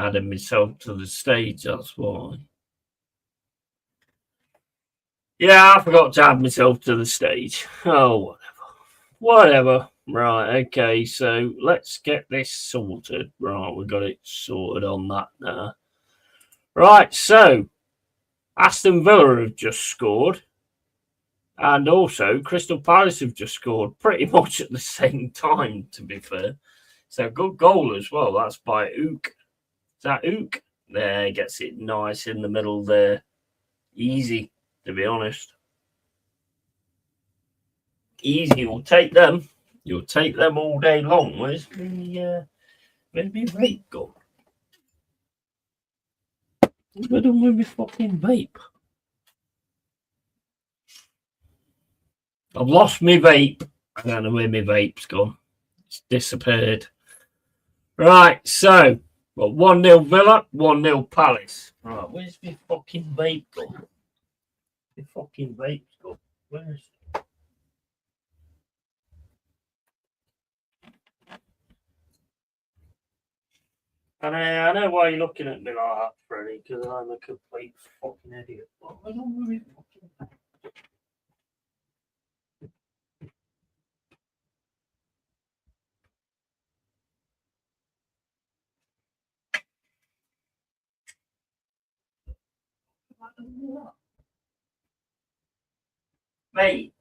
adding myself to the stage, that's why. Yeah, I forgot to add myself to the stage. Oh, whatever. Right, okay, so let's get this sorted. Right, we got it sorted on that now. Right, so Aston Villa have just scored. And also Crystal Palace have just scored pretty much at the same time, to be fair. So good goal as well. That's by Ook. Is that Ook? There, gets it nice in the middle there. Easy, to be honest. Easy, you'll take them. You'll take them all day long. Where's my vape gone? What's going on with my fucking vape? I've lost my vape. I don't know where my vape's gone. It's disappeared. Right, so got 1-0 Villa, 1-0 Palace. Right, where's my fucking vape gone? My fucking vape's gone. Where is it? And I know why you're looking at me like that, Freddie, because I'm a complete fucking idiot. I don't really fucking. Mate,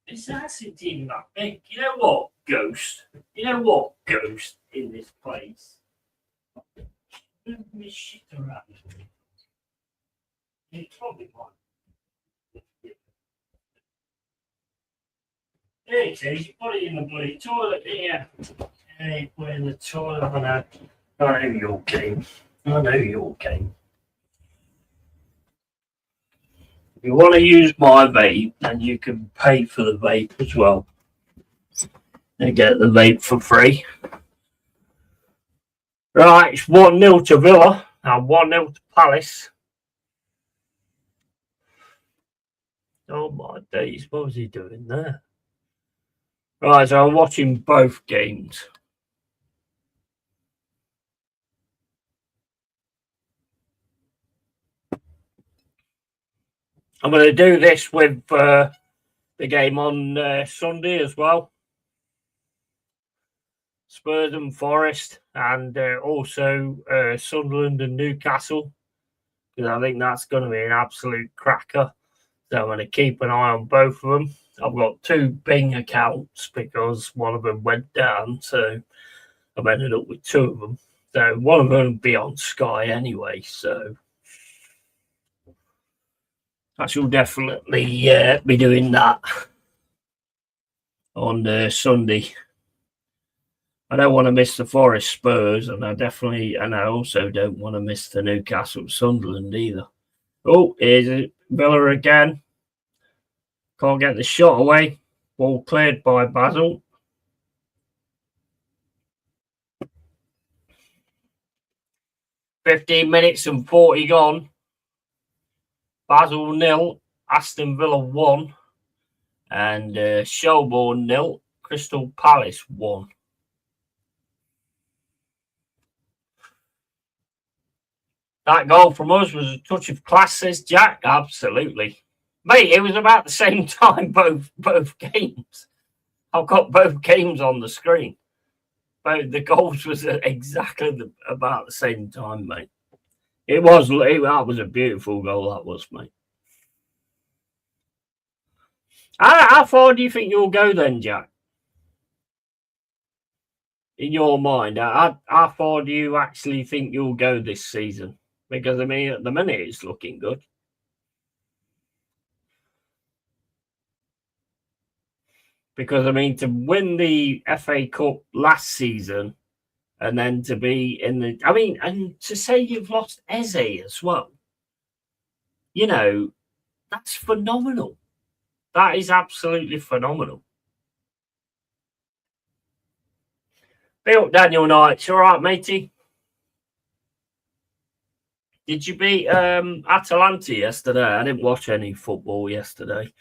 this isn't even that big. You know what, Ghost? You know what, Ghost, in this place? Move me shit around. You probably might. There it is. You put it in the bloody toilet here. Hey, put it in the toilet. I know your game. I know your game. If you want to use my vape, then you can pay for the vape as well. And get the vape for free. Right, it's 1-0 to Villa and 1-0 to Palace. Oh my days, what was he doing there? Right, so I'm watching both games. I'm going to do this with the game on Sunday as well. Spurs and Forest, and also Sunderland and Newcastle, because I think that's going to be an absolute cracker. So I'm going to keep an eye on both of them. I've got 2 Bing accounts because one of them went down, so I've ended up with 2 of them. So one of them will be on Sky anyway, so I shall definitely be doing that on Sunday. I don't want to miss the Forest Spurs, and I also don't want to miss the Newcastle Sunderland either. Oh, here's Villa again. Can't get the shot away. Ball cleared by Basel. "15 minutes and 40 gone. Basel 0, Aston Villa 1, and Shelbourne 0, Crystal Palace 1. That goal from us was a touch of class, says Jack. Absolutely. Mate, it was about the same time, both games. I've got both games on the screen. Both the goals was exactly about the same time, mate. That was a beautiful goal, that was, mate. How far do you think you'll go then, Jack? In your mind, how far do you actually think you'll go this season? Because, I mean, at the minute, it's looking good. Because, I mean, to win the FA Cup last season and then to be in the... I mean, and to say you've lost Eze as well, you know, that's phenomenal. That is absolutely phenomenal. Be up, Daniel Knights. All right, matey? Did you beat Atalanta yesterday? I didn't watch any football yesterday.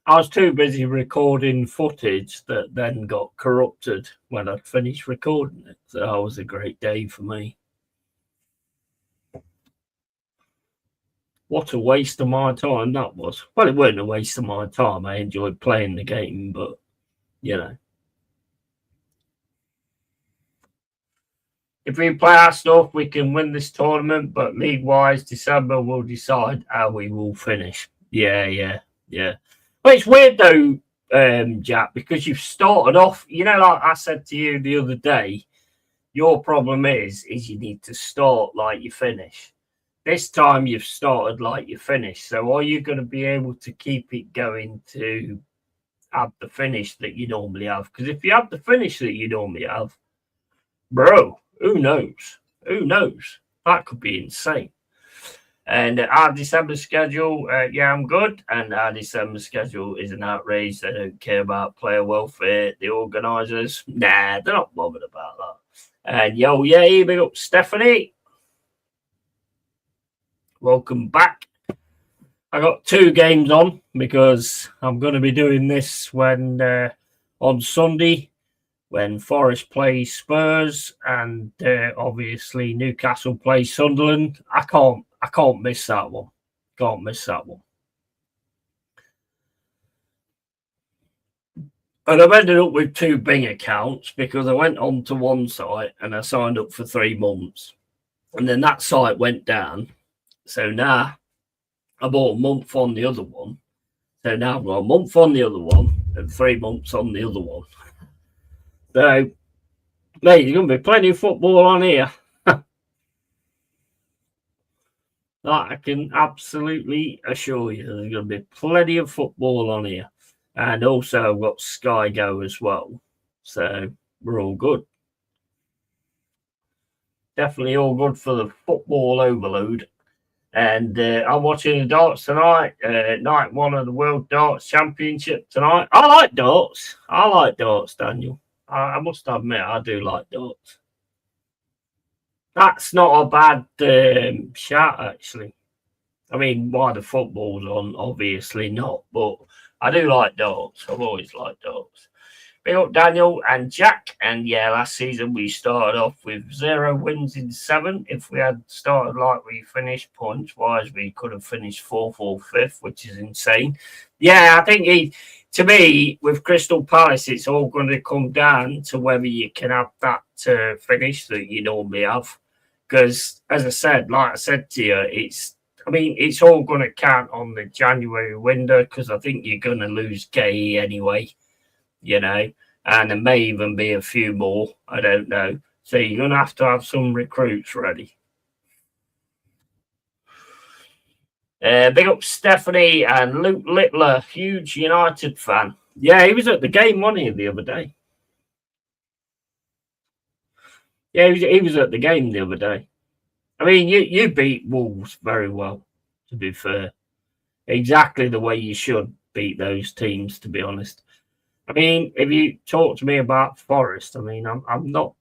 I was too busy recording footage that then got corrupted when I'd finished recording it. So that was a great day for me. What a waste of my time that was. Well, it wasn't a waste of my time. I enjoyed playing the game, but, you know. If we play our stuff, we can win this tournament, but league-wise, December will decide how we will finish. Yeah. Well, it's weird, though, Jack, because you've started off, like I said to you the other day, your problem is you need to start like you finish. This time you've started like you finish. So are you going to be able to keep it going to have the finish that you normally have? Because if you have the finish that you normally have, bro, who knows? Who knows? That could be insane. And our December schedule, I'm good. And our December schedule is an outrage. They don't care about player welfare. The organisers, they're not bothered about that. And big up Stephanie. Welcome back. I got 2 games on because I'm going to be doing this when on Sunday when Forest plays Spurs and obviously Newcastle plays Sunderland. I can't miss that one. Can't miss that one. And I've ended up with 2 Bing accounts because I went on to one site and I signed up for 3 months. And then that site went down. So now I bought a month on the other one. So now I've got a month on the other one and 3 months on the other one. So, mate, there's going to be plenty of football on here. That I can absolutely assure you. There's going to be plenty of football on here. And also I've got Sky Go as well. So we're all good. Definitely all good for the football overload. And I'm watching the darts tonight. Night 1 of the World Darts Championship tonight. I like darts. Daniel. I must admit, I do like darts. That's not a bad shout, actually. I mean, why the football's on, obviously not. But I do like darts. I've always liked darts. Big up Daniel and Jack. And last season we started off with 0 wins in 7. If we had started like we finished points-wise, we could have finished 4th or 5th, which is insane. Yeah, I think to me, with Crystal Palace, it's all going to come down to whether you can have that finish that you normally have. Because, as I said, like I said to you, it's all going to count on the January window because I think you're going to lose Gay anyway, and there may even be a few more. I don't know. So you're going to have some recruits ready. Big up Stephanie and Luke Littler, huge United fan. Yeah, he was at the game, wasn't he, the other day? Yeah, he was at the game the other day. I mean, you beat Wolves very well, to be fair. Exactly the way you should beat those teams, to be honest. I mean, if you talk to me about Forest, I mean, I'm not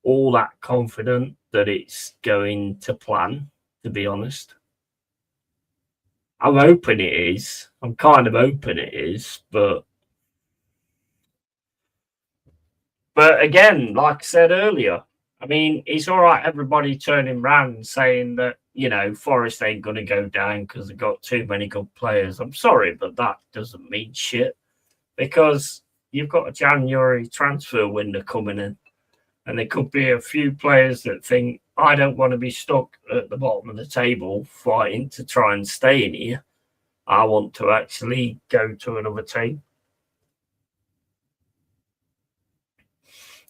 all that confident that it's going to plan, to be honest. I'm hoping it is. I'm kind of hoping it is, but again, like I said earlier, I mean, it's all right everybody turning around and saying that, Forest ain't going to go down because they've got too many good players. I'm sorry, but that doesn't mean shit because you've got a January transfer window coming in and there could be a few players that think, I don't want to be stuck at the bottom of the table fighting to try and stay in here. I want to actually go to another team.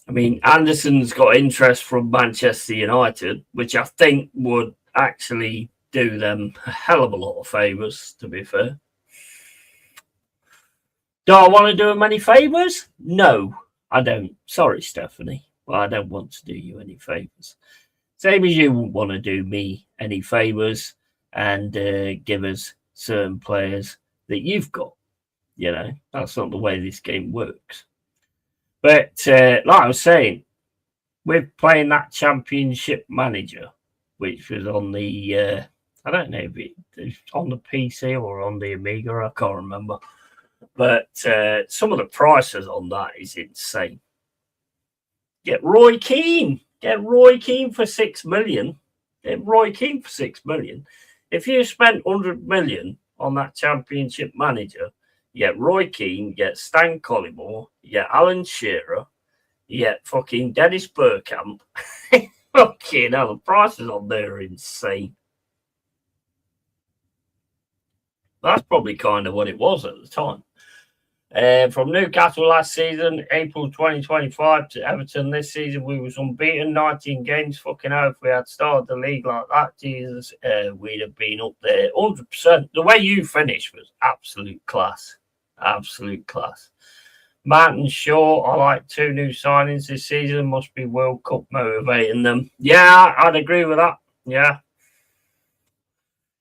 I mean, Anderson's got interest from Manchester United, which I think would actually do them a hell of a lot of favours, to be fair. Do I want to do them any favours? No, I don't. Sorry, Stephanie. Well, I don't want to do you any favours. Same as you wouldn't want to do me any favours and give us certain players that you've got. That's not the way this game works. But like I was saying, we're playing that Championship Manager, which was on the, I don't know if it's on the PC or on the Amiga, I can't remember. But some of the prices on that is insane. Get Roy Keane for 6 million. Get Roy Keane for 6 million. If you spent 100 million on that Championship manager, you get Roy Keane, you get Stan Collymore, you get Alan Shearer, you get fucking Dennis Bergkamp. Fucking hell, the prices on there are insane. That's probably kind of what it was at the time. From Newcastle last season, April 2025 to Everton this season, we was unbeaten, 19 games. Fucking hell, if we had started the league like that, Jesus, we'd have been up there 100%. The way you finished was absolute class. Absolute class. Martin Shaw, I like 2 new signings this season. Must be World Cup motivating them. Yeah, I'd agree with that. Yeah.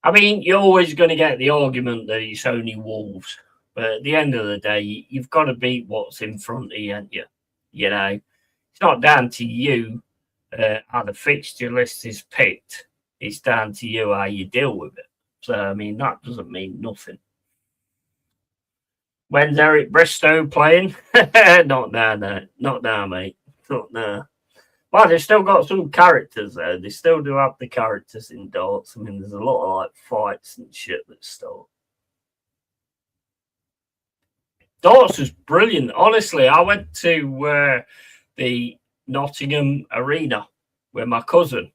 I mean, you're always going to get the argument that it's only Wolves. But at the end of the day, you've got to beat what's in front of you, haven't you? You know, it's not down to you how the fixture list is picked. It's down to you how you deal with it. So, I mean, that doesn't mean nothing. When's Eric Bristow playing? Not now, no. Not now, mate. Not now. Well, they've still got some characters, though. They still do have the characters in darts. I mean, there's a lot of, like, fights and shit that start. Darts was brilliant. Honestly, I went to the Nottingham Arena with my cousin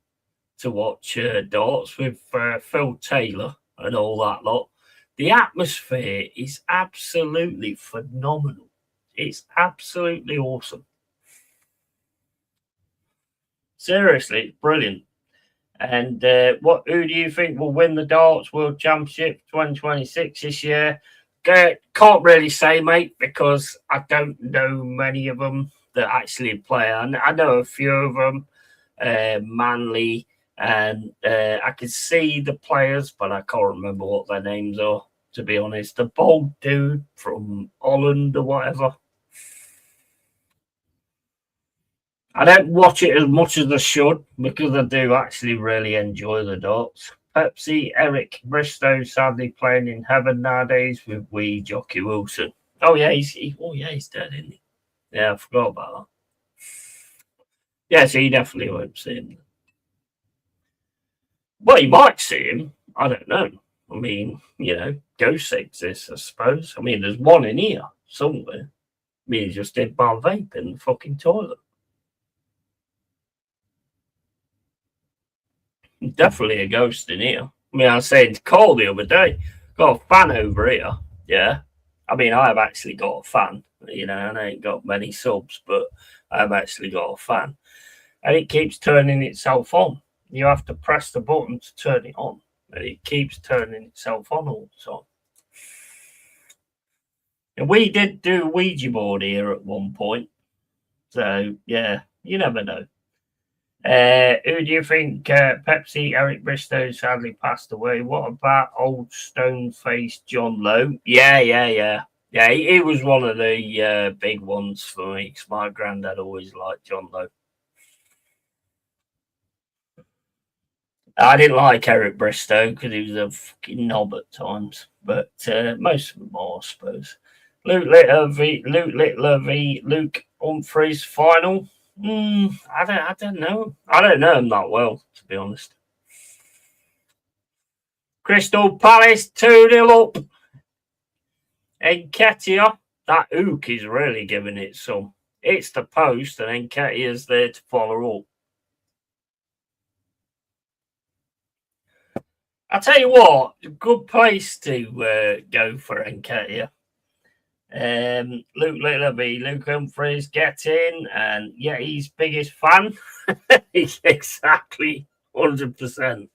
to watch darts with Phil Taylor and all that lot. The atmosphere is absolutely phenomenal. It's absolutely awesome. Seriously, it's brilliant. And who do you think will win the Darts World Championship 2026 this year? Can't really say, mate, because I don't know many of them that actually play. I know a few of them, Manley, and I can see the players, but I can't remember what their names are, to be honest. The bald dude from Holland or whatever. I don't watch it as much as I should because I do actually really enjoy the darts. Pepsi, Eric Bristow, sadly playing in heaven nowadays with wee Jockey Wilson. Oh yeah, he's dead, isn't he? Yeah, I forgot about that. Yeah, so you definitely won't see him. Well, you might see him. I don't know. I mean, ghosts exist, I suppose. I mean, there's one in here somewhere. I mean, he just did bar vape in the fucking toilet. Definitely a ghost in here. I mean, I was saying to Cole the other day, got a fan over here. Yeah. I mean, I've actually got a fan, and I ain't got many subs, but I've actually got a fan. And it keeps turning itself on. You have to press the button to turn it on. And it keeps turning itself on all the time. And we did do a Ouija board here at one point. So, yeah, you never know. Who do you think? Pepsi, Eric Bristow sadly passed away. What about old stone-faced John Lowe? Yeah. He was one of the big ones for me because my granddad always liked John Lowe. I didn't like Eric Bristow because he was a fucking knob at times, but most of them are, I suppose. Luke Littler v Luke Humphries final. I don't know. I don't know him that well, to be honest. Crystal Palace 2-0 up. Nketiah, that hook is really giving it some. It's the post, and Nketiah's there to follow up. I tell you what, good place to go for Nketiah. Luke Littler v Luke Humphries get in, and yeah, he's biggest fan. Exactly 100%.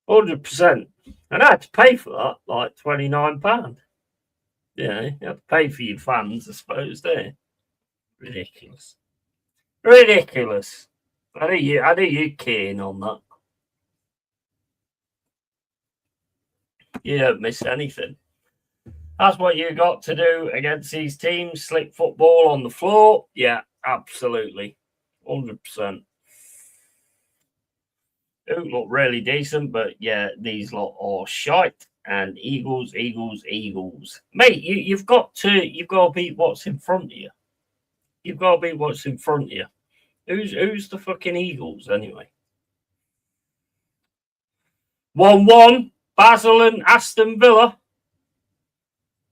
100%. And I had to pay for that, like £29. You have to pay for your fans, I suppose, there. Ridiculous. I know you're keen on that. You don't miss anything. That's what you got to do against these teams. Slick football on the floor. Yeah, absolutely. 100%. It look really decent, but yeah, these lot are shite. And Eagles. Mate, you've got to beat what's in front of you. You've got to beat what's in front of you. Who's the fucking Eagles anyway? 1-1. Basel and Aston Villa.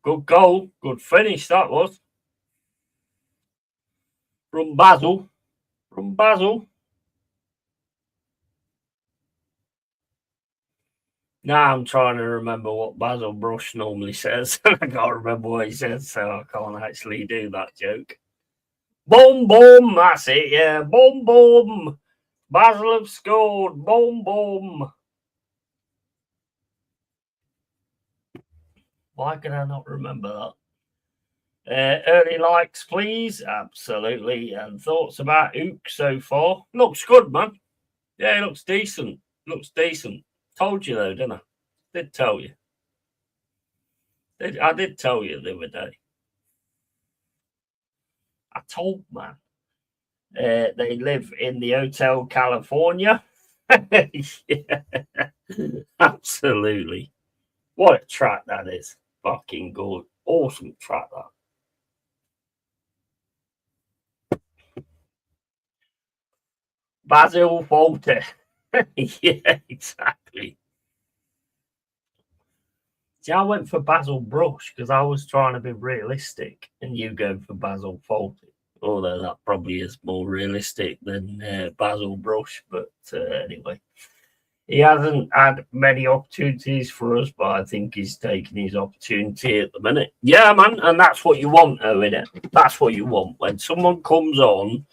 Good goal. Good finish, that was. From Basel. Now I'm trying to remember what Basil Brush normally says. I can't remember what he says, so I can't actually do that joke. Boom, boom. That's it, yeah. Boom, boom. Basel have scored. Boom, boom. Why can I not remember that? Early likes, please. Absolutely. And thoughts about Ook so far? Looks good, man. Yeah, it looks decent. Told you, though, didn't I? Did tell you. I did tell you the other day. I told, man. They live in the Hotel California. Yeah, absolutely. What a track that is. Fucking good. Awesome track, that. Basil Fawlty. Yeah, exactly. See, I went for Basil Brush because I was trying to be realistic, and you go for Basil Fawlty. Although that probably is more realistic than Basil Brush, but anyway. He hasn't had many opportunities for us, but I think he's taking his opportunity at the minute. Yeah, man, and that's what you want, though, isn't it? That's what you want. When someone comes on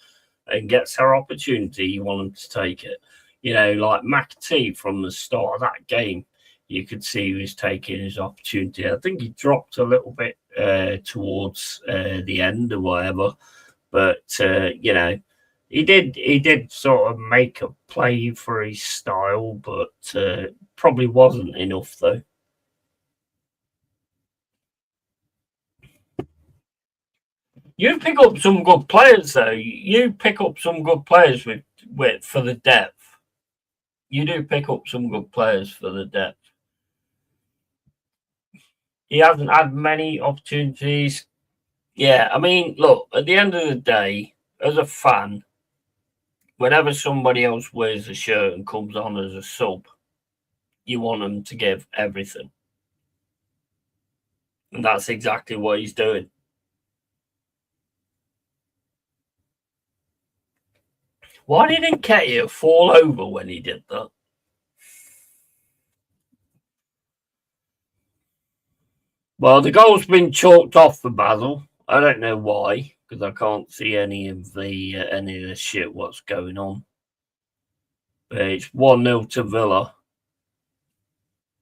and gets their opportunity, you want them to take it. You know, like McAtee from the start of that game, you could see he was taking his opportunity. I think he dropped a little bit towards the end or whatever, but, you know, he did sort of make a play for his style, but probably wasn't enough, though. You pick up some good players, though. You pick up some good players with for the depth. You do pick up some good players for the depth. He hasn't had many opportunities. Yeah, I mean, look, at the end of the day, as a fan, whenever somebody else wears a shirt and comes on as a sub, you want them to give everything. And that's exactly what he's doing. Why did Nketiah fall over when he did that? Well, the goal's been chalked off for Basel. I don't know why, because I can't see any of the shit what's going on. But it's 1-0 to Villa.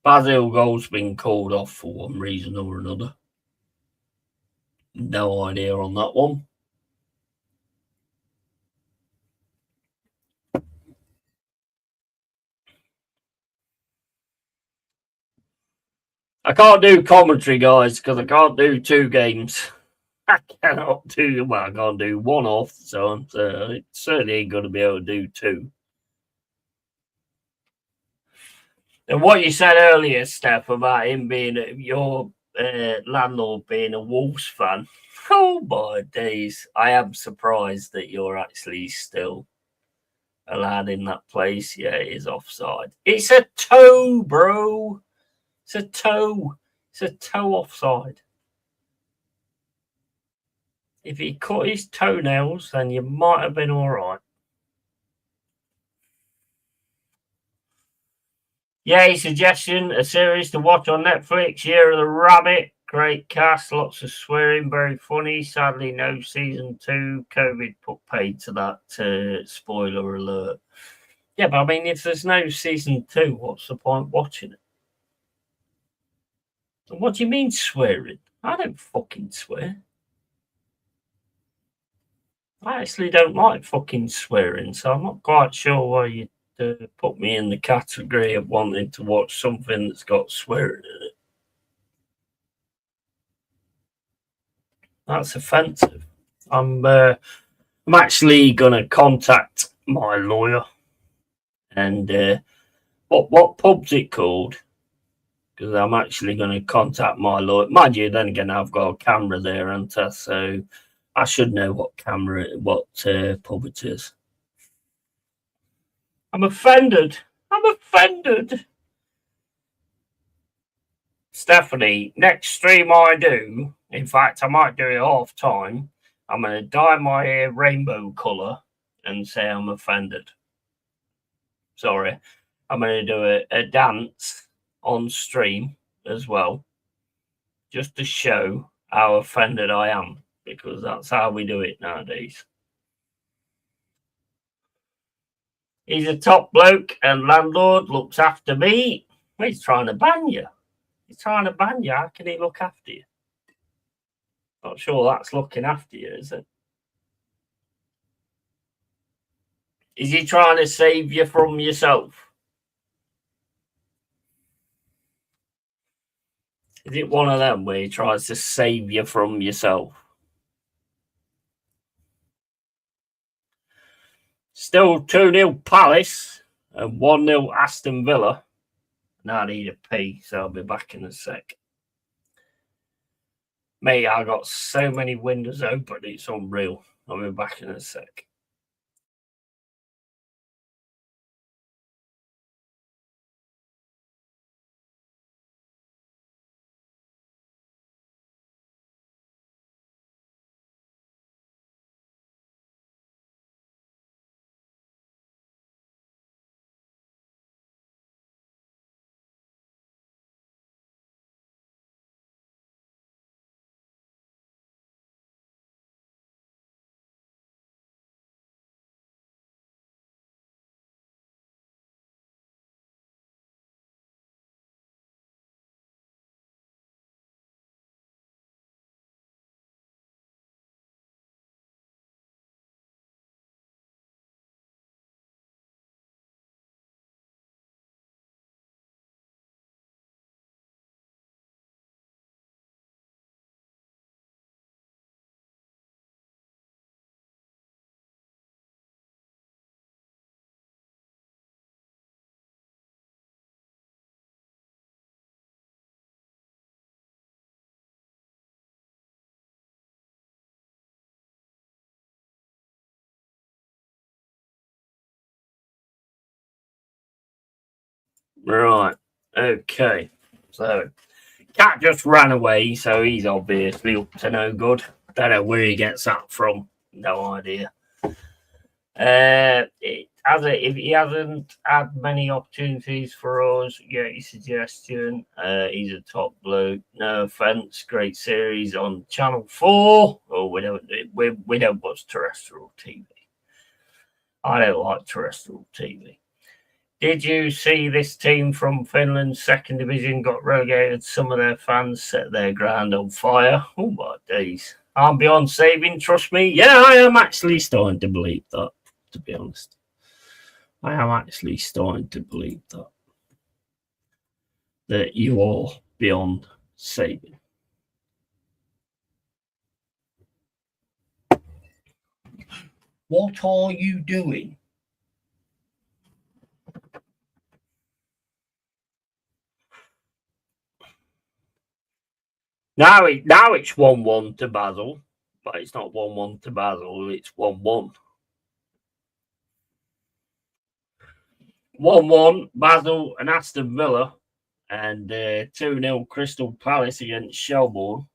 Basel goal's been called off for one reason or another. No idea on that one. I can't do commentary, guys, because I can't do two games. I can't do one off, so it certainly ain't going to be able to do two. And what you said earlier, Steph, about him being your landlord being a Wolves fan, oh my days, I am surprised that you're actually still allowed in that place. Yeah, it is offside. It's a toe, bro. It's a toe. It's a toe offside. If he cut his toenails, then you might have been all right. Yay, suggestion, a series to watch on Netflix, Year of the Rabbit. Great cast, lots of swearing, very funny. Sadly, no season 2. COVID put paid to that, spoiler alert. Yeah, but I mean, if there's no season 2, what's the point watching it? What do you mean swearing? I don't fucking swear. I actually don't like fucking swearing, so I'm not quite sure why you put me in the category of wanting to watch something that's got swearing in it. That's offensive. I'm actually gonna contact my lawyer and what pub's it called? Because I'm actually going to contact my lawyer. Mind you, then again, I've got a camera there, haven't I? So I should know what pub it is. I'm offended. Stephanie, next stream I do, in fact, I might do it half time. I'm going to dye my hair rainbow colour and say I'm offended. Sorry. I'm going to do a dance on stream as well, just to show how offended I am, because that's how we do it nowadays. He's a top bloke and landlord, looks after me. He's trying to ban you. He's trying to ban you. How can he look after you? Not sure that's looking after you, is it? Is he trying to save you from yourself? Is it one of them where he tries to save you from yourself? Still 2-0 Palace and 1-0 Aston Villa. Now I need a pee, so I'll be back in a sec. Mate, I got so many windows open, it's unreal. I'll be back in a sec. Right, okay. So, Cat just ran away, so he's obviously up to no good. Don't know where he gets that from. No idea. If he hasn't had many opportunities for us, get your suggestion. He's a top bloke. No offense, great series on Channel 4. Oh, we don't watch terrestrial TV. I don't like terrestrial TV. Did you see this team from Finland's second division got relegated? Some of their fans set their ground on fire. Oh my days. I'm beyond saving, trust me. Yeah, I am actually starting to believe that, to be honest. I am actually starting to believe that you are beyond saving. What are you doing? Now it's 1-1 to Basel, but it's not 1-1 to Basel, it's 1-1. 1-1 Basel and Aston Villa, and 2-0 Crystal Palace against Shelbourne.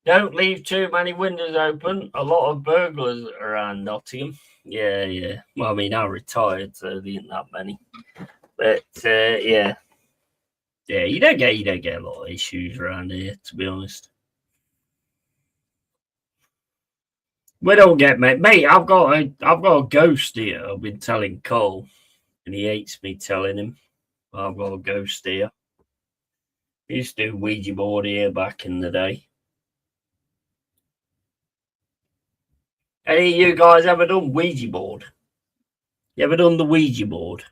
Don't leave too many windows open. A lot of burglars around Nottingham. Yeah. Well, I mean, I retired, so there ain't that many. But yeah, you don't get a lot of issues around here, to be honest. We don't get mate. I've got a ghost here. I've been telling Cole, and he hates me telling him. I've got a ghost here. I used to do Ouija board here back in the day. Any of you guys ever done Ouija board? You ever done the Ouija board?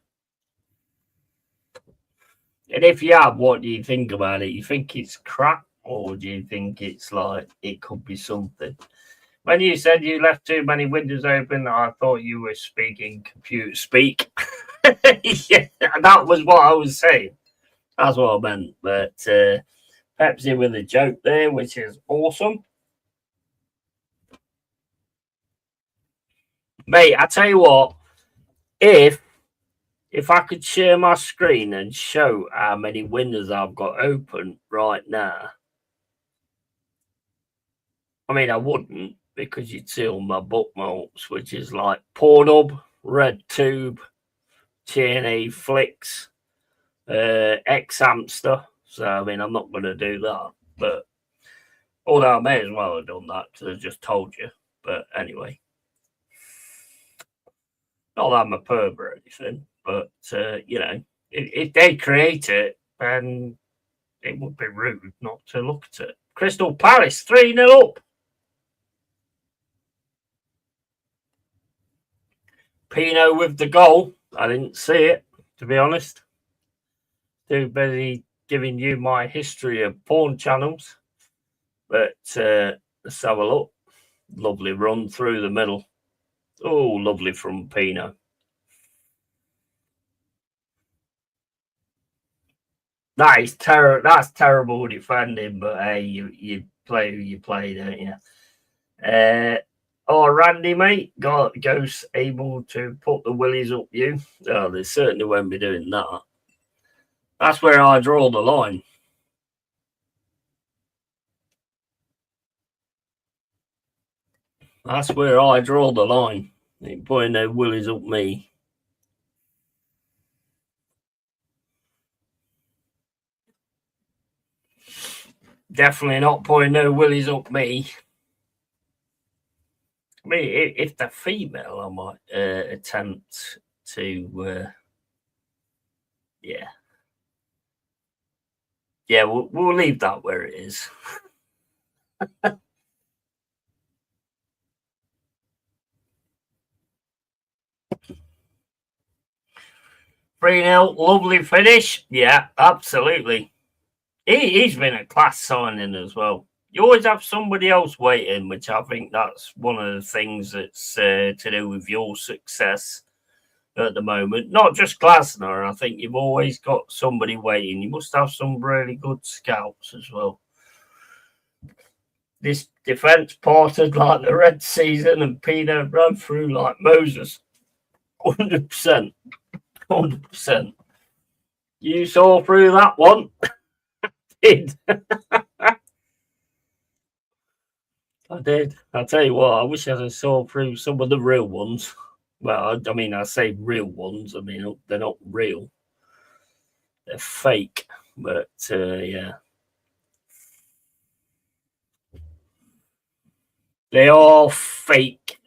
And if you have, what do you think about it? You think it's crap, or do you think it's like it could be something? When you said you left too many windows open, I thought you were speaking computer speak. Yeah, that was what I was saying. That's what I meant. But Pepsi with a joke there, which is awesome. Mate, I tell you what, if If I could share my screen and show how many windows I've got open right now, I mean, I wouldn't, because you'd see all my bookmarks, which is like Pornhub, RedTube, TNA Flicks, X-Hamster. So, I mean, I'm not going to do that. But, although I may as well have done that, because I just told you. But anyway. Not that I'm a perv or anything, but, you know, if they create it, then it would be rude not to look at it. Crystal Palace, 3-0 up. Pino with the goal. I didn't see it, to be honest. Too busy giving you my history of porn channels. But let's have a look. Lovely run through the middle. Oh, lovely from Pino. That's terrible defending, but hey, you play who you play, don't you? Randy, mate, goes able to put the willies up you. Oh, they certainly won't be doing that. That's where I draw the line. That's where I draw the line. They putting their willies up me. Definitely not putting no willies up me. I mean, if they're female, I might attempt to, yeah. Yeah, we'll leave that where it is. 3-0, lovely finish. Yeah, absolutely. He's been a class signing as well. You always have somebody else waiting, which I think that's one of the things that's to do with your success at the moment. Not just Glasner. I think you've always got somebody waiting. You must have some really good scouts as well. This defence parted like the Red Season, and Pino ran through like Moses. 100%. 100%. You saw through that one. Did. I did. I'll tell you what, I wish I saw through some of the real ones. Well, I mean, I say real ones. I mean, they're not real. They're fake. But, yeah. They are fake.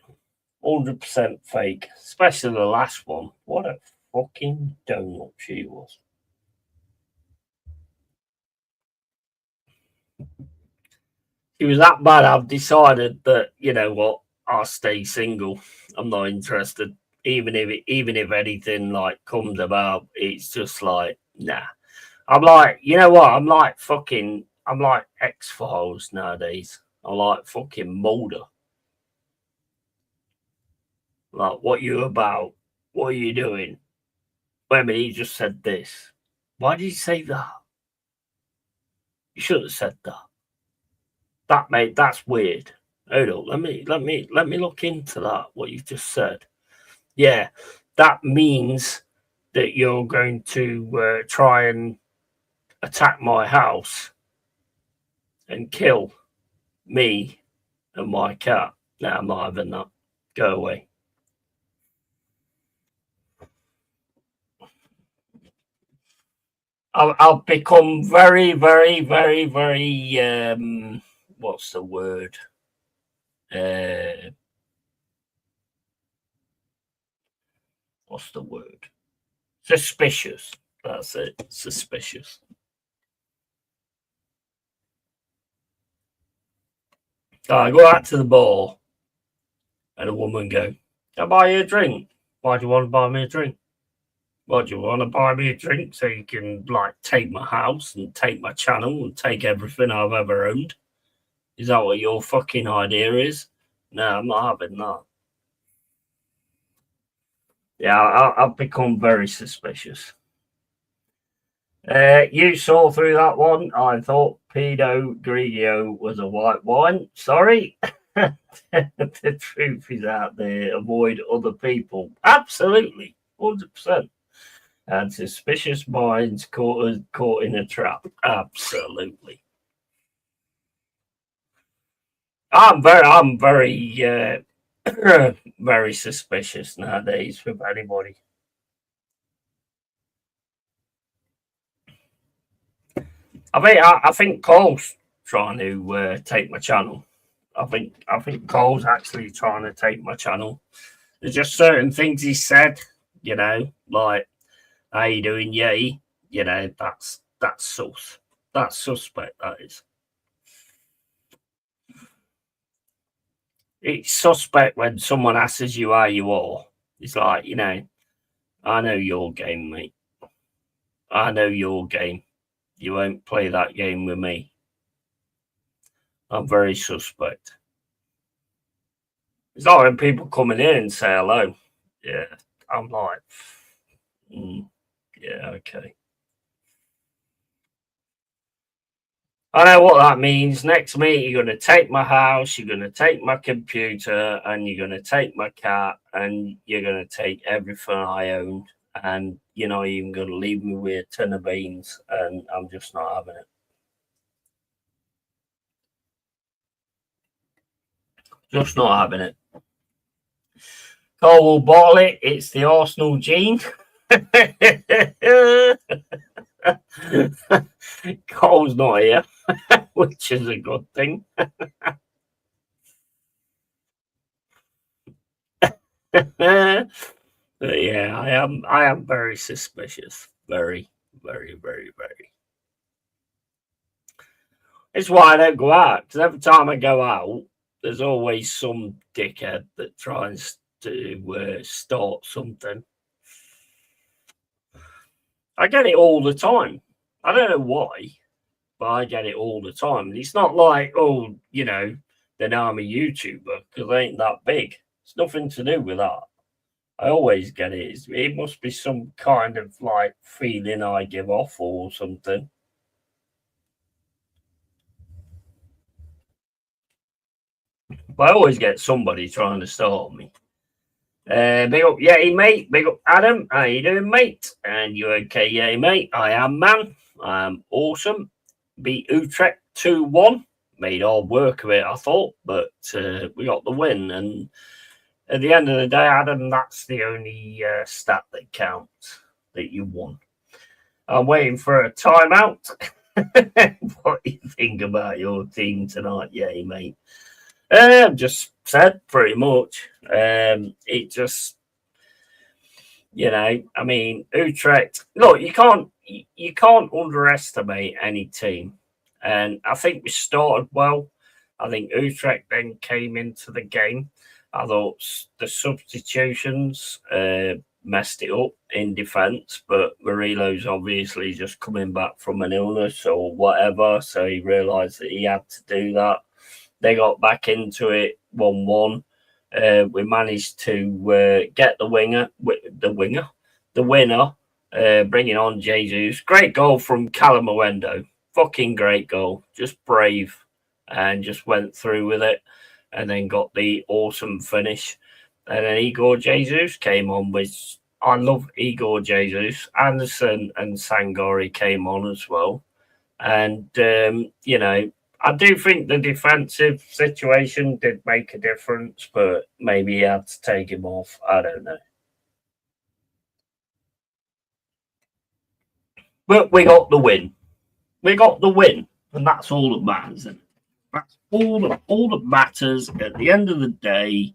100% fake. Especially the last one. What a fucking donut she was. She was that bad, I've decided that, you know what, I'll stay single. I'm not interested. Even if anything like comes about, it's just like, nah. I'm like, you know what? I'm like X-Files nowadays. I like fucking Mulder. Like, what you about? What are you doing? Wait a minute, he just said this. Why did he say that? You should have said that. That, mate, that's weird. Hold on, let me look into that, what you've just said. Yeah, that means that you're going to try and attack my house and kill me and my cat. No, I'm not having that. Go away. I'll become very, very, very, very, what's the word? What's the word? Suspicious. That's it. Suspicious. I go out to the bar and a woman go, "Can I buy you a drink?" Why do you want to buy me a drink? Well, do you want to buy me a drink so you can like take my house and take my channel and take everything I've ever owned? Is that what your fucking idea is? No, I'm not having that. Yeah, I've become very suspicious. You saw through that one. I thought Pinot Grigio was a white wine. Sorry. The truth is out there. Avoid other people. Absolutely. 100%. And suspicious minds caught in a trap. Absolutely. I'm very very suspicious nowadays with anybody. I think Cole's trying to take my channel. I think Cole's actually trying to take my channel. There's just certain things he said, like how you doing, Yeti? That's sus. That's suspect. That is. It's suspect when someone asks you how you are. It's like, I know your game, mate. I know your game. You won't play that game with me. I'm very suspect. It's like when people come in and say hello. Yeah, I'm like, yeah, okay. I know what that means. Next meet, you're going to take my house, you're going to take my computer, and you're going to take my cat, and you're going to take everything I own, and you're not even going to leave me with a ton of beans, and I'm just not having it. Just not having it. Cole will bottle it. It's the Arsenal gene. Cole's not here, which is a good thing. Yeah, I am very suspicious. Very, very, very, very. It's why I don't go out, because every time I go out, there's always some dickhead that tries to start something. I get it all the time. I don't know why, but I get it all the time. And it's not like, then I'm a YouTuber, because I ain't that big. It's nothing to do with that. I always get it. It must be some kind of like feeling I give off or something. But I always get somebody trying to start me. Big up, Yeti, mate. Big up, Adam. How you doing, mate? And you okay, Yeti, mate? I am, man. I'm awesome. Beat Utrecht 2-1. Made hard work of it, I thought, but we got the win. And at the end of the day, Adam, that's the only stat that counts, that you won. I'm waiting for a timeout. What do you think about your team tonight, Yeti, mate? Just said pretty much. It just, I mean, Utrecht. Look, you can't underestimate any team, and I think we started well. I think Utrecht then came into the game. I thought the substitutions messed it up in defence, but Marilo's obviously just coming back from an illness or whatever, so he realised that he had to do that. They got back into it 1-1. We managed to get the winner, bringing on Jesus. Great goal from Callum Owendo. Fucking great goal. Just brave and just went through with it and then got the awesome finish. And then Igor Jesus came on with, I love Igor Jesus. Anderson and Sangori came on as well. And, I do think the defensive situation did make a difference, but maybe he had to take him off. I don't know. But we got the win. We got the win, and that's all that matters. That's all that matters. At the end of the day,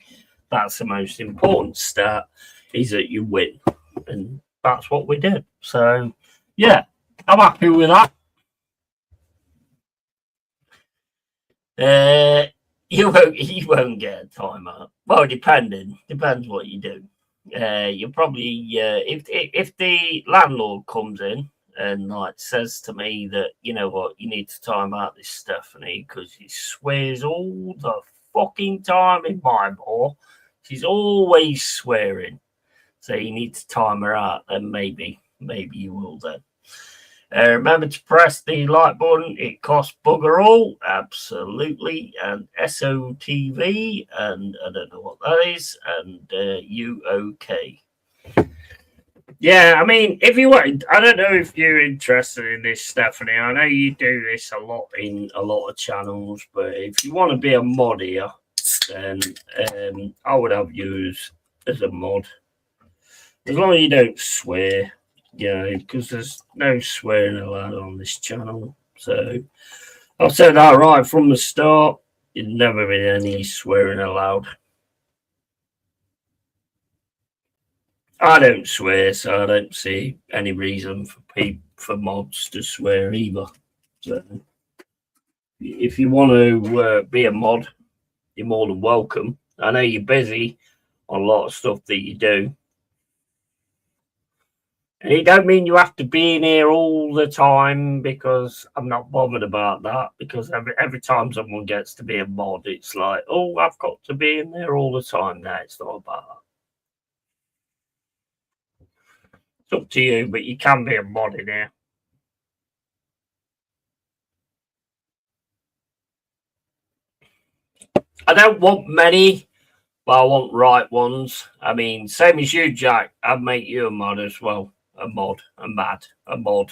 that's the most important stat, is that you win. And that's what we did. So, yeah, I'm happy with that. You won't get a timeout. Well, depends what you do. You probably if the landlord comes in and like says to me that, you know what, you need to time out this Stephanie because he swears all the fucking time in my bar. She's always swearing, so you need to time her out. Then maybe you will then. Remember to press the like button. It costs bugger all, absolutely. And SOTV, and I don't know what that is, and UOK. Yeah, I mean, if you want, I don't know if you're interested in this, Stephanie. I know you do this a lot in a lot of channels, but if you want to be a mod here, then I would have you as a mod. As long as you don't swear, you know, because there's no swearing allowed on this channel. So I've said that right from the start. There's never been any swearing allowed. I don't swear, so I don't see any reason for mods to swear either. So if you want to be a mod, you're more than welcome. I know you're busy on a lot of stuff that you do. And it don't mean you have to be in here all the time, because I'm not bothered about that. Because every time someone gets to be a mod, it's like, oh, I've got to be in there all the time. No, it's not about that. It's up to you, but you can be a mod in here. I don't want many, but I want right ones. I mean, same as you, Jack. I'd make you a mod as well. A mod. A mad. A mod.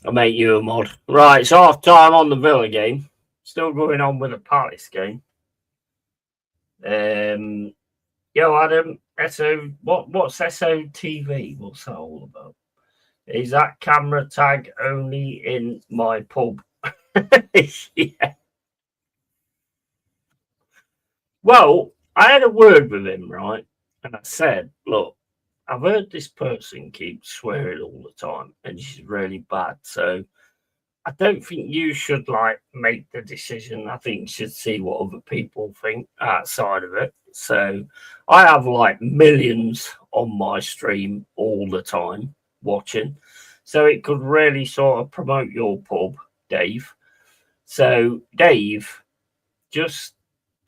I'll make you a mod. Right, it's half time on the Villa game. Still going on with the Palace game. Yo, Adam, what's SOTV? What's that all about? Is that camera tag only in my pub? Yeah. Well, I had a word with him, right? And I said, look, I've heard this person keep swearing all the time, and she's really bad. So I don't think you should like make the decision. I think you should see what other people think outside of it. So I have like millions on my stream all the time watching. So it could really sort of promote your pub, Dave. So Dave, just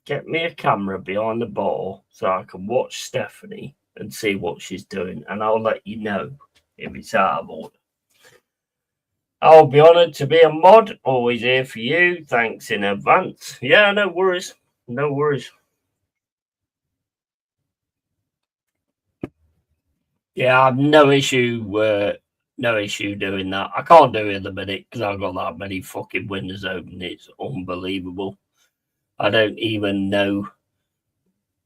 get me a camera behind the bar so I can watch Stephanie and see what she's doing, and I'll let you know if it's out of order. I'll be honoured to be a mod. Always here for you. Thanks in advance. Yeah, no worries. No worries. Yeah, I've no issue. No issue doing that. I can't do it at the minute because I've got that many fucking windows open. It's unbelievable. I don't even know,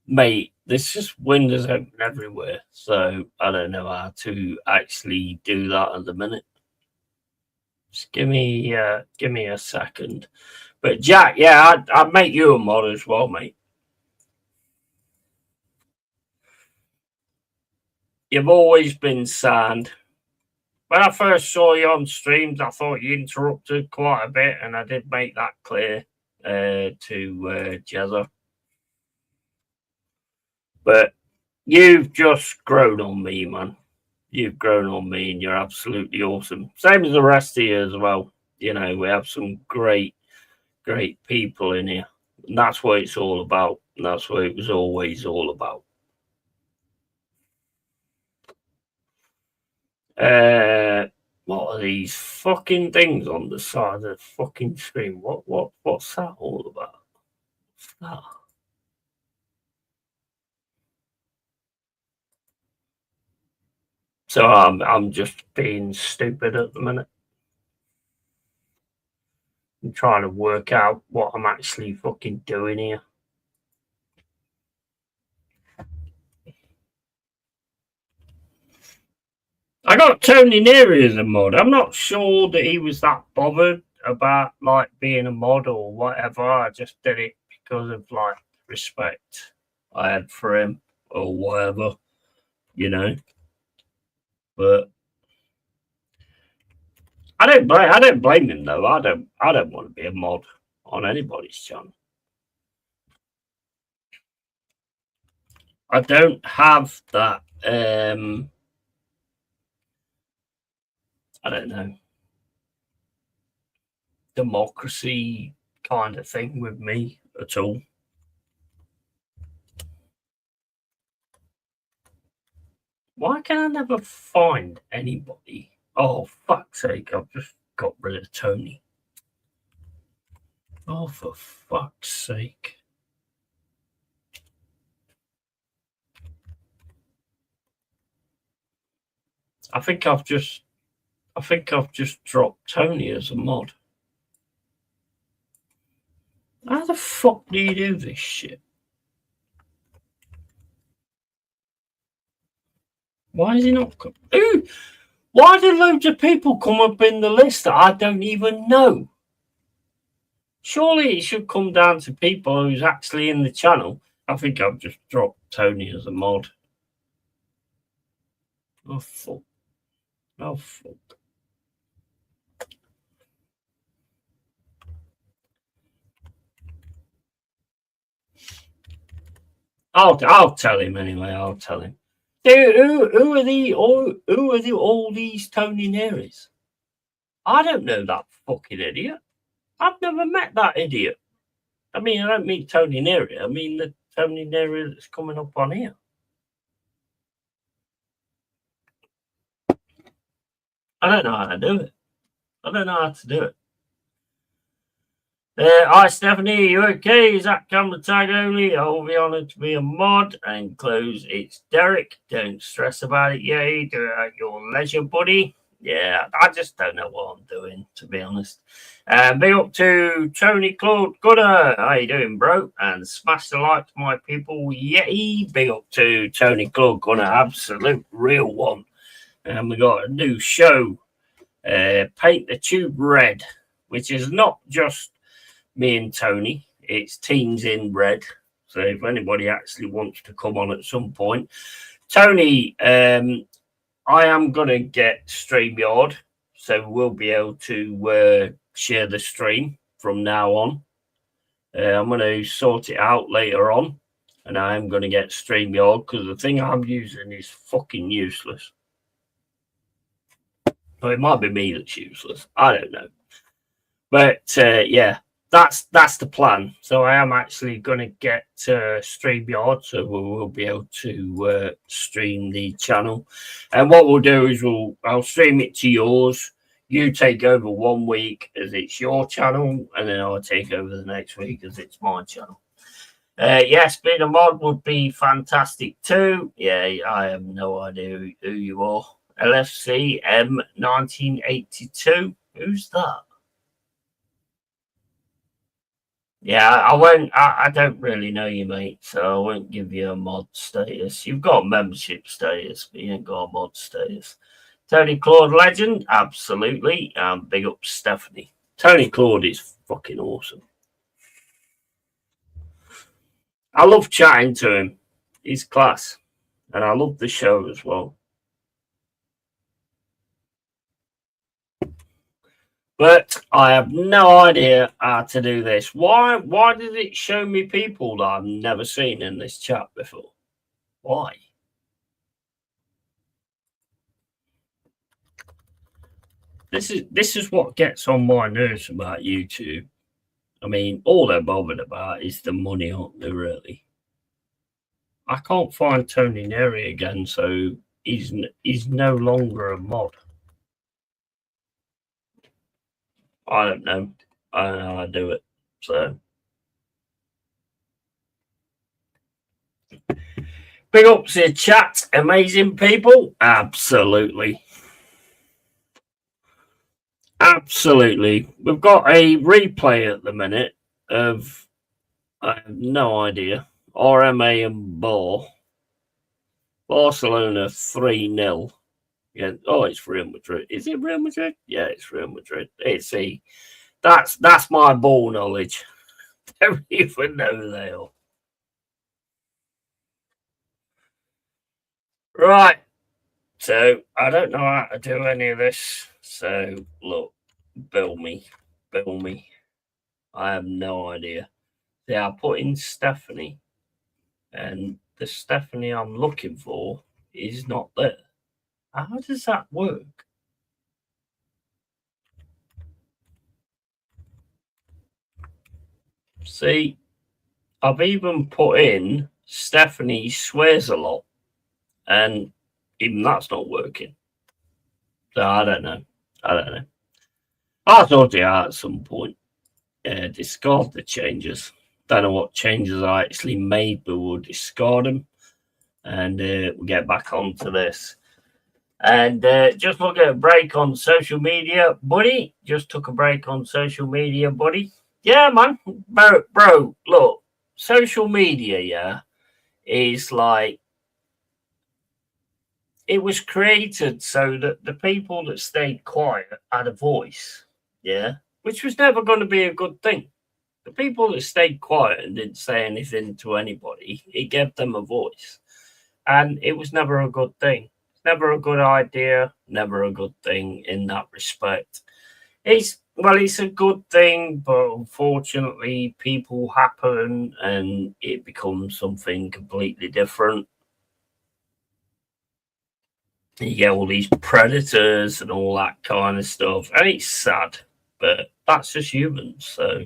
mate. There's just windows open everywhere, so I don't know how to actually do that at the minute. Just give me a second. But Jack, yeah, I'd make you a mod as well, mate. You've always been sound. When I first saw you on streams, I thought you interrupted quite a bit, and I did make that clear to Jezza. But you've just grown on me, man. You've grown on me, and you're absolutely awesome. Same as the rest of you as well. You know, we have some great, great people in here. And that's what it's all about. And that's what it was always all about. What are these fucking things on the side of the fucking screen? What's that all about? What's that? So I'm just being stupid at the minute. I'm trying to work out what I'm actually fucking doing here. I got Tony Neary as a mod. I'm not sure that he was that bothered about like being a mod or whatever. I just did it because of like respect I had for him or whatever, you know. But I don't blame him though. I don't want to be a mod on anybody's channel. I don't have that I don't know, democracy kind of thing with me at all. Why can I never find anybody? Oh, fuck's sake, I've just got rid of Tony. Oh, for fuck's sake. I think I've just dropped Tony as a mod. How the fuck do you do this shit? Why is he not? Ooh, why do loads of people come up in the list that I don't even know? Surely it should come down to people who's actually in the channel. I think I've just dropped Tony as a mod. Oh, fuck. Oh, fuck. I'll tell him anyway. I'll tell him. Dude, who are all these Tony Neris? I don't know that fucking idiot. I've never met that idiot. I mean, I don't mean Tony Neri. I mean the Tony Neri that's coming up on here. I don't know how to do it. I don't know how to do it. Hi, Stephanie. Are you okay? Is that camera tag only? I'll be honoured to be a mod and close. It's Derek. Don't stress about it. Yeah, you do it at your leisure, buddy. Yeah, I just don't know what I'm doing, to be honest. Big up to Tony Claude Gunner. How you doing, bro? And smash the like to my people. Yay. Big up to Tony Claude Gunner. Absolute real one. And we got a new show, Paint the Tube Red, which is not just me and Tony. It's teams in red. So if anybody actually wants to come on at some point. Tony, I am going to get StreamYard, so we'll be able to share the stream from now on. I'm going to sort it out later on, and I am going to get StreamYard because the thing I'm using is fucking useless. But it might be me that's useless. I don't know. But yeah, that's the plan. So I am actually going to get StreamYard, so we will be able to stream the channel. And what we'll do is I'll stream it to yours. You take over 1 week as it's your channel, and then I'll take over the next week as it's my channel. Yes, being a mod would be fantastic too. Yeah, I have no idea who you are. LFC M1982. Who's that? Yeah, I won't. I don't really know you, mate, so I won't give you a mod status. You've got membership status, but you ain't got a mod status. Tony Claude legend, absolutely. Big up Stephanie. Tony Claude is fucking awesome. I love chatting to him. He's class, and I love the show as well. But I have no idea how to do this. Why did it show me people that I've never seen in this chat before? Why? This is what gets on my nerves about YouTube. I mean, all they're bothered about is the money, aren't they, really? I can't find Tony Neri again, so he's no longer a mod. I don't know. I don't know how to do it. So big up to the chat, amazing people. Absolutely. Absolutely. We've got a replay at the minute of, I have no idea, RMA and Barcelona 3-0. Yeah. Oh, it's Real Madrid. Is it Real Madrid? Yeah, it's Real Madrid. That's my ball knowledge. I don't even know who they are. Right. So I don't know how to do any of this. So look, bill me. I have no idea. They are putting Stephanie, and the Stephanie I'm looking for is not there. How does that work? See, I've even put in Stephanie swears a lot, and even that's not working. So I don't know. I'll sort it out at some point. Discard the changes. Don't know what changes I actually made, but we'll discard them, and we'll get back onto this. And just look at a break on social media, buddy. Just took a break on social media, buddy. Yeah, man. Bro, look, social media, yeah, is like, it was created so that the people that stayed quiet had a voice, yeah, which was never going to be a good thing. The people that stayed quiet and didn't say anything to anybody, it gave them a voice. And it was never a good thing. Never a good idea, never a good thing in that respect. It's a good thing, but unfortunately, people happen and it becomes something completely different. You get all these predators and all that kind of stuff, and it's sad, but that's just humans. So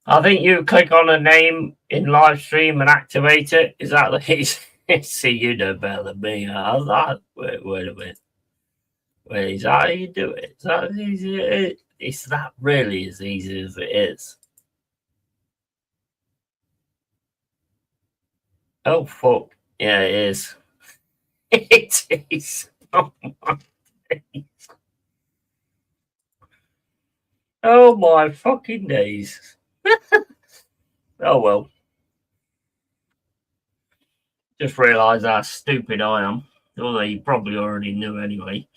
I think you click on a name in live stream and activate it. Is that the case? See, you know better than me. How's that? Wait a minute. Wait, is that how you do it? Is that as easy as it is? It's that really as easy as it is. Oh, fuck. Yeah, it is. It is. Oh, my days. Oh, my fucking days. Oh, well. Just realised how stupid I am. Although you probably already knew anyway.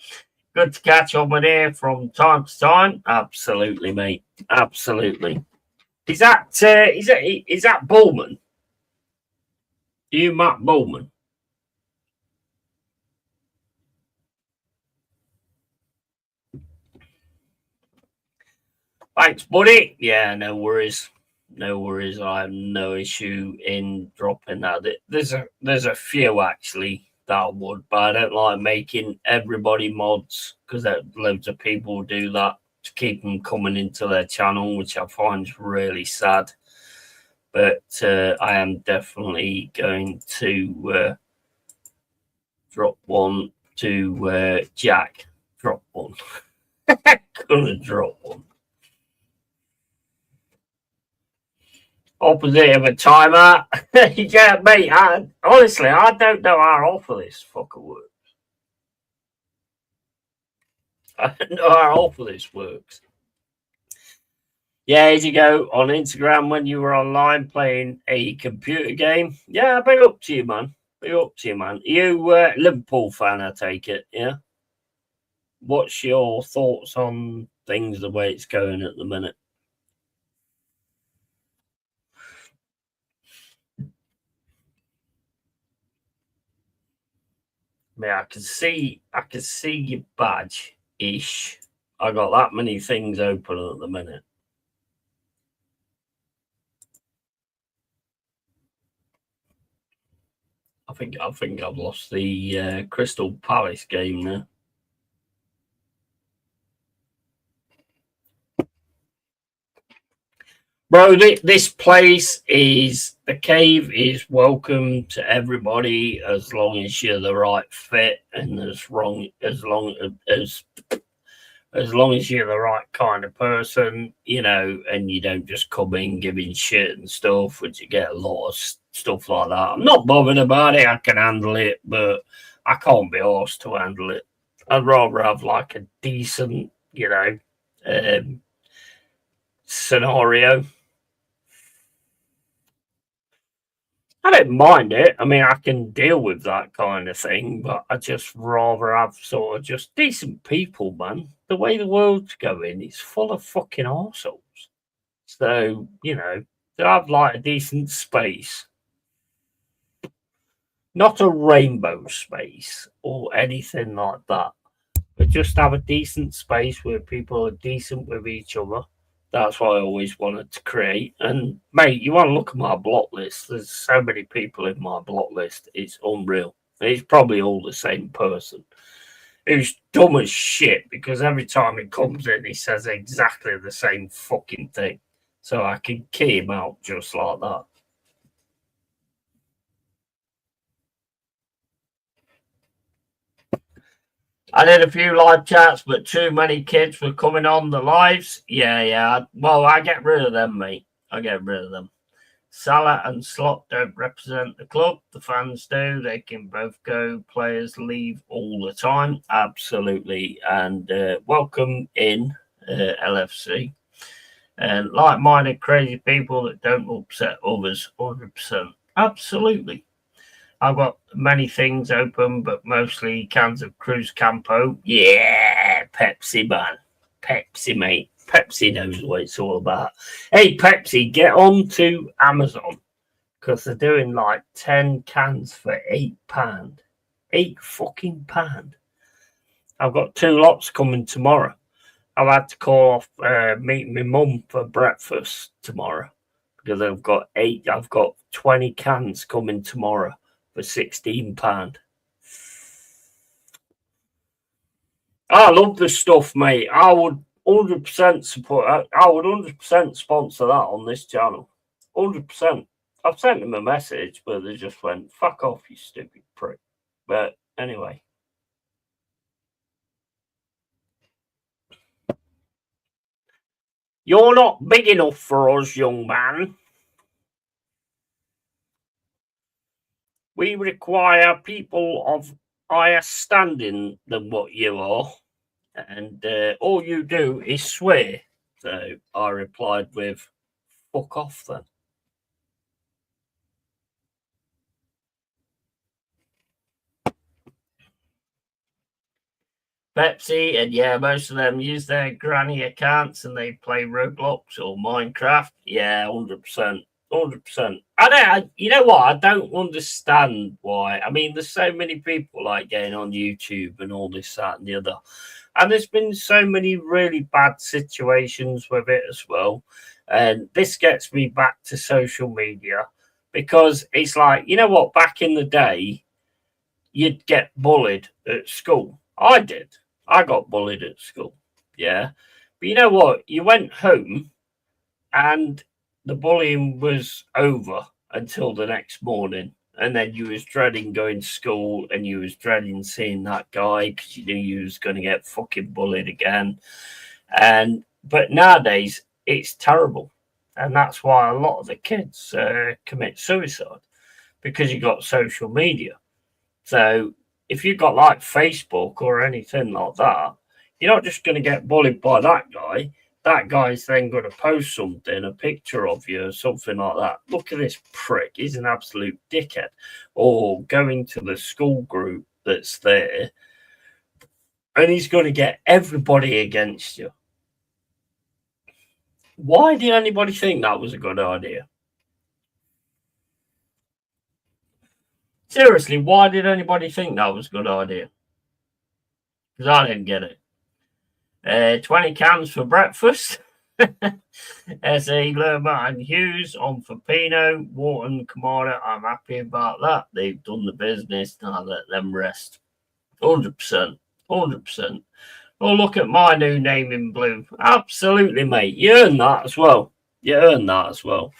Good to catch up with here from time to time. Absolutely, mate. Absolutely. Is that Bullman? Are you Matt Bullman? Thanks, buddy. Yeah, no worries. No worries. I have no issue in dropping that. There's a few actually that I would, but I don't like making everybody mods because loads of people do that to keep them coming into their channel, which I find really sad. But I am definitely going to drop one to Jack. Drop one. Gonna drop one. Opposite of a timer. Yeah, mate. Honestly, I don't know how awful this fucker works. I don't know how awful this works. Yeah, as you go on Instagram when you were online playing a computer game. Yeah, big up to you, man. Big up to you, man. You Liverpool fan, I take it, yeah? What's your thoughts on things the way it's going at the minute? Yeah, I can see your badge ish. I got that many things open at the minute. I think I've lost the Crystal Palace game now. Bro, this place is the cave is welcome to everybody as long as you're the right fit and as long as you're the right kind of person, you know, and you don't just come in giving shit and stuff, which you get a lot of stuff like that. I'm not bothered about it. I can handle it, but I can't be asked to handle it. I'd rather have like a decent, you know, scenario. I don't mind it. I mean, I can deal with that kind of thing, but I just rather have sort of just decent people, man. The way the world's going, it's full of fucking arseholes. So, you know, to have like a decent space, not a rainbow space or anything like that, but just have a decent space where people are decent with each other. That's what I always wanted to create. And mate, you want to look at my block list. There's so many people in my block list. It's unreal. It's probably all the same person who's dumb as shit because every time he comes in, he says exactly the same fucking thing. So I can key him out just like that. I did a few live chats, but too many kids were coming on the lives. Yeah. Well, I get rid of them, mate. I get rid of them. Salah and Slot don't represent the club. The fans do. They can both go. Players leave all the time. Absolutely. And welcome in LFC. And like-minded crazy people that don't upset others. 100%. Absolutely. I've got many things open, but mostly cans of Cruz Campo. Yeah, Pepsi, man. Pepsi, mate. Pepsi knows what it's all about. Hey, Pepsi, get on to Amazon because they're doing like 10 cans for £8. £8 I've got 2 lots coming tomorrow. I've had to call off meeting my mum for breakfast tomorrow because I've got 20 cans coming tomorrow for £16. I love the stuff, mate. I would 100% support. I would 100% sponsor that on this channel. 100%. I've sent them a message, but they just went, fuck off, you stupid prick. But anyway. You're not big enough for us, young man. We require people of higher standing than what you are. And all you do is swear. So I replied with, fuck off then. Pepsi, and yeah, most of them use their granny accounts and they play Roblox or Minecraft. Yeah, 100%. 100%. You know what? I don't understand why. I mean, there's so many people like getting on YouTube and all this, that, and the other. And there's been so many really bad situations with it as well. And this gets me back to social media because it's like, you know what? Back in the day, you'd get bullied at school. I did. I got bullied at school. Yeah. But you know what? You went home and the bullying was over until the next morning. And then you was dreading going to school and you was dreading seeing that guy because you knew you was going to get fucking bullied again. But nowadays, it's terrible. And that's why a lot of the kids commit suicide because you got social media. So if you've got like Facebook or anything like that, you're not just going to get bullied by that guy. That guy's then going to post something, a picture of you or something like that. Look at this prick. He's an absolute dickhead. Or going to the school group that's there and he's going to get everybody against you. Why did anybody think that was a good idea? Seriously, why did anybody think that was a good idea? Because I didn't get it. 20 cans for breakfast. S.A. Lerma and Hughes on for Pino, Wharton, Kamara. I'm happy about that. They've done the business. Now let them rest. 100%. 100%. Oh, look at my new name in blue. Absolutely, mate. You earned that as well. You earned that as well.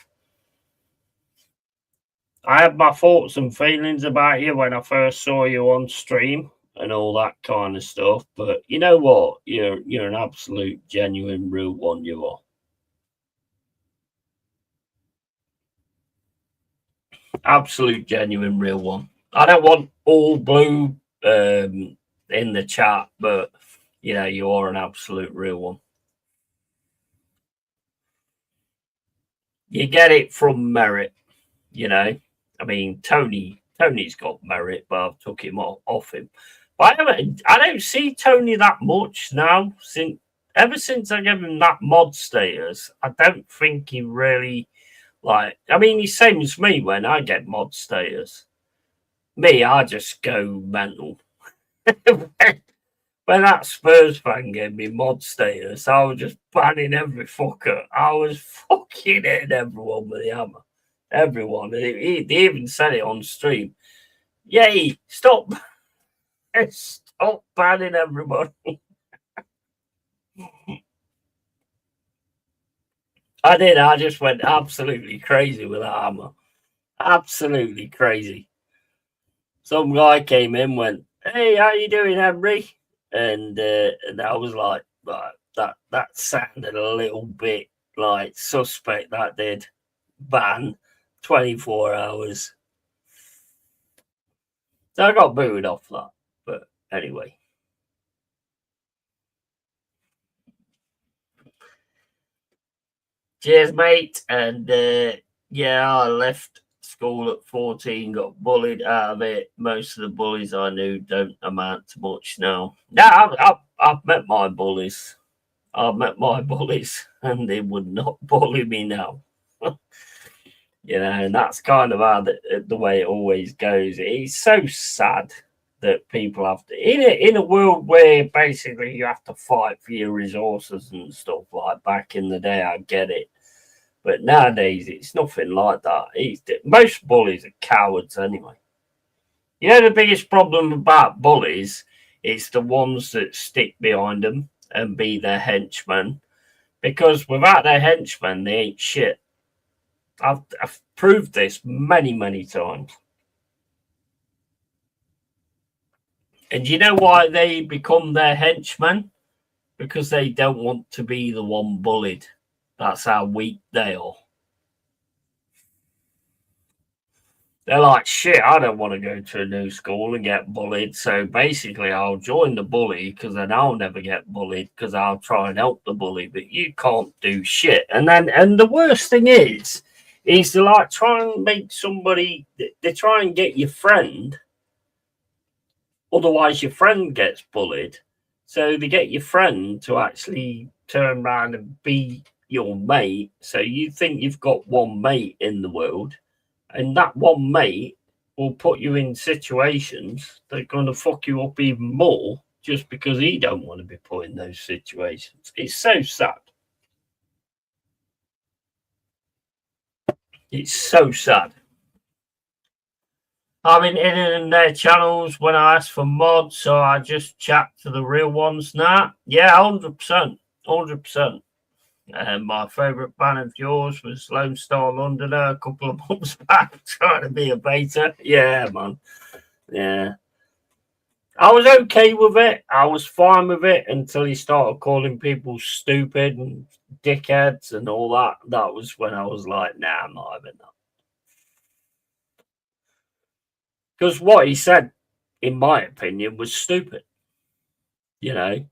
I had my thoughts and feelings about you when I first saw you on stream and all that kind of stuff. But you know what? You're an absolute, genuine, real one, you are. Absolute, genuine, real one. I don't want all blue in the chat, but, you know, you are an absolute, real one. You get it from merit, you know. I mean, Tony's got merit, but I've took him off him. But I don't see Tony that much now. Ever since I gave him that mod status, I don't think he really I mean, he's same as me when I get mod status. Me, I just go mental. When that Spurs fan gave me mod status, I was just banning every fucker. I was fucking hitting everyone with the hammer. Everyone. They even said it on stream. Yay, stop banning everybody. I did. I just went absolutely crazy with that hammer. Absolutely crazy. Some guy came in, went, "Hey, how you doing, Henry?" And I was like, that sounded a little bit like suspect. That did ban. 24 hours. So I got booted off that. But anyway. Cheers, mate. And yeah, I left school at 14, got bullied out of it. Most of the bullies I knew don't amount to much now. Now, I've met my bullies. I've met my bullies, and they would not bully me now. You know, and that's kind of how the way it always goes. It's so sad that people have to, in a world where basically you have to fight for your resources and stuff, like back in the day, I get it. But nowadays, it's nothing like that. Most bullies are cowards anyway. You know, the biggest problem about bullies is the ones that stick behind them and be their henchmen. Because without their henchmen, they ain't shit. I've proved this many, many times. And you know why they become their henchmen? Because they don't want to be the one bullied. That's how weak they are. They're like, shit, I don't want to go to a new school and get bullied. So basically, I'll join the bully because then I'll never get bullied because I'll try and help the bully. But you can't do shit. And the worst thing is they like try and make somebody, they try and get your friend. Otherwise, your friend gets bullied. So they get your friend to actually turn around and be your mate. So you think you've got one mate in the world. And that one mate will put you in situations that are going to fuck you up even more just because he don't want to be put in those situations. It's so sad. It's so sad. I'm in their channels when I ask for mods, so I just chat to the real ones now. Yeah, 100%. 100%. And my favourite band of yours was Lone Star Londoner a couple of months back, trying to be a beta. Yeah, man. Yeah. I was okay with it. I was fine with it until he started calling people stupid and dickheads and all that. That was when I was like, nah, I'm not having that. Because what he said, in my opinion, was stupid. You know?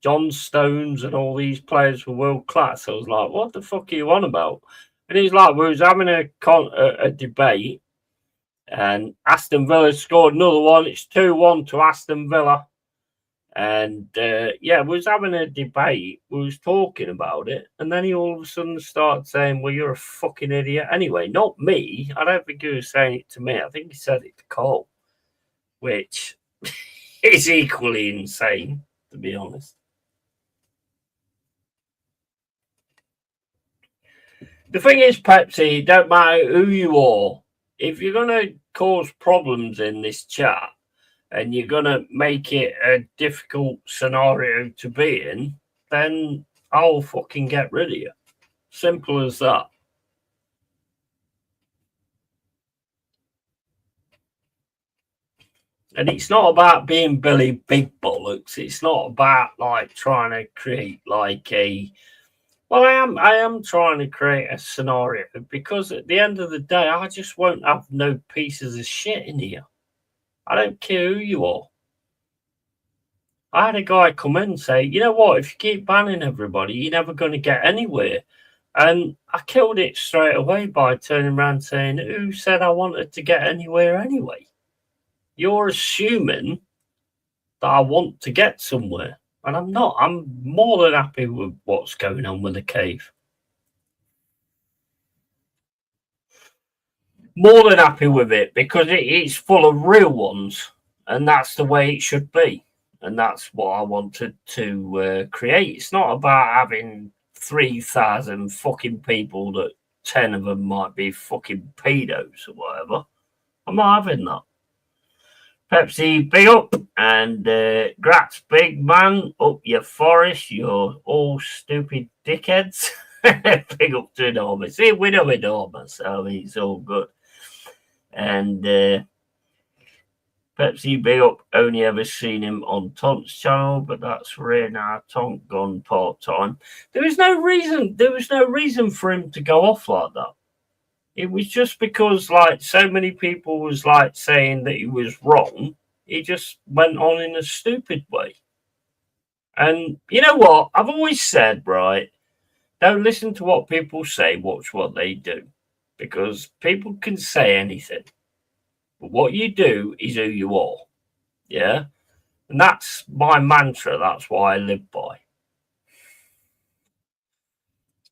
John Stones and all these players were world class. I was like, what the fuck are you on about? And he's like, we was having a debate, and Aston Villa scored another one. It's 2-1 to Aston Villa. And yeah, we was having a debate. We was talking about it. And then he all of a sudden started saying, well, you're a fucking idiot. Anyway, not me. I don't think he was saying it to me. I think he said it to Cole, which is equally insane, to be honest. The thing is, Pepsi, it don't matter who you are. If you're going to cause problems in this chat and you're going to make it a difficult scenario to be in, then I'll fucking get rid of you. Simple as that. And it's not about being Billy Big Bollocks. It's not about like trying to create like a... Well, I am trying to create a scenario because at the end of the day, I just won't have no pieces of shit in here. I don't care who you are. I had a guy come in and say, you know what, if you keep banning everybody, you're never going to get anywhere. And I killed it straight away by turning around saying, who said I wanted to get anywhere anyway? You're assuming that I want to get somewhere. And I'm not. I'm more than happy with what's going on with the cave. More than happy with it because it's full of real ones. And that's the way it should be. And that's what I wanted to create. It's not about having 3,000 fucking people that 10 of them might be fucking pedos or whatever. I'm not having that. Pepsi, big up, and Gratz, big man, up your forest, you're all stupid dickheads. Big up to Enormous. See, we know Enormous, so I mean, it's all good. And Pepsi, big up, only ever seen him on Tont's channel, but that's rare now. Tont gone part-time. There was no reason for him to go off like that. It was just because like so many people was like saying that he was wrong. He just went on in a stupid way. And you know what? I've always said, right, don't listen to what people say, watch what they do. Because people can say anything. But what you do is who you are. Yeah? And that's my mantra. That's what I live by.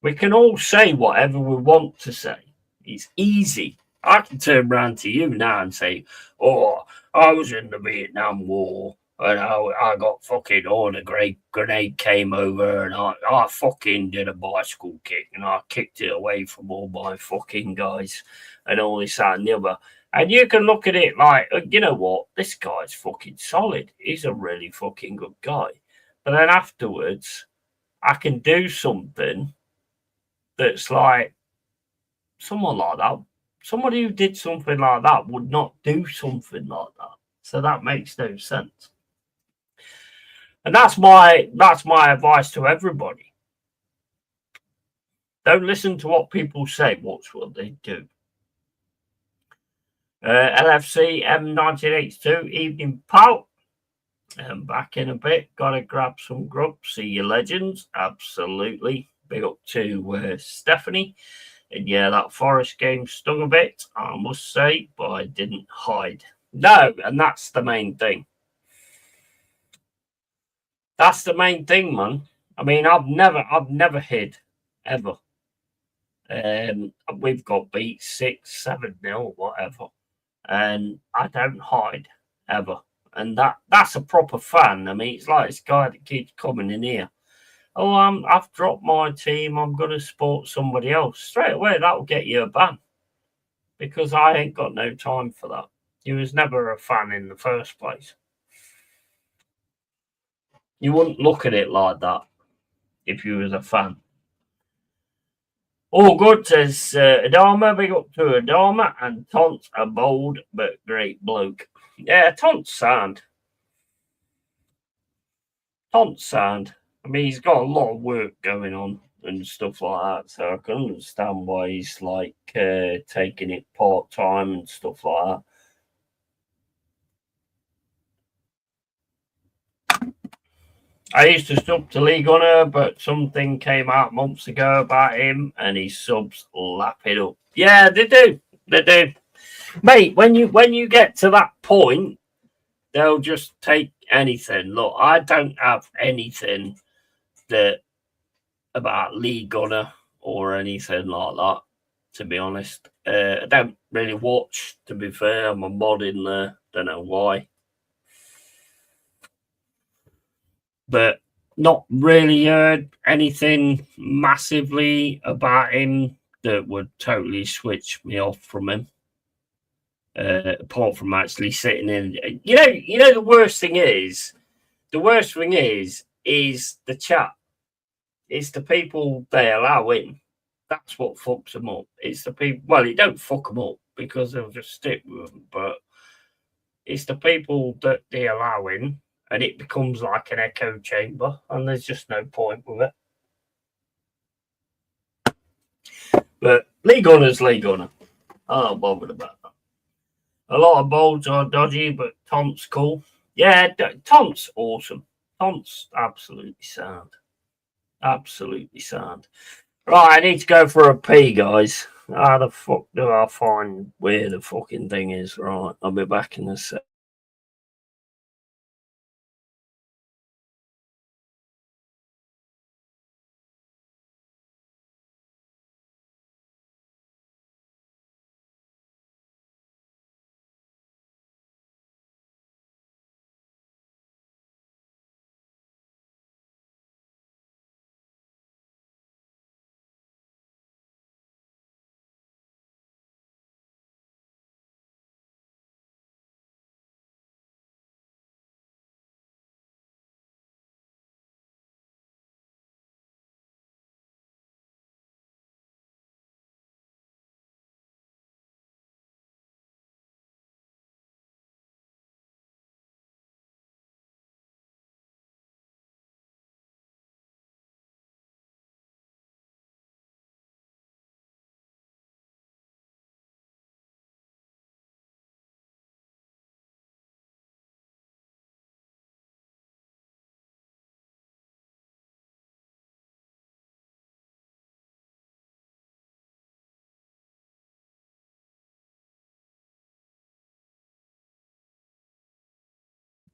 We can all say whatever we want to say. It's easy. I can turn around to you now and say, "Oh, I was in the Vietnam War and I got fucking on a great grenade came over and I fucking did a bicycle kick and I kicked it away from all my fucking guys and all this that and the other." And you can look at it like, you know what, this guy's fucking solid. He's a really fucking good guy. But then afterwards, I can do something that's like someone like that. Somebody who did something like that would not do something like that. So that makes no sense. And that's my advice to everybody. Don't listen to what people say. Watch what they do. LFC M1982 evening pal. Back in a bit. Gotta grab some grub. See you legends. Absolutely. Big up to Stephanie. And yeah, that Forest game stung a bit, I must say, but I didn't hide. No, and that's the main thing. That's the main thing, man. I mean, I've never hid ever. We've got beat 6-7-0, whatever, and I don't hide ever. And that's a proper fan. I mean, it's like this guy that keeps coming in here. Oh, I've dropped my team. I'm going to support somebody else. Straight away, that will get you a ban because I ain't got no time for that. You was never a fan in the first place. You wouldn't look at it like that if you was a fan. All good, says Adama. Big up to Adama. And Tont's a bold but great bloke. Yeah, Tont's sound. Tont's sound. I mean, he's got a lot of work going on and stuff like that, so I can understand why he's like taking it part time and stuff like that. I used to sub to League Honor, but something came out months ago about him, and his subs lap it up. Yeah, they do. They do, mate. When you get to that point, they'll just take anything. Look, I don't have anything that about League Honor or anything like that. To be honest, I don't really watch. To be fair, I'm a mod in there. Don't know why, but not really heard anything massively about him that would totally switch me off from him. Apart from actually sitting in, the worst thing is, the chat. It's the people they allow in. That's what fucks them up. It's the people. Well, it don't fuck them up because they'll just stick with them, but it's the people that they allow in, and it becomes like an echo chamber, and there's just no point with it. But League Honor's League Honor. I'm not bothered about that. A lot of bolds are dodgy, but Tont's cool. Yeah, Tont's awesome. Tont's absolutely sound. Absolutely sound. Right, I need to go for a pee, guys. How the fuck do I find where the fucking thing is? Right, I'll be back in a sec.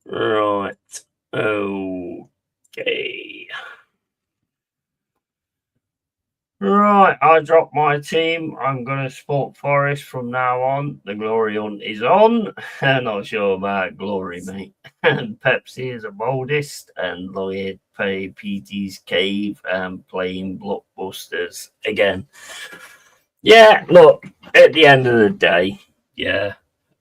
Right. Okay. Right, I dropped my team. I'm going to support Forest from now on. The glory hunt is on. I'm not sure about glory, mate. And Pepsi is the boldest, and Lloyd play PT's Cave and playing blockbusters again. Yeah, look, at the end of the day, yeah.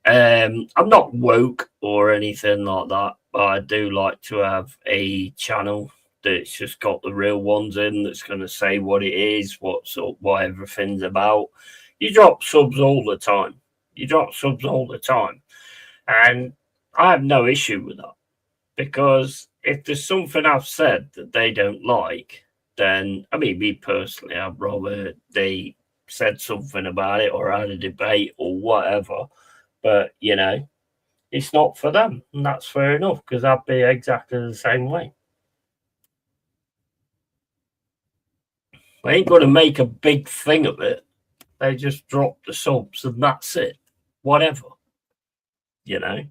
I'm not woke or anything like that, but I do like to have a channel that's just got the real ones in that's going to say what it is, what everything's about. You drop subs all the time. You drop subs all the time. And I have no issue with that because if there's something I've said that they don't like, then, I mean, me personally, I'd rather they said something about it or had a debate or whatever. But, it's not for them. And that's fair enough because I'd be exactly the same way. They ain't going to make a big thing of it. They just drop the subs and that's it. Whatever. You know?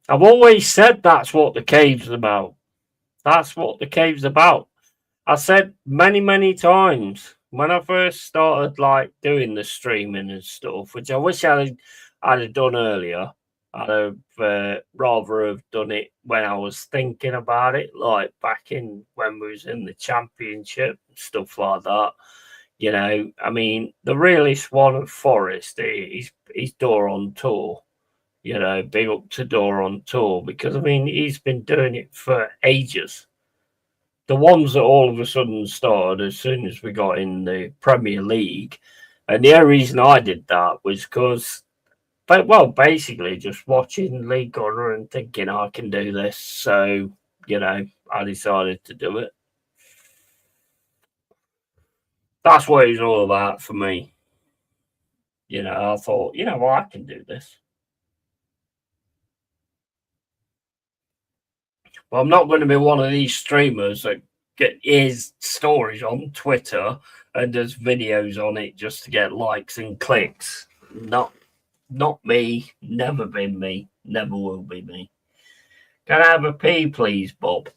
I've always said that's what the cave's about. That's what the cave's about. I said many, many times when I first started like doing the streaming and stuff, which I wish I'd have done earlier. I'd have rather have done it when I was thinking about it, like back in when we was in the championship and stuff like that. I mean, the realest one of Forest, he's Door on Tour. Big up to Door on Tour because I mean he's been doing it for ages. The ones that all of a sudden started as soon as we got in the Premier League, and the only reason I did that was because, basically just watching League Gunner and thinking I can do this. So I decided to do it. That's what it's all about for me. I thought, I can do this. But I'm not going to be one of these streamers that get his stories on Twitter and does videos on it just to get likes and clicks. Not me. Never been me. Never will be me. Can I have a pee, please, Bob?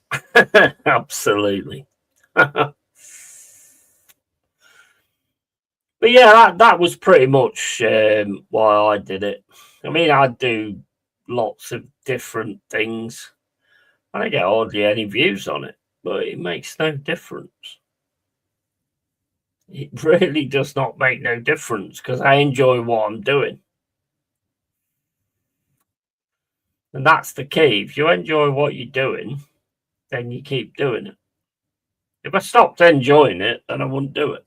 Absolutely. But yeah, that was pretty much why I did it. I mean, I do lots of different things. I don't get hardly any views on it, but it makes no difference. It really does not make no difference because I enjoy what I'm doing. And that's the key. If you enjoy what you're doing, then you keep doing it. If I stopped enjoying it, then I wouldn't do it.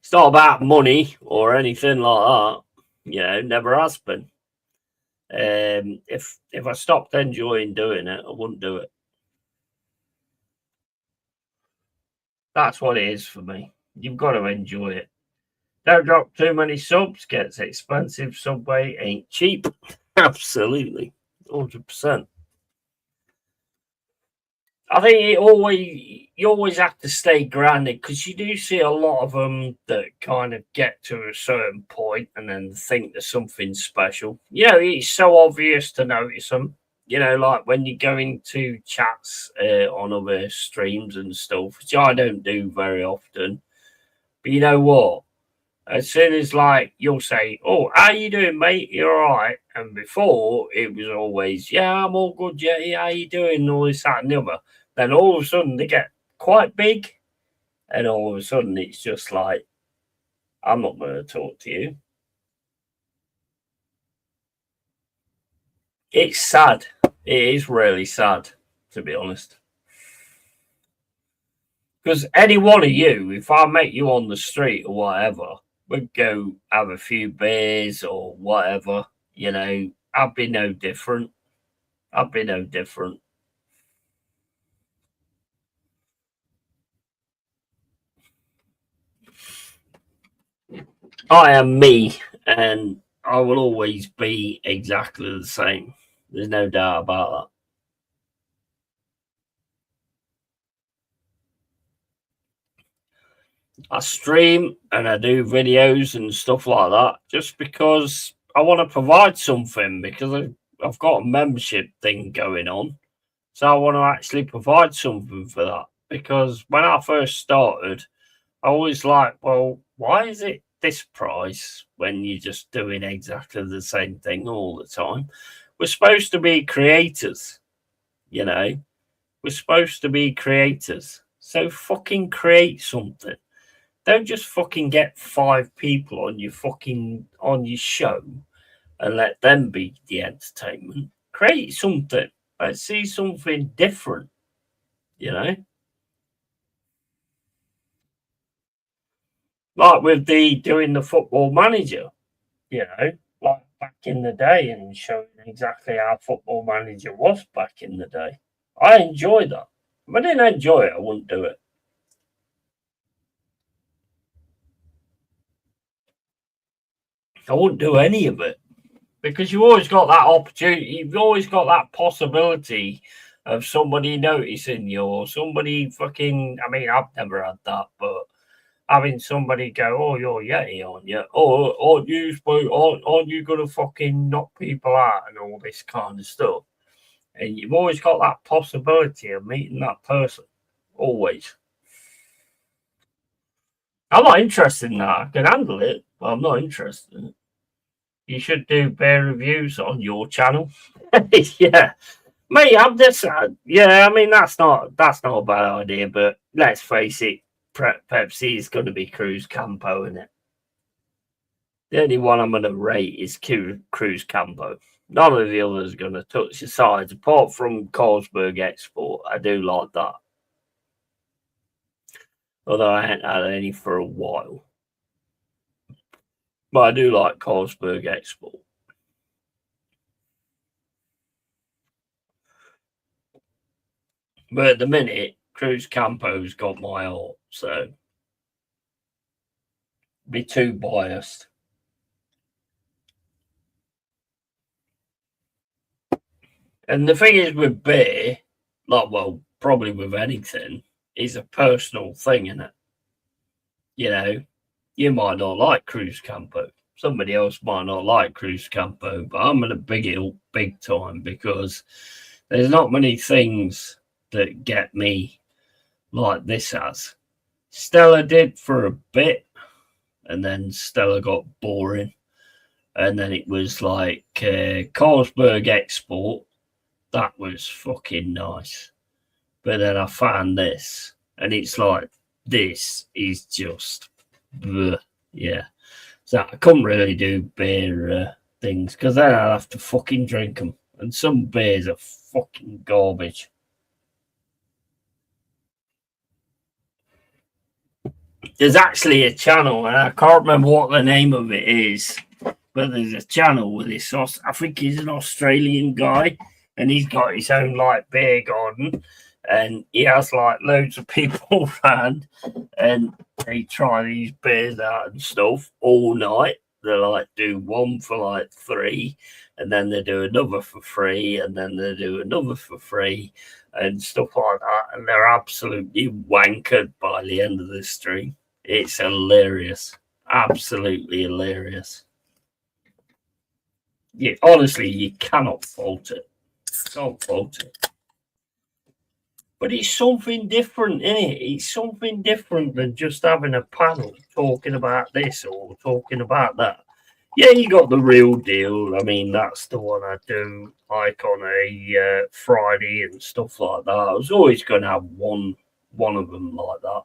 It's not about money or anything like that. Never has been. If I stopped enjoying doing it, I wouldn't do it. That's what it is for me. You've got to enjoy it. Don't drop too many subs. Gets expensive. Subway ain't cheap. Absolutely, 100%. I think you always have to stay grounded because you do see a lot of them that kind of get to a certain point and then think there's something special. It's so obvious to notice them. Like when you go into chats on other streams and stuff, which I don't do very often. But you know what? As soon as like you'll say, "Oh, how you doing, mate? You're all right," and before it was always, "Yeah, I'm all good. Yeah, how you doing?" All this, that, and the other. Then all of a sudden they get quite big, and all of a sudden it's just like, "I'm not going to talk to you." It's sad. It is really sad, to be honest. Because any one of you, if I met you on the street or whatever, we'd go have a few beers or whatever. I'd be no different. I'd be no different. I am me, and I will always be exactly the same. There's no doubt about I stream and I do videos and stuff like that just because I want to provide something because I've got a membership thing going on. So I want to actually provide something for that because when I first started, I was like, well, why is it this price when you're just doing exactly the same thing all the time? We're supposed to be creators, you know, we're supposed to be creators. So fucking create something. Don't just fucking get 5 people on your show and let them be the entertainment. Create something. Let's see something different, you know? Like with the doing the football manager, you know, like back in the day and showing exactly how football manager was back in the day. I enjoy that. If I didn't enjoy it, I wouldn't do it. I wouldn't do any of it. Because you've always got that opportunity, you've always got that possibility of somebody noticing you or somebody fucking. I mean, I've never had that, but having somebody go, "Oh, you're Yeti, aren't you? Oh, aren't you gonna fucking knock people out and all this kind of stuff?" And you've always got that possibility of meeting that person. Always. I'm not interested in that. I can handle it, but I'm not interested in it. You should do bear reviews on your channel. Yeah. Mate, I'm just yeah. I mean, that's not a bad idea, but let's face it, Pepsi is going to be Cruz Campo, isn't it? The only one I'm going to rate is Cruz Campo. None of the others are going to touch the sides, apart from Carlsberg Export. I do like that, although I haven't had any for a while. But I do like Carlsberg Export. But at the minute, Cruz Campo's got my heart, so be too biased. And the thing is with beer, like, well, probably with anything, is a personal thing, isn't it? You know, you might not like Cruz Campo. Somebody else might not like Cruz Campo, but I'm going to big it up big time because there's not many things that get me like this has. Stella did for a bit, and then Stella got boring. And then it was like Carlsberg Export. That was fucking nice. But then I found this, and it's like, this is just, bleh. Yeah. So I couldn't really do beer things because then I'd have to fucking drink them. And some beers are fucking garbage. There's actually a channel, and I can't remember what the name of it is, but there's a channel with this. I think he's an Australian guy, and he's got his own like beer garden, and he has like loads of people around, and they try these beers out and stuff all night. They like do one for like $3, and then they do another for $3, and then they do another for $3, and stuff like that. And they're absolutely wankered by the end of the stream. It's hilarious, absolutely hilarious. Yeah, honestly, you cannot fault it. Can't fault it. But it's something different, isn't it? It's something different than just having a panel talking about this or talking about that. Yeah, you got the real deal. I mean, that's the one I do like on a Friday and stuff like that. I was always going to have one of them like that.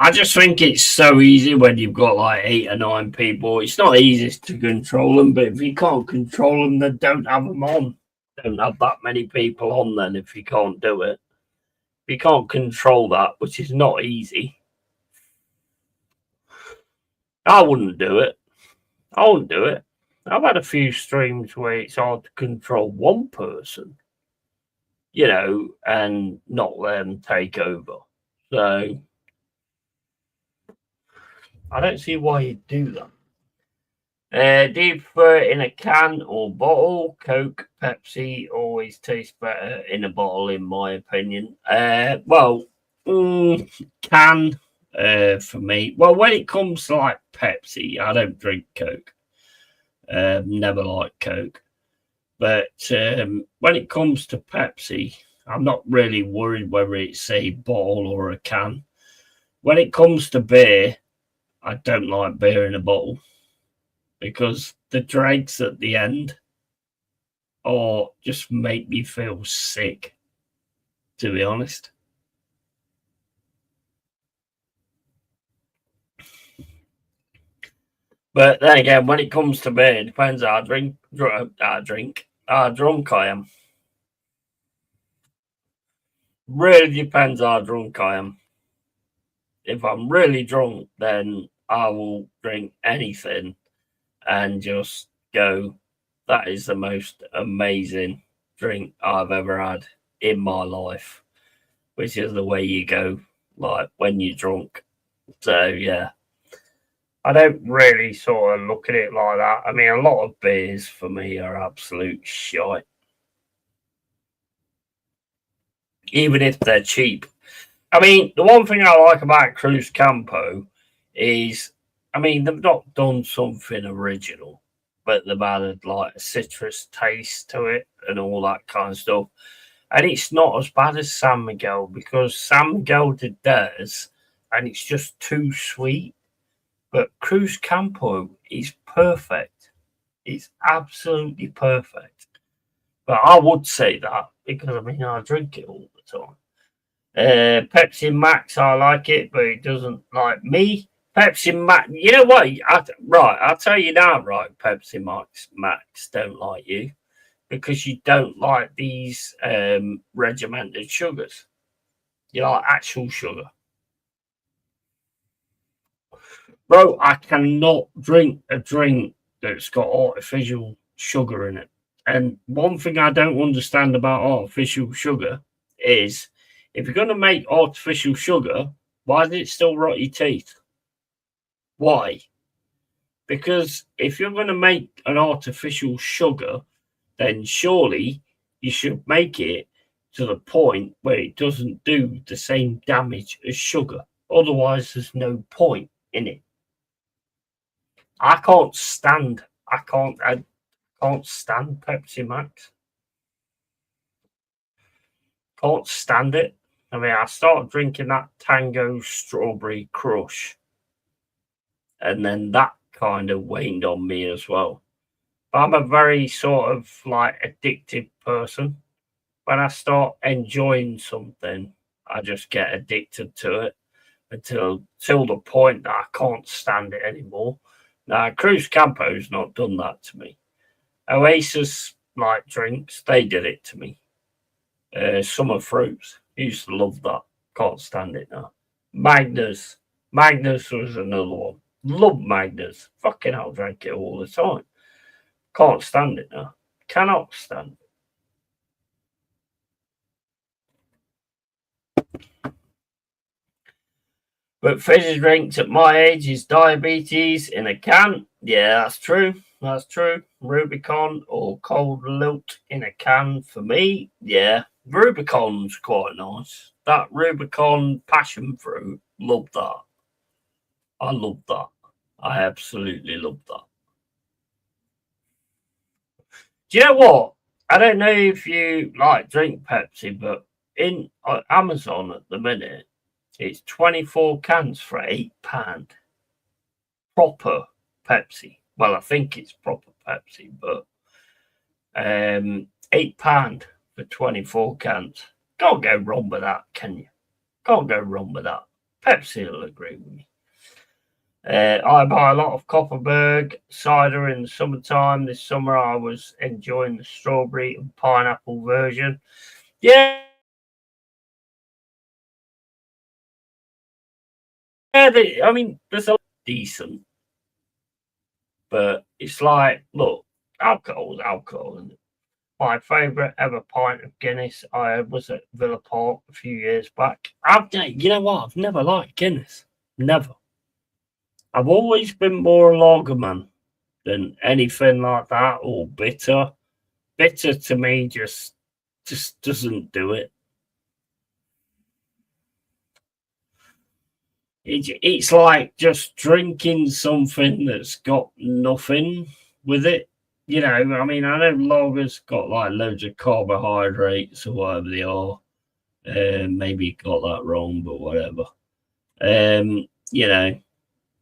I just think it's so easy when you've got like 8 or 9 people. It's not easy to control them, but if you can't control them, then don't have them on. Don't have that many people on then if you can't do it. If you can't control that, which is not easy, I wouldn't do it. I wouldn't do it. I've had a few streams where it's hard to control one person, you know, and not let them take over. So I don't see why you'd do that. Do you prefer it in a can or bottle? Coke, Pepsi always tastes better in a bottle, in my opinion. Well, can for me. Well, when it comes to like Pepsi, I don't drink Coke. Never liked Coke. But when it comes to Pepsi, I'm not really worried whether it's a bottle or a can. When it comes to beer, I don't like beer in a bottle because the dregs at the end or just make me feel sick, to be honest. But then again, when it comes to beer, it depends how drunk I am. Really depends how drunk I am. If I'm really drunk, then I will drink anything and just go, that is the most amazing drink I've ever had in my life, which is the way you go, like when you're drunk. So, yeah, I don't really sort of look at it like that. I mean, a lot of beers for me are absolute shite, even if they're cheap. I mean, the one thing I like about Cruz Campo is, I mean, they've not done something original, but they've added like a citrus taste to it and all that kind of stuff. And it's not as bad as San Miguel because San Miguel did theirs and it's just too sweet. But Cruz Campo is perfect. It's absolutely perfect. But I would say that because I mean, I drink it all the time. Pepsi Max, I like it, but it doesn't like me. Pepsi Max, you know what? Right, I'll tell you now, right? Pepsi Max don't like you because you don't like these regimented sugars. You like actual sugar. Bro, I cannot drink a drink that's got artificial sugar in it. And one thing I don't understand about artificial sugar is if you're going to make artificial sugar, why does it still rot your teeth? Why? Because if you're going to make an artificial sugar, then surely you should make it to the point where it doesn't do the same damage as sugar. Otherwise, there's no point in it. I can't stand Pepsi Max. Can't stand it. I mean, I started drinking that Tango Strawberry Crush, and then that kind of waned on me as well. But I'm a very sort of like addicted person. When I start enjoying something, I just get addicted to it until the point that I can't stand it anymore. Now, Cruz Campo's not done that to me. Oasis like drinks, they did it to me. Summer fruits, used to love that. Can't stand it now. Magnus, Magnus was another one. Love Magnus. Fucking hell, drank it all the time. Can't stand it now. Cannot stand it. But fizzy drinks at my age is diabetes in a can. Yeah, that's true. That's true. Rubicon or cold lilt in a can for me. Yeah, Rubicon's quite nice. That Rubicon passion fruit, love that. I love that. I absolutely love that. Do you know what? I don't know if you like drink Pepsi, but in Amazon at the minute, it's 24 cans for £8. Proper Pepsi. Well, I think it's proper Pepsi, but £8 for 24 cans. Can't go wrong with that, can you? Can't go wrong with that. Pepsi will agree with me. I buy a lot of Copperberg cider in the summertime. This summer I was enjoying the strawberry and pineapple version. Yeah, I mean, there's a decent, but it's like, look, alcohol is alcohol, isn't it? My favourite ever pint of Guinness I had was at Villa Park a few years back. You know what? I've never liked Guinness. Never. I've always been more a lager man than anything like that, or bitter. Bitter to me just doesn't do it. It's like just drinking something that's got nothing with it. You know, I mean, I know lager's got like loads of carbohydrates or whatever they are. Maybe got that wrong, but whatever. You know,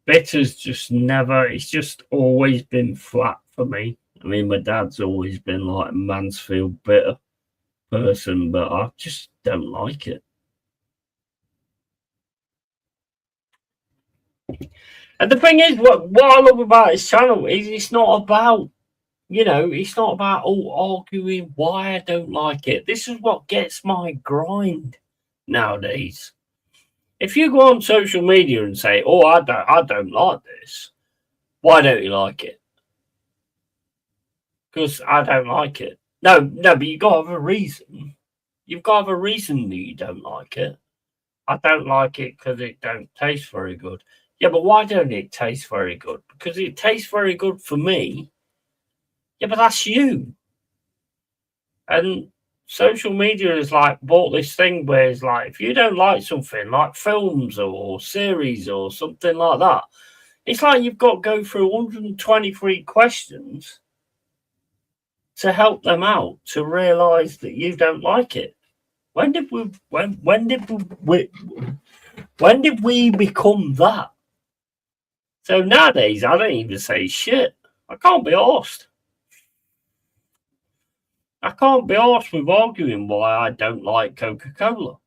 bitter's just never, it's just always been flat for me. I mean, my dad's always been like a Mansfield bitter person, but I just don't like it. And the thing is, what I love about his channel is it's not about, you know, it's not about arguing why I don't like it. This is what gets my grind nowadays. If you go on social media and say, "Oh, I don't like this," why don't you like it? Because I don't like it. No, but you got to have a reason. You've got to have a reason that you don't like it. I don't like it because it don't taste very good. Yeah, but why don't it taste very good? Because it tastes very good for me. Yeah, but that's you. And social media has like bought this thing where it's like, if you don't like something like films or series or something like that, it's like you've got to go through 123 questions to help them out to realize that you don't like it. When did we become that? So nowadays I don't even say shit. I can't be arsed. I can't be arsed with arguing why I don't like Coca-Cola.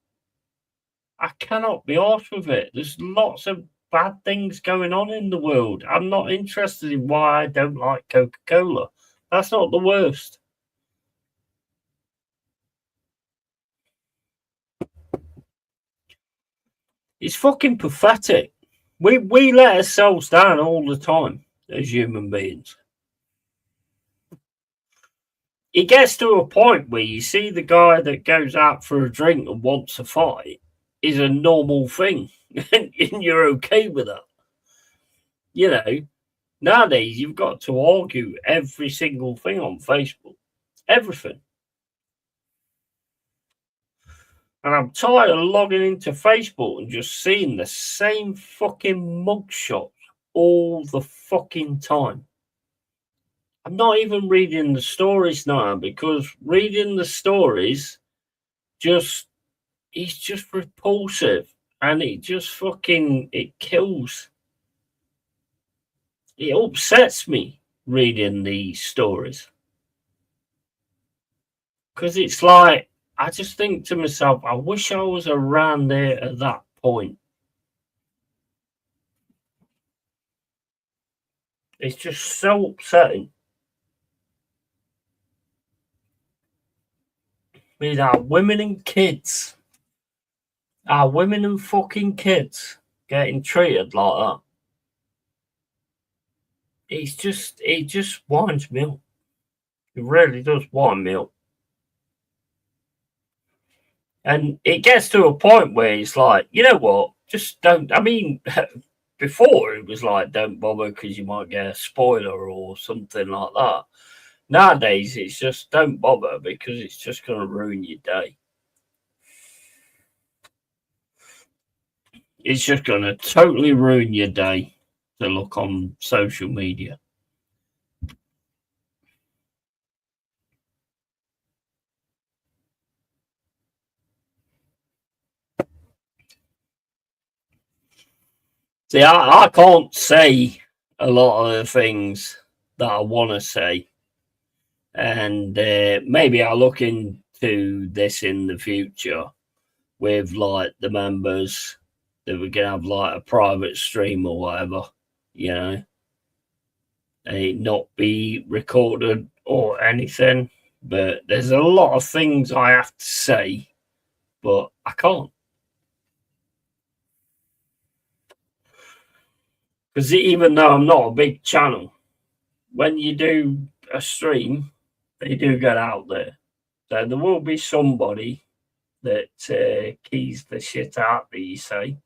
I cannot be arsed with it. There's lots of bad things going on in the world. I'm not interested in why I don't like Coca-Cola. That's not the worst. It's fucking pathetic. We let ourselves down all the time as human beings. It gets to a point where you see the guy that goes out for a drink and wants a fight is a normal thing, and you're okay with that. You know, nowadays you've got to argue every single thing on Facebook. Everything. And I'm tired of logging into Facebook and just seeing the same fucking mugshots all the fucking time. I'm not even reading the stories now because reading the stories it's just repulsive and it just fucking, it kills. It upsets me reading these stories. Because it's like, I just think to myself, I wish I was around there at that point. It's just so upsetting. With our women and kids. Our women and fucking kids getting treated like that. It just winds me up. It really does wind me up. And it gets to a point where it's like, you know what? Just don't. I mean, before it was like, don't bother because you might get a spoiler or something like that. Nowadays, it's just don't bother because it's just going to ruin your day. It's just going to totally ruin your day to look on social media. See, I can't say a lot of the things that I want to say. And maybe I'll look into this in the future with like the members that we can have like a private stream or whatever, you know, and it not be recorded or anything. But there's a lot of things I have to say, but I can't. Because even though I'm not a big channel, when you do a stream, they do get out there. So there will be somebody that keys the shit out that you say.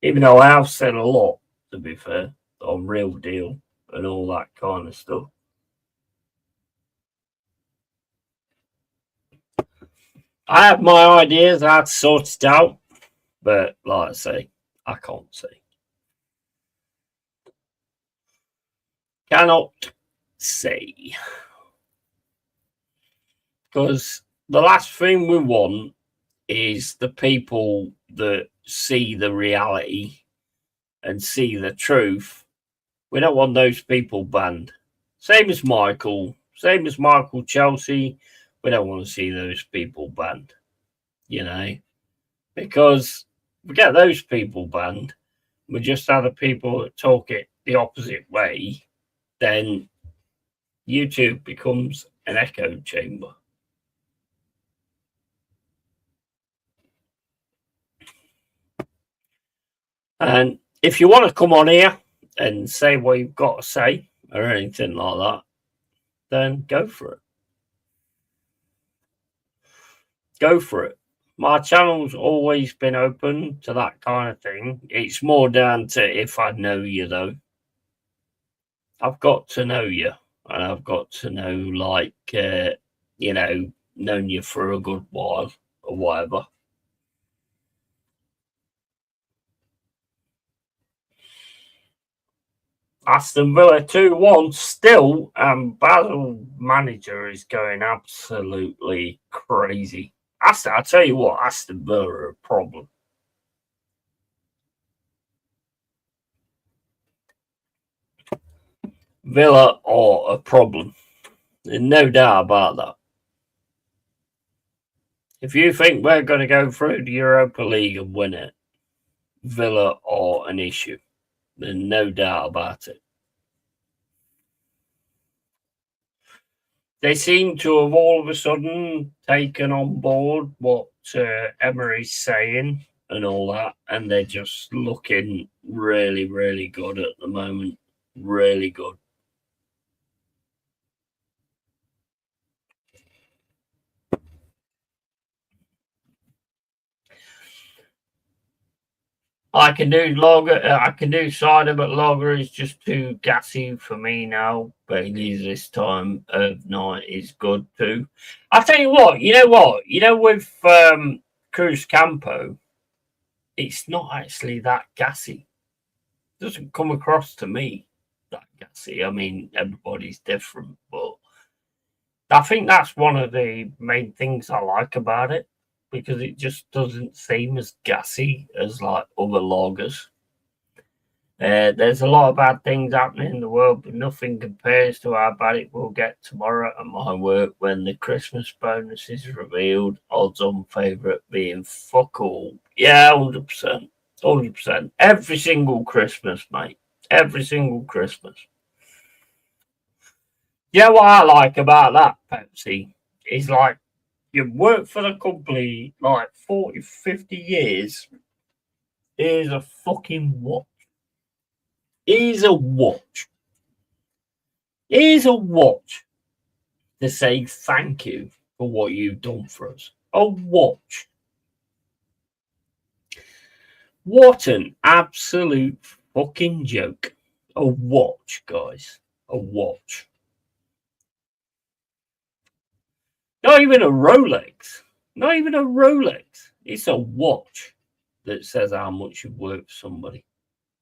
Even though I have said a lot, to be fair, on Real Deal. and all that kind of stuff. I have my ideas how to sort it out, but like I say, I can't say. Cannot say. Because the last thing we want is the people that see the reality and see the truth. We don't want those people banned. Same as Michael Chelsea. We don't want to see those people banned, because we get those people banned. We just have the people that talk it the opposite way, then YouTube becomes an echo chamber. And if you want to come on here and say what you've got to say or anything like that, then go for it. Go for it. My channel's always been open to that kind of thing. It's more down to if I know you, though. I've got to know you, and I've got to know, like, known you for a good while or whatever. Aston Villa 2-1 still, and Basel manager is going absolutely crazy. Aston, I tell you what, Aston Villa are a problem. Villa are a problem. There's no doubt about that. If you think we're going to go through the Europa League and win it, Villa are an issue. There's no doubt about it. They seem to have all of a sudden taken on board what Emery's saying and all that, and they're just looking really, really good at the moment. Really good. I can do lager. I can do cider, but lager is just too gassy for me now. Baileys this time of night is good too. I'll tell you what. You know what? With Cruz Campo, it's not actually that gassy. It doesn't come across to me that gassy. I mean, everybody's different, but I think that's one of the main things I like about it, because it just doesn't seem as gassy as like other lagers. There's a lot of bad things happening in the world, but nothing compares to how bad it will get tomorrow at my work when the Christmas bonus is revealed. Odds on favourite being fuck all. Yeah, 100%. 100%. Every single Christmas, mate. Every single Christmas. Yeah, what I like about that, Pepsi, is like, you've worked for the company like 40, 50 years. Here's a fucking watch. Here's a watch. Here's a watch to say thank you for what you've done for us. A watch. What an absolute fucking joke. A watch, guys. A watch. Not even a Rolex. Not even a Rolex. It's a watch that says how much you've worked for somebody.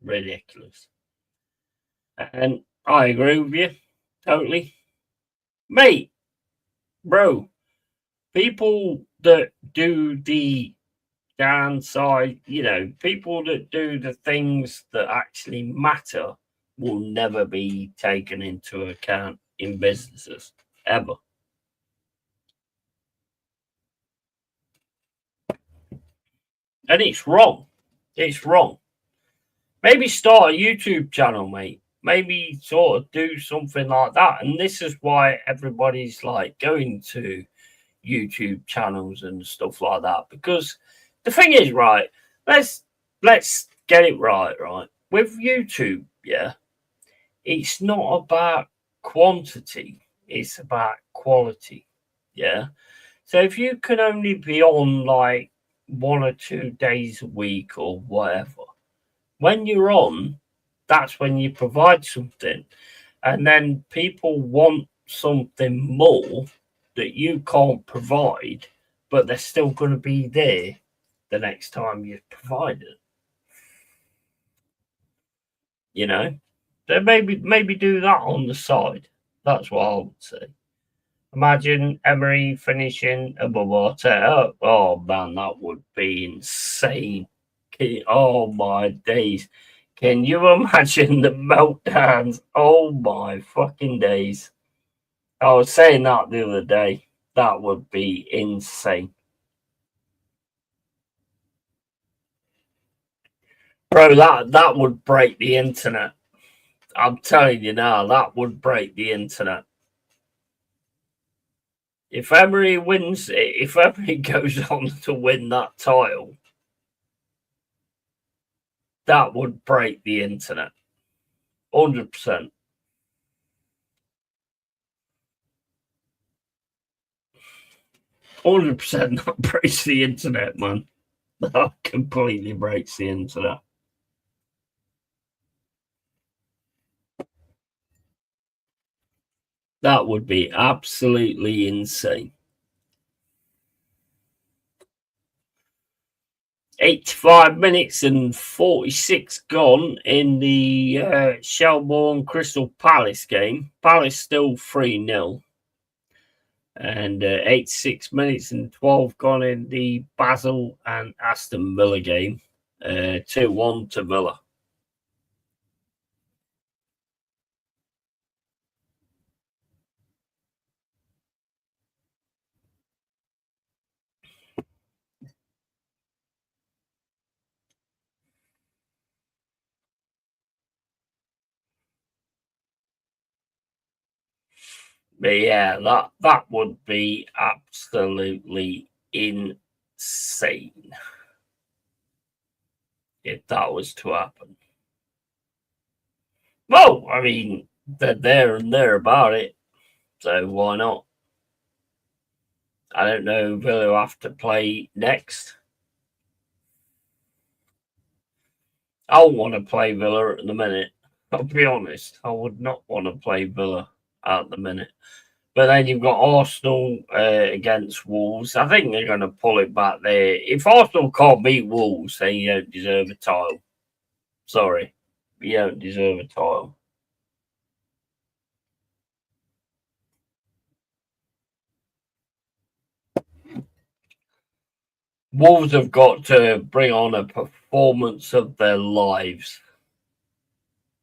Ridiculous. And I agree with you. Totally. Mate, bro, people that do the downside, people that do the things that actually matter will never be taken into account in businesses, ever. And it's wrong. It's wrong. Maybe start a YouTube channel, mate. Maybe sort of do something like that. And this is why everybody's like going to YouTube channels and stuff like that. Because the thing is, right, let's get it right. With YouTube, yeah, it's not about quantity, it's about quality. Yeah. So if you can only be on like 1 or 2 days a week or whatever, when you're on, that's when you provide something. and then people want something more that you can't provide, but they're still going to be there the next time you provide it. You know, then maybe do that on the side. That's what I would say. Imagine Emery finishing above Arteta. Oh man, that would be insane. Oh my days. Can you imagine the meltdowns? Oh my fucking days. I was saying that the other day. That would be insane. Bro, that would break the internet. I'm telling you now, that would break the internet. If Emery wins, if Emery goes on to win that title, that would break the internet. 100%. That breaks the internet, man. That completely breaks the internet. That would be absolutely insane. 85 minutes and 46 gone in the Shelbourne Crystal Palace game. Palace still 3-0. And 86 minutes and 12 gone in the Basel and Aston Villa game. 2-1 to Villa. But yeah, that would be absolutely insane if that was to happen. Well, I mean, they're there and they're about it, so why not? I don't know who Villa have to play next. I don't want to play Villa at the minute. I'll be honest, I would not want to play Villa at the minute. But then you've got Arsenal against Wolves. I think they're going to pull it back there. If Arsenal can't beat Wolves, then you don't deserve a title. Sorry, you don't deserve a title. Wolves have got to bring on a performance of their lives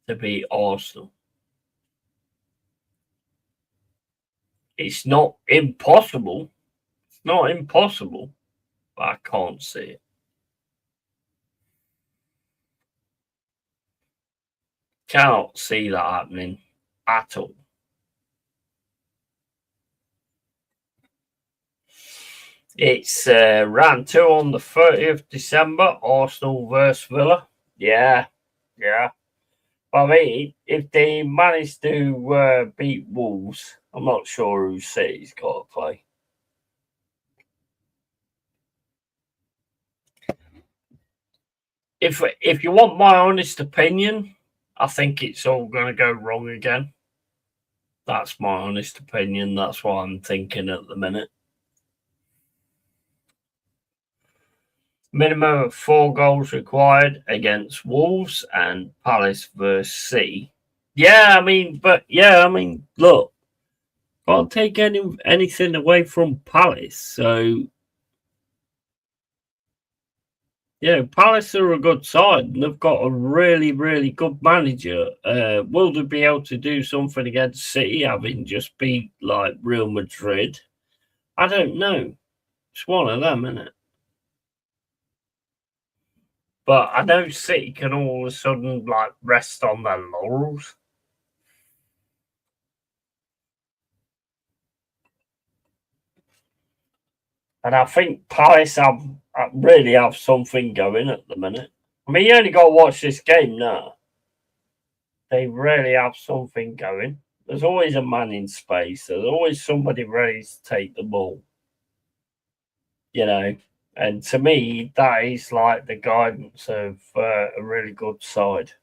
to beat Arsenal. It's not impossible. It's not impossible, but I can't see it. Cannot see that happening at all. It's round 2 on the 30th December, Arsenal versus Villa. Yeah. I mean, if they manage to beat Wolves, I'm not sure who City's got to play. If you want my honest opinion, I think it's all going to go wrong again. That's my honest opinion. That's what I'm thinking at the minute. Minimum of 4 goals required against Wolves and Palace versus City. Yeah, I mean, look, can't take anything away from Palace. So, yeah, Palace are a good side and they've got a really, really good manager. Will they be able to do something against City, having just beat like Real Madrid? I don't know. It's one of them, isn't it? But I know City can all of a sudden like rest on their laurels. And I think Palace really have something going at the minute. I mean, you only got to watch this game now. They really have something going. There's always a man in space. There's always somebody ready to take the ball. You know, and to me, that is like the guidance of a really good side.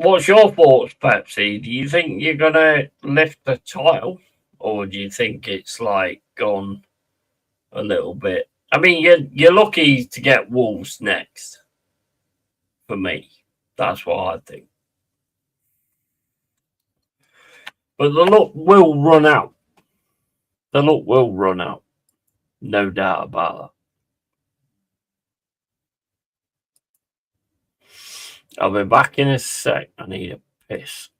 What's your thoughts, Pepsi? Do you think you're gonna lift the title, or do you think it's like gone a little bit? I mean, you're lucky to get Wolves next. For me, that's what I think. But the luck will run out. The luck will run out. No doubt about that. I'll be back in a sec. I need a piss.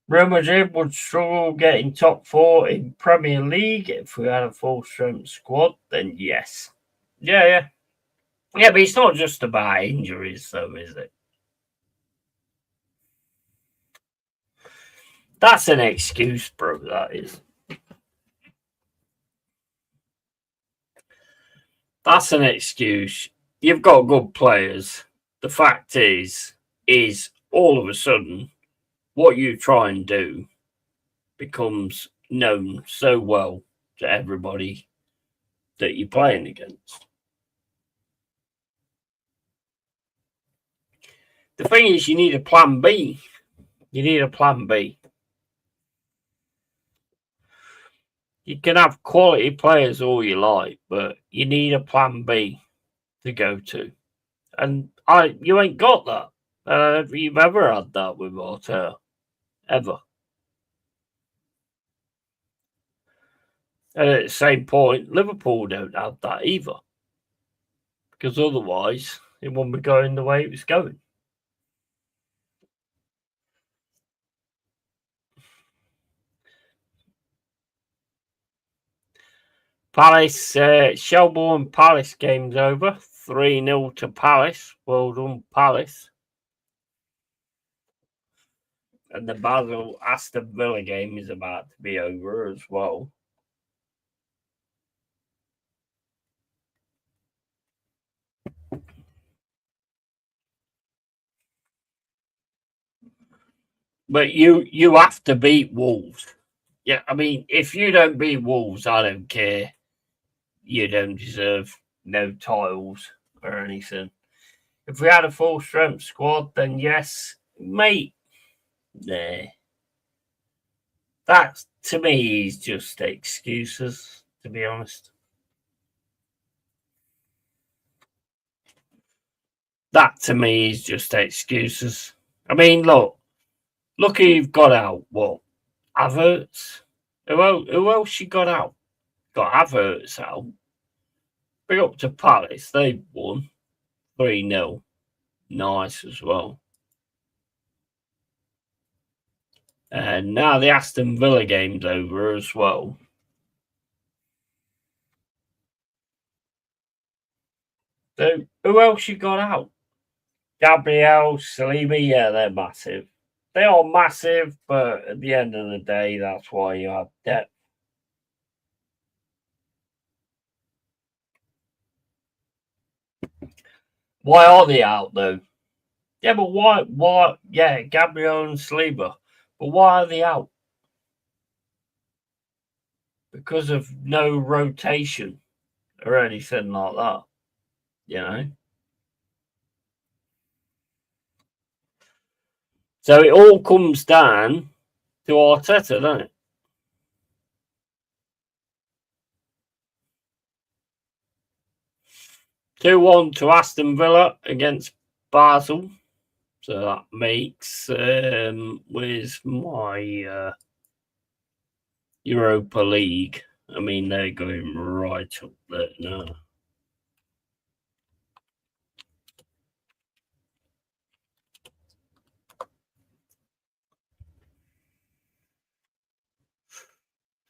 Real Madrid would struggle getting top four in Premier League if we had a full strength squad. Then yes, yeah. But it's not just about injuries, though, is it? That's an excuse, bro. That is. That's an excuse. You've got good players. The fact is all of a sudden what you try and do becomes known so well to everybody that you're playing against. The thing is, you need a plan B. You need a plan B. You can have quality players all you like, but you need a plan B to go to. And you ain't got that. I don't know if you've ever had that with Arteta. Ever. And at the same point, Liverpool don't have that either. Because otherwise, it wouldn't be going the way it was going. Palace, Shelbourne Palace game's over. 3-0 to Palace. Well done, Palace. And the Basel Aston Villa game is about to be over as well. But you have to beat Wolves. Yeah, I mean, if you don't beat Wolves, I don't care. You don't deserve no titles or anything. If we had a full strength squad, then yes, mate. Nah. That to me is just excuses, to be honest. That to me is just excuses. I mean, look who you've got out. What? Havertz? Who else you got out? Got Havertz out. Big up to Palace. They won 3-0. Nice as well. And now the Aston Villa game's over as well. So who else you got out? Gabriel, Saliba, yeah, they're massive. They are massive, but at the end of the day, that's why you have depth. Why are they out though? Yeah, but why? Why? Yeah, Gabriel and Saliba. But why are they out? Because of no rotation or anything like that. You know. So it all comes down to Arteta, doesn't it? 2-1 to Aston Villa against Basel. So that makes where's my Europa League? I mean, they're going right up there now.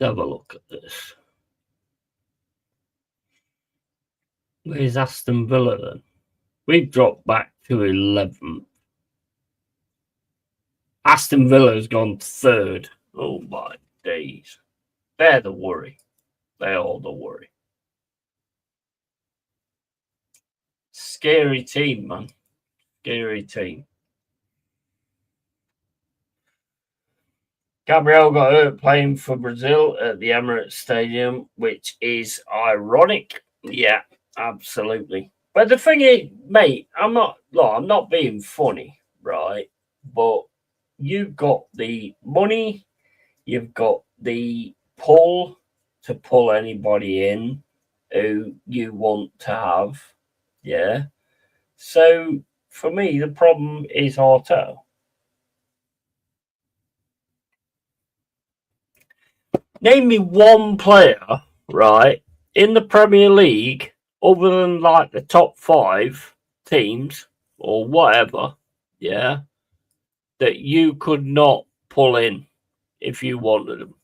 Let's have a look at this. Where's Aston Villa then? We've dropped back to 11th. Aston Villa's gone third. Oh my days. They're the worry. They're all the worry. Scary team, man. Scary team. Gabriel got hurt playing for Brazil at the Emirates Stadium, which is ironic. Yeah, absolutely. But the thing is, mate, I'm not being funny, right? But you've got the money, you've got the pull to pull anybody in who you want to have. Yeah. So for me, the problem is Arteta. Name me one player, right, in the Premier League, other than like the top 5 teams or whatever, yeah, that you could not pull in if you wanted them.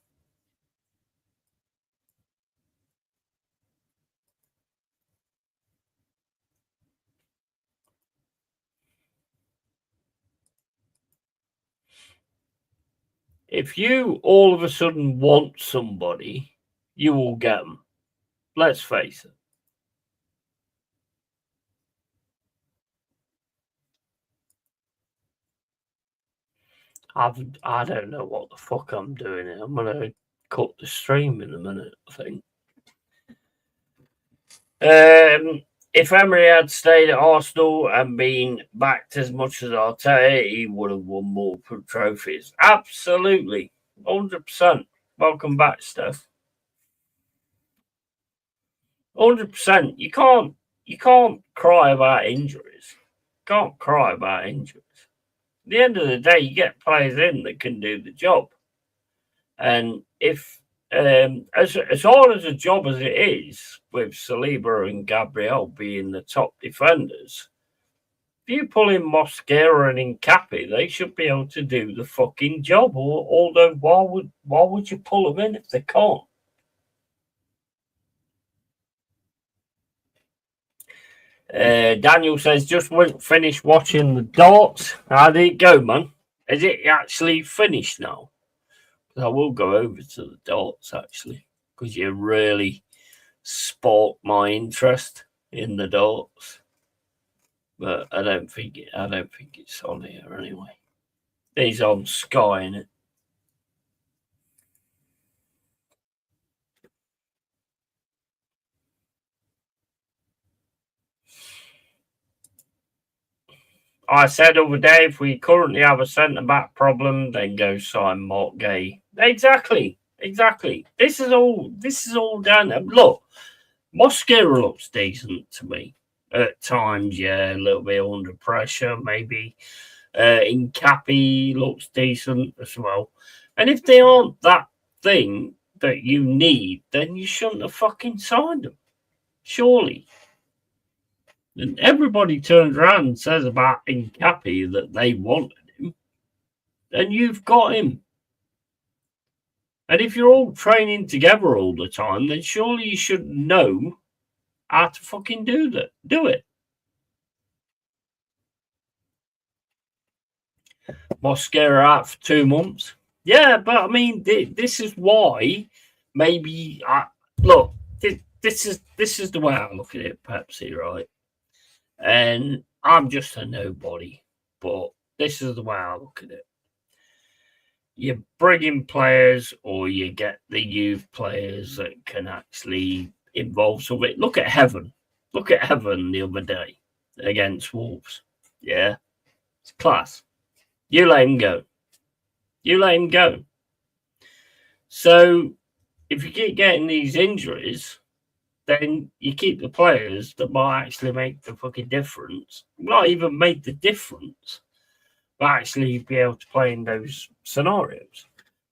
If you all of a sudden want somebody, you will get them. Let's face it. I don't know what the fuck I'm doing here. I'm gonna cut the stream in a minute, I think. If Emery had stayed at Arsenal and been backed as much as Arteta, he would have won more trophies. Absolutely, 100%. Welcome back, Steph. 100%. You can't cry about injuries. Can't cry about injuries. At the end of the day, you get players in that can do the job. And if as hard as a job as it is, with Saliba and Gabriel being the top defenders, if you pull in Mosquera and Incapi, they should be able to do the fucking job. Although, why would you pull them in if they can't? Daniel says, just won't finish watching the darts. How did it go, man? Is it actually finished now? I will go over to the darts actually, because you really sparked my interest in the darts. But I don't think it's on here anyway. It's on Sky, innit? I said the other day, if we currently have a centre back problem, then go sign Mark Gay. Exactly. This is all down. Look, Mosquera looks decent to me at times. Yeah, a little bit under pressure, maybe. Incapi looks decent as well. And if they aren't that thing that you need, then you shouldn't have fucking signed them. Surely. And everybody turns around and says about Incapi that they wanted him, and you've got him. And if you're all training together all the time, then surely you should know how to fucking do it. Mosquera out for 2 months. Yeah, but I mean, this is why maybe look. This is the way I look at it, Pepsi, right? And I'm just a nobody. but this is the way I look at it. You bring in players, or you get the youth players that can actually involve some of it. Look at Heaven. Look at Heaven the other day against Wolves. Yeah, it's class. You let him go. You let him go. So if you keep getting these injuries, then you keep the players that might actually make the fucking difference. Not even make the difference, but actually be able to play in those scenarios.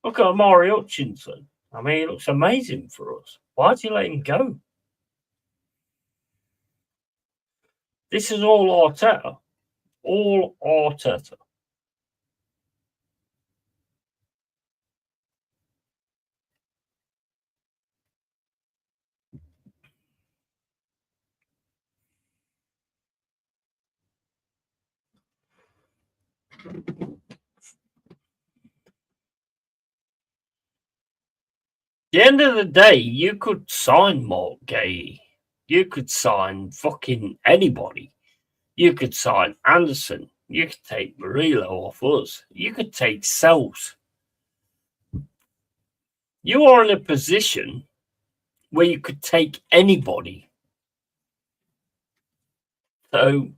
Look at Amari Hutchinson. I mean, it looks amazing for us. Why'd you let him go? This is all Arteta. All Arteta. The end of the day, you could sign Mark Gay. You could sign fucking anybody. You could sign Anderson. You could take Murillo off us. You could take Sells. You are in a position where you could take anybody. So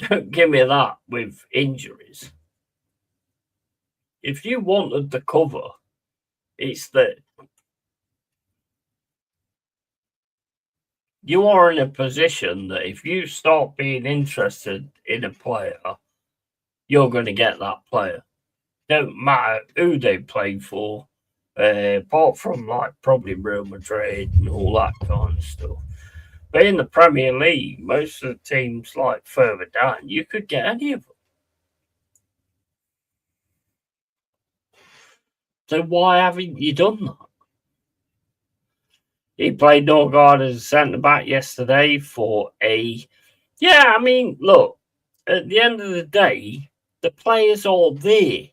don't give me that with injuries. If you wanted the cover, it's that you are in a position that if you start being interested in a player, you're going to get that player. Don't matter who they play for, apart from like probably Real Madrid and all that kind of stuff. But in the Premier League, most of the teams like further down, you could get any of them. So why haven't you done that? He played Norgard as a centre back yesterday for a. Yeah, I mean, look, at the end of the day, the players are there.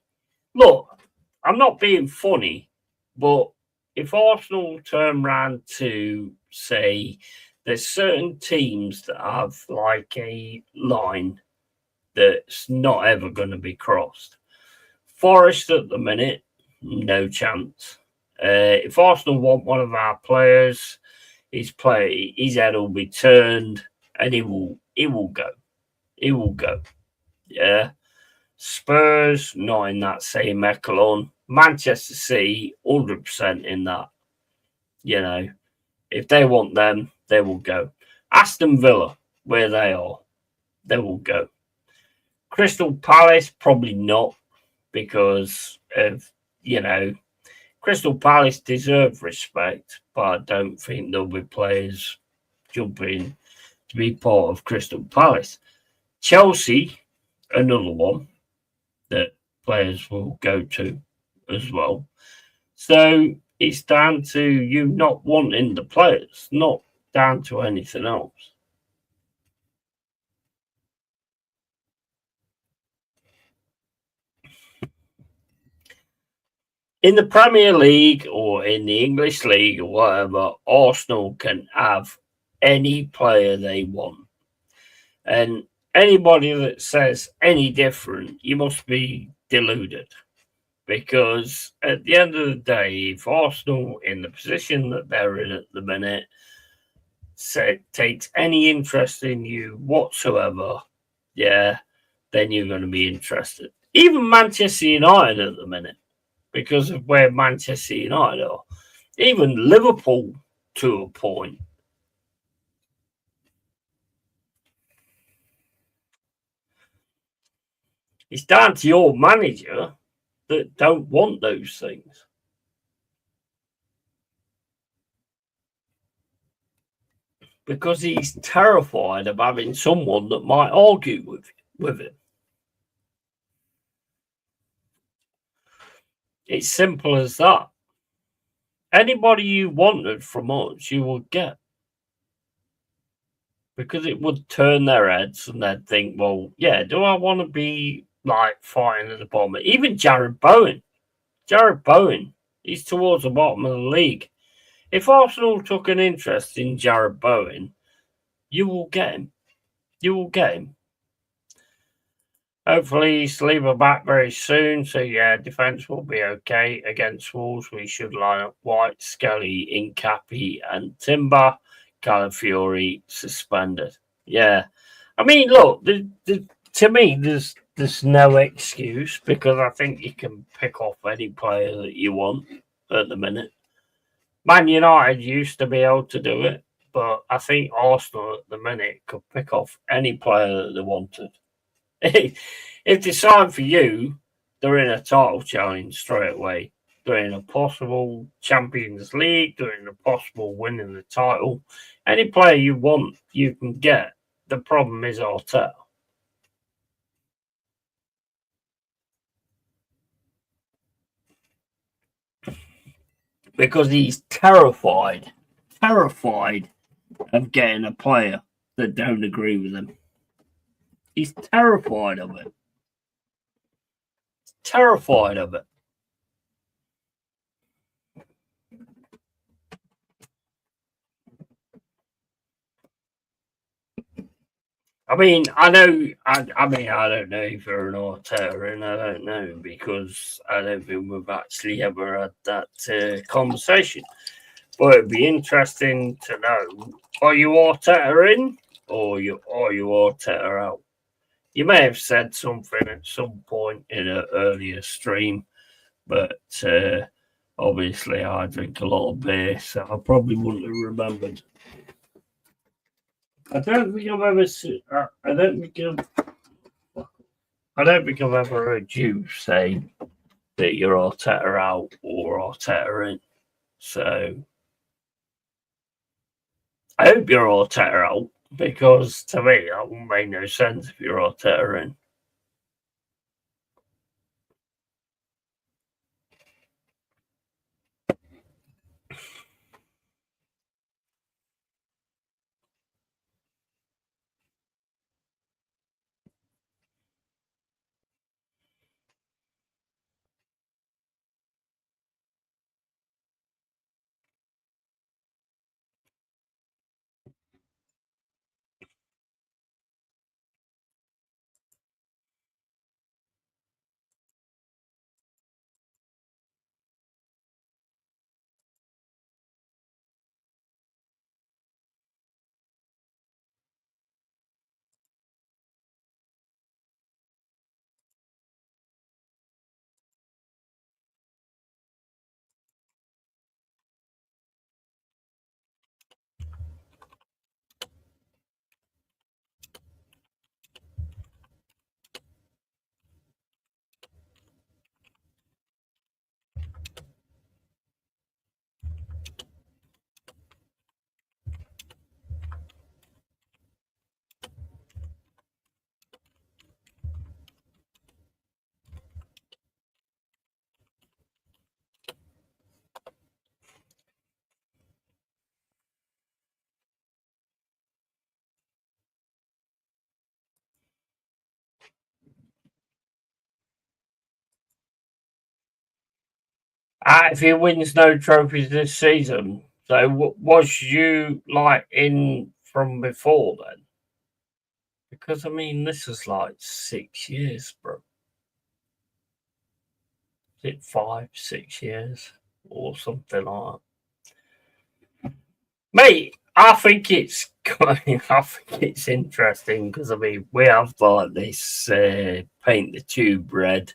Look, I'm not being funny, but if Arsenal turn around to say there's certain teams that have like a line that's not ever going to be crossed. Forest at the minute, no chance. If Arsenal want one of our players, his head will be turned, and he will go. He will go. Yeah. Spurs not in that same echelon. Manchester City 100% in that. You know, if they want them, they will go. Aston Villa, where they are, they will go. Crystal Palace probably not, because of Crystal Palace deserve respect, but I don't think there'll be players jumping to be part of Crystal Palace. Chelsea, another one that players will go to as well. So it's down to you not wanting the players, not down to anything else. In the Premier League or in the English League or whatever, Arsenal can have any player they want. And anybody that says any different, you must be deluded. Because at the end of the day, if Arsenal, in the position that they're in at the minute, takes any interest in you whatsoever, yeah, then you're going to be interested. Even Manchester United at the minute, because of where Manchester United are. Even Liverpool to a point. It's down to your manager that don't want those things. Because he's terrified of having someone that might argue with him. It's simple as that. Anybody you wanted from us, you will get. Because it would turn their heads and they'd think, well, yeah, do I want to be like fighting at the bottom? Even Jared Bowen, he's towards the bottom of the league. If Arsenal took an interest in Jared Bowen, you will get him. You will get him. Hopefully, Saliba back very soon. So, yeah, defence will be okay. Against Wolves, we should line up White, Skelly, Incapi, and Timber. Calafiori suspended. Yeah. I mean, look, to me, there's no excuse because I think you can pick off any player that you want at the minute. Man United used to be able to do it, but I think Arsenal at the minute could pick off any player that they wanted. If they sign for you, they're in a title challenge straight away. They're in a possible Champions League. They're in a possible winning the title. Any player you want, you can get. The problem is Arteta. Because he's terrified of getting a player that don't agree with him. He's terrified of it. Terrified of it. I mean, I know. I don't know if you're an Arteta, and I don't know because I don't think we've actually ever had that conversation. But it'd be interesting to know: are you Arteta in, or are you Arteta out? You may have said something at some point in an earlier stream, but obviously I drink a lot of beer, so I probably wouldn't have remembered. I don't think I've ever. I don't think I've ever heard you say that you're Arteta out or Arteta in. So I hope you're Arteta out because to me that wouldn't make no sense if you're Arteta in. If he wins no trophies this season, so was you like in from before then? Because I mean, this is like 6 years, bro. Is it 5, 6 years or something like that? Mate, I think it's I think it's interesting because I mean we have like this paint the tube red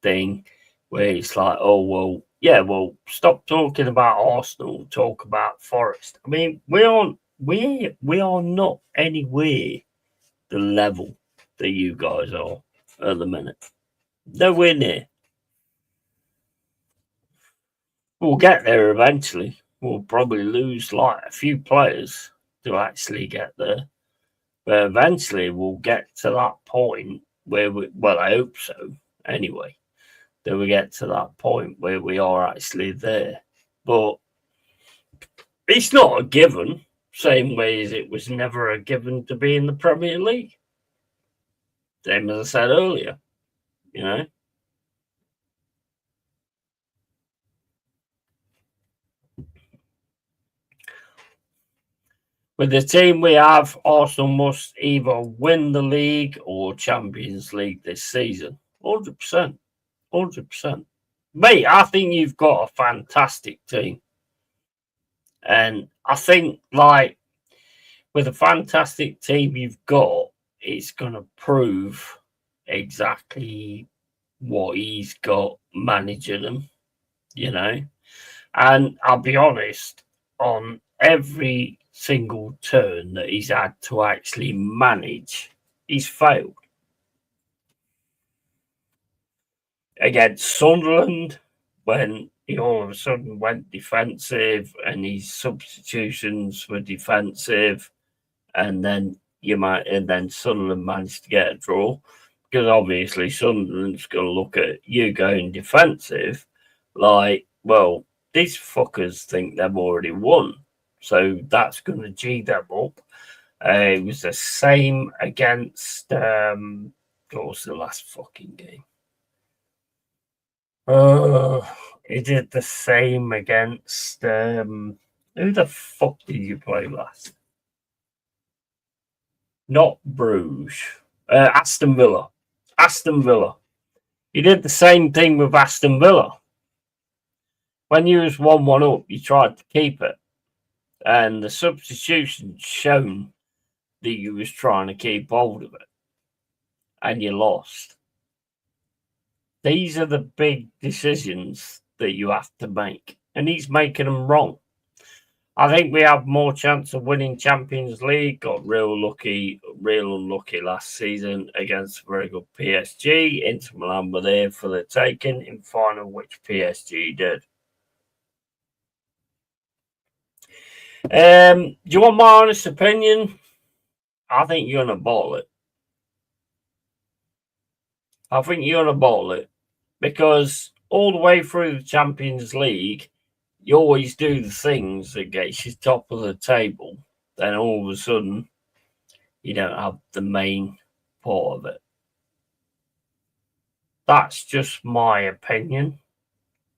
thing where it's like, oh well, yeah, well, stop talking about Arsenal, talk about Forest. I mean, we are not anywhere the level that you guys are at the minute. Nowhere near. We'll get there eventually. We'll probably lose like a few players to actually get there. But eventually we'll get to that point where well, I hope so anyway, that we get to that point where we are actually there. But it's not a given, same way as it was never a given to be in the Premier League. Same as I said earlier, you know. With the team we have, Arsenal must either win the league or Champions League this season. 100%. 100%. Mate, I think you've got a fantastic team. And I think, like, with a fantastic team you've got, it's going to prove exactly what he's got managing them, you know. And I'll be honest, on every single turn that he's had to actually manage, he's failed. Against Sunderland, when he all of a sudden went defensive and his substitutions were defensive, and then Sunderland managed to get a draw, because obviously Sunderland's going to look at you going defensive like, well, these fuckers think they've already won, so that's going to G them up. It was the same against what was the last fucking game? He did the same against who the fuck did you play last? Not Bruges. Aston Villa. Aston Villa. He did the same thing with Aston Villa. When you was 1-1 up, you tried to keep it. And the substitution shown that you was trying to keep hold of it. And you lost. These are the big decisions that you have to make. And he's making them wrong. I think we have more chance of winning Champions League. Got real unlucky last season against a very good PSG. Inter Milan were there for the taking in final, which PSG did. Do you want my honest opinion? I think you're going to bottle it. I think you're going to bottle it. Because all the way through the Champions League, you always do the things that gets you top of the table. Then all of a sudden, you don't have the main part of it. That's just my opinion,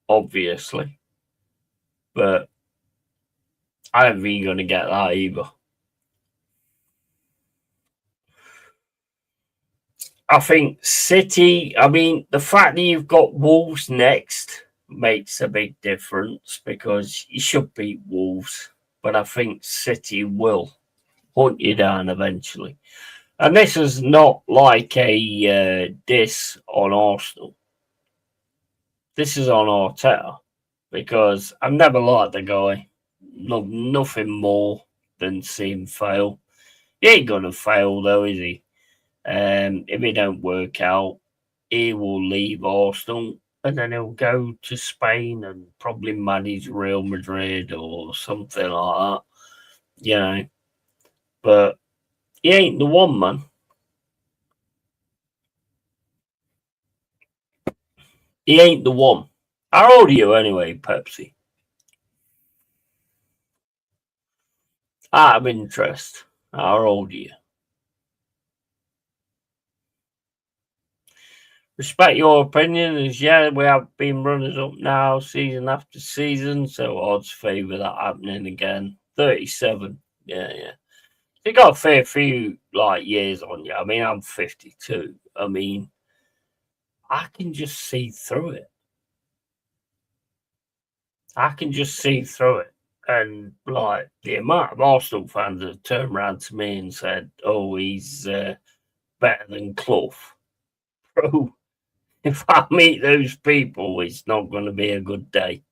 obviously. But I don't think you're going to get that either. I think City, the fact that you've got Wolves next makes a big difference, because you should beat Wolves. But I think City will hunt you down eventually. And this is not like a diss on Arsenal. This is on Arteta, because I've never liked the guy. Nothing more than see him fail. He ain't going to fail though, is he? If it don't work out, he will leave Arsenal and then he'll go to Spain and probably manage Real Madrid or something like that, you know. But he ain't the one, man. He ain't the one. How old are you anyway, Pepsi? Out of interest, how old are you? Respect your opinion, as we have been runners up now, season after season, so odds favour that happening again. 37, yeah. You got a fair few years on you. I'm 52. I can just see through it. And the amount of Arsenal fans that turned around to me and said, "Oh, he's better than Clough." Bro, if I meet those people, it's not going to be a good day.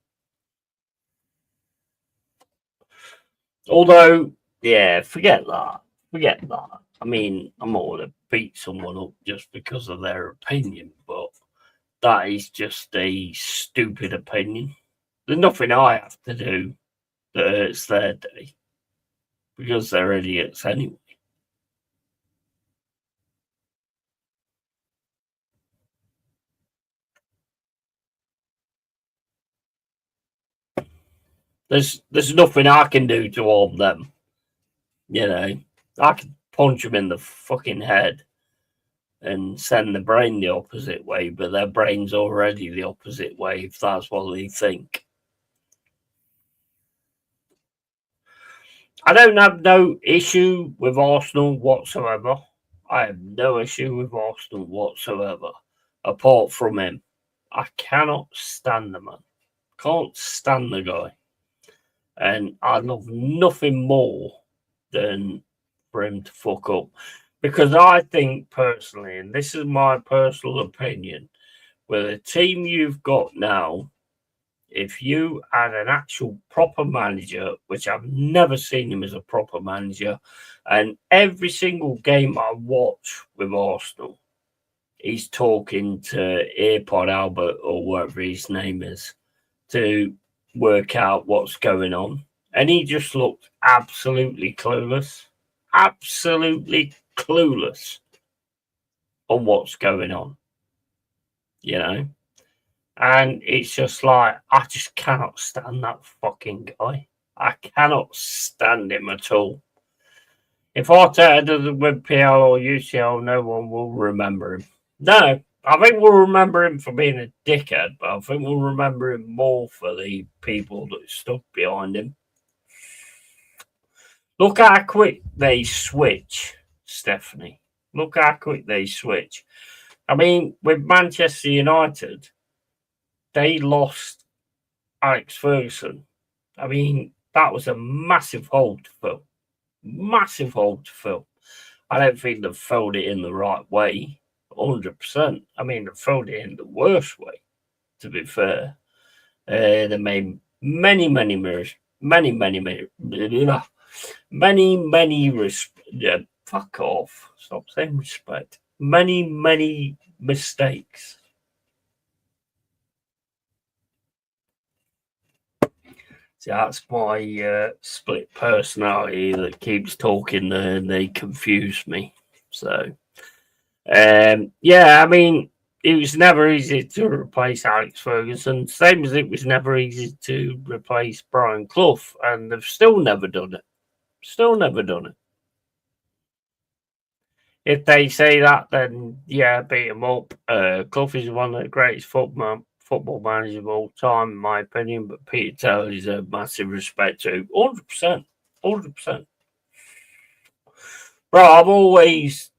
Although, forget that. I'm not going to beat someone up just because of their opinion, but that is just a stupid opinion. There's nothing I have to do that hurts their day, because they're idiots anyway. There's nothing I can do to harm them. You know, I can punch them in the fucking head and send the brain the opposite way, but their brain's already the opposite way if that's what they think. I don't have no issue with Arsenal whatsoever. I have no issue with Arsenal whatsoever, apart from him. I cannot stand the man. Can't stand the guy. And I love nothing more than for him to fuck up. Because I think personally, and this is my personal opinion, with the team you've got now, if you had an actual proper manager, which I've never seen him as a proper manager, and every single game I watch with Arsenal, he's talking to AirPod Albert or whatever his name is to work out what's going on. And he just looked absolutely clueless. Absolutely clueless on what's going on, you know? And it's just like, I just cannot stand that fucking guy. I cannot stand him at all. If Arteta doesn't win PL or UCL, no one will remember him. No, I think we'll remember him for being a dickhead, but I think we'll remember him more for the people that stuck behind him. Look how quick they switch, Stephanie. Look how quick they switch. I mean, with Manchester United, they lost Alex Ferguson. I mean, that was a massive hole to fill. Massive hole to fill. I don't think they've filled it in the right way, 100%. I mean, they've filled it in the worst way, to be fair. They made many fuck off. Stop saying respect. Many mistakes. See, that's my split personality that keeps talking there and they confuse me. So, yeah, I mean, it was never easy to replace Alex Ferguson, same as it was never easy to replace Brian Clough, and they've still never done it. Still never done it. If they say that, then yeah, beat him up. Clough is one of the greatest football managers of all time, in my opinion, but Peter Taylor is a massive respect to 100%. 100%. Bro, I've always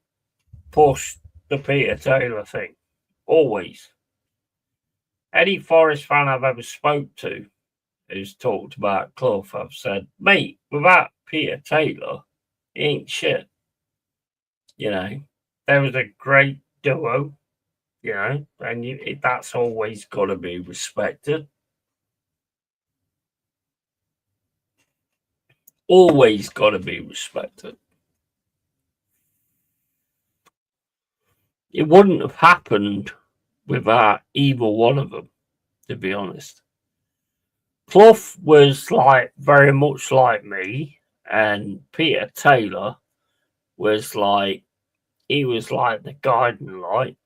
pushed the Peter Taylor thing. Always. Any Forest fan I've ever spoke to who's talked about Clough, I've said, mate, without Peter Taylor, he ain't shit. You know, there was a great duo, you know, and that's always got to be respected. Always got to be respected. It wouldn't have happened without either one of them, to be honest. Clough was like very much like me, and Peter Taylor was like, he was like the guiding light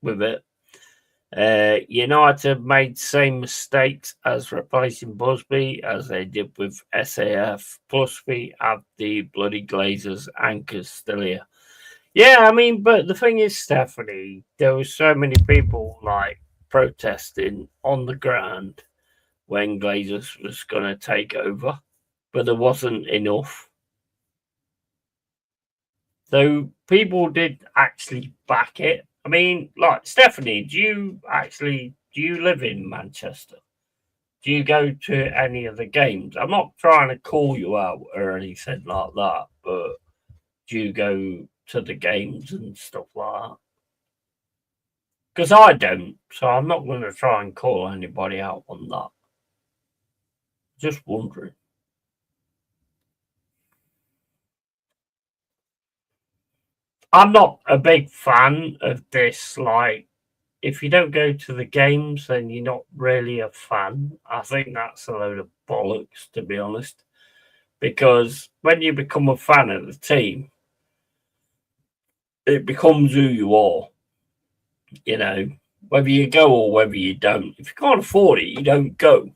with it. United made the same mistakes as replacing Busby as they did with SAF. Busby had the bloody Glazers anchors still here. Yeah, I mean, but the thing is, Stephanie, there were so many people like protesting on the ground when Glazers was going to take over, but there wasn't enough. So people did actually back it. I mean, like, Stephanie, do you live in Manchester? Do you go to any of the games? I'm not trying to call you out or anything like that, but do you go to the games and stuff like that? Because I don't, so I'm not going to try and call anybody out on that. Just wondering. I'm not a big fan of this, like, if you don't go to the games, then you're not really a fan. I think that's a load of bollocks, to be honest. Because when you become a fan of the team, it becomes who you are. You know, whether you go or whether you don't. If you can't afford it, you don't go.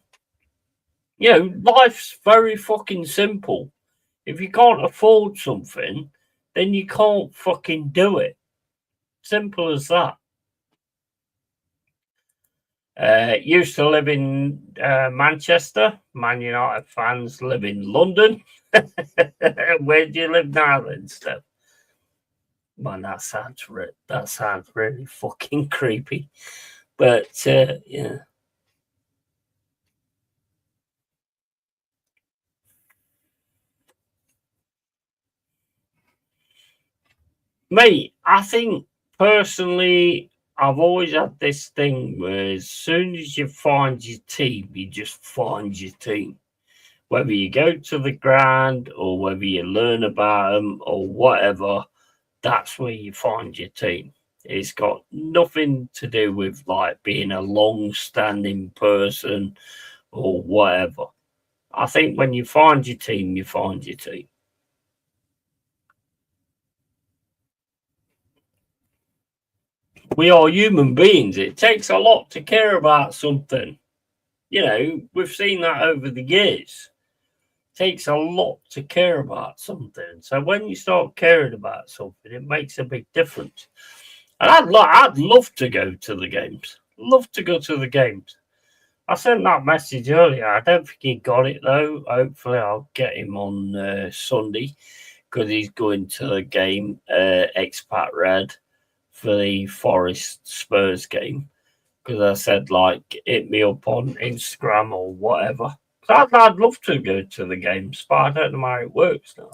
You know, life's very fucking simple. If you can't afford something, then you can't fucking do it. Simple as that. Used to live in Manchester. Man United fans live in London. Where do you live now, then, Steph? Man, that sounds really fucking creepy. But yeah, mate, I think personally, I've always had this thing where as soon as you find your team, you just find your team. Whether you go to the ground or whether you learn about them or whatever, that's where you find your team. It's got nothing to do with like being a long standing person or whatever. I think when you find your team, you find your team. We are human beings. It takes a lot to care about something. We've seen that over the years. It takes a lot to care about something. So when you start caring about something, it makes a big difference. And I'd love to go to the games. Love to go to the games. I sent that message earlier. I don't think he got it though. Hopefully, I'll get him on Sunday because he's going to the game, Expat Red, for the Forest Spurs game. Because I said, like, hit me up on Instagram or whatever. I'd love to go to the games, but I don't know how it works now.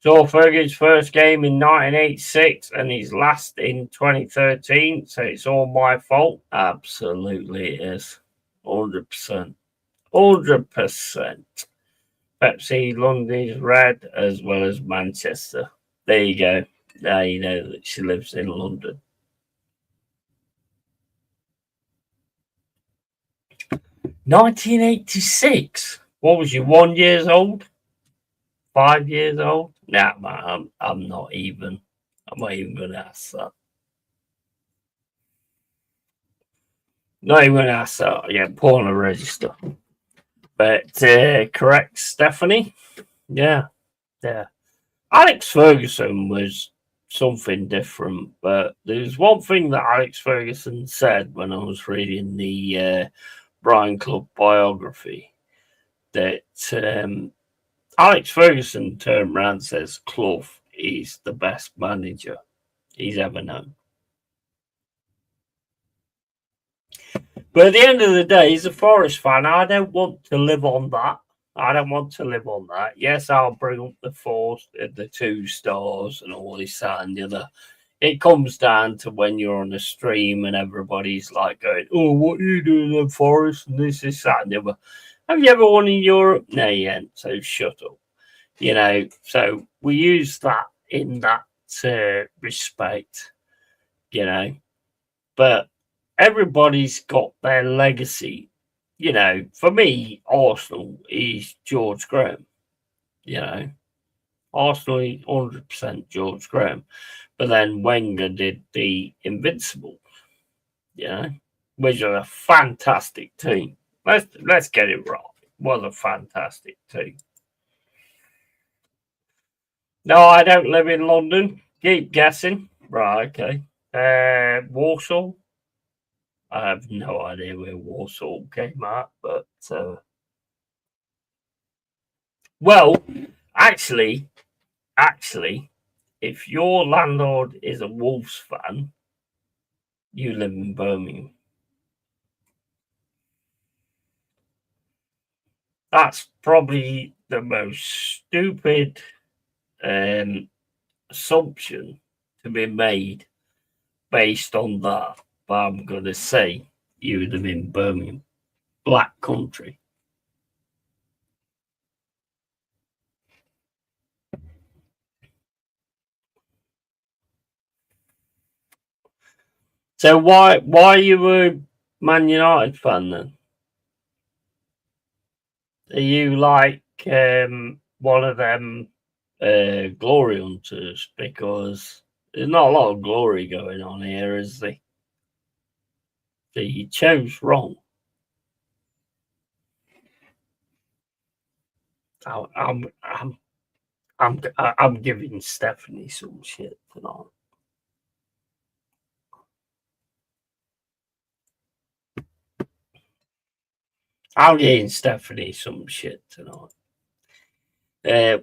So Fergie's first game in 1986 and his last in 2013. So it's all my fault. Absolutely, it is. 100%. 100%. Pepsi London's red as well as Manchester. There you go. Now you know that she lives in London. 1986. What was you? 1 years old? 5 years old? Nah, man, I'm not even. I'm not even going to ask that. Not even going to ask that. Yeah, put on a register. But correct, Stephanie. Yeah, yeah. Alex Ferguson was something different, but there's one thing that Alex Ferguson said when I was reading the Brian Clough biography that Alex Ferguson turned around and says Clough is the best manager he's ever known. But at the end of the day, he's a Forest fan. I don't want to live on that. I don't want to live on that. Yes, I'll bring up the 2 stars and all this, that, and the other. It comes down to when you're on a stream and everybody's like going, "Oh, what are you doing in Forest?" and this, that, and the other. Have you ever won in Europe? No, you ain't. So shut up. So we use that in that respect, but everybody's got their legacy. For me, Arsenal is George Graham. Arsenal is 100% George Graham. But then Wenger did the Invincible, which was a fantastic team. Let's get it right. It was a fantastic team. No, I don't live in London. Keep guessing. Right, okay. Warsaw. I have no idea where Warsaw came out, but well, actually, if your landlord is a Wolves fan, you live in Birmingham. That's probably the most stupid assumption to be made based on that. But I'm going to say you live in Birmingham, Black Country. So why are you a Man United fan then? Are you like one of them glory hunters? Because there's not a lot of glory going on here, is there? So you chose wrong. I'm giving Stephanie some shit tonight. I'm getting Stephanie some shit tonight.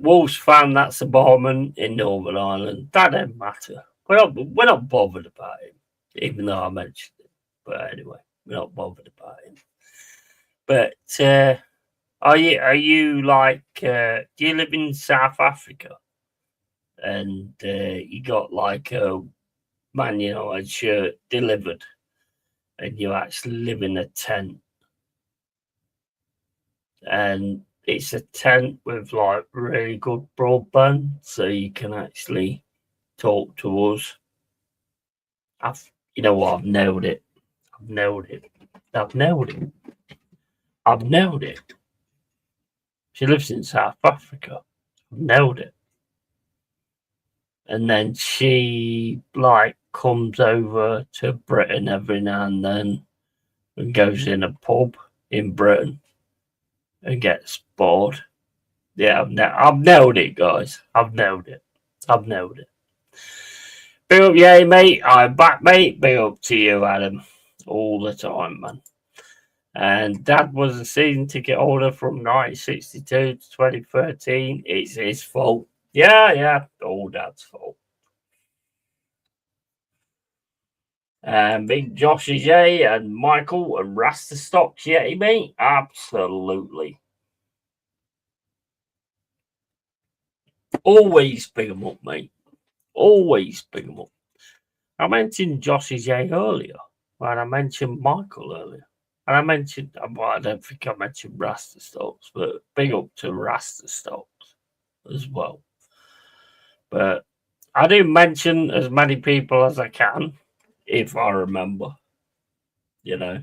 Wolves fan, that's a barman in Northern Ireland. That don't matter. We're not bothered about him, even though I mentioned it. But anyway, we're not bothered about him. But are you like? Do you live in South Africa? And you got like a Man United shirt delivered, and you actually live in a tent, and it's a tent with like really good broadband, so you can actually talk to us. You know what? I've nailed it. I've nailed it. I've nailed it. I've nailed it. She lives in South Africa. I've nailed it. And then she like comes over to Britain every now and then and goes in a pub in Britain and gets bored. Yeah, I've nailed it, guys. I've nailed it. I've nailed it. Big up, yeah, mate. I'm back, mate. Big up to you, Adam. All the time, man. And Dad was a season ticket holder from 1962 to 2013. It's his fault. Yeah, all Dad's fault. And Big Joshy J and Michael and Rasta Stocks, yeah, mate. Absolutely. Always big them up, mate. Always big them up. I mentioned Joshy J earlier, and I mentioned Michael earlier. And I mentioned, well, I don't think I mentioned Rasta Stocks, but big up to Rasta Stocks as well. But I do mention as many people as I can, if I remember, you know.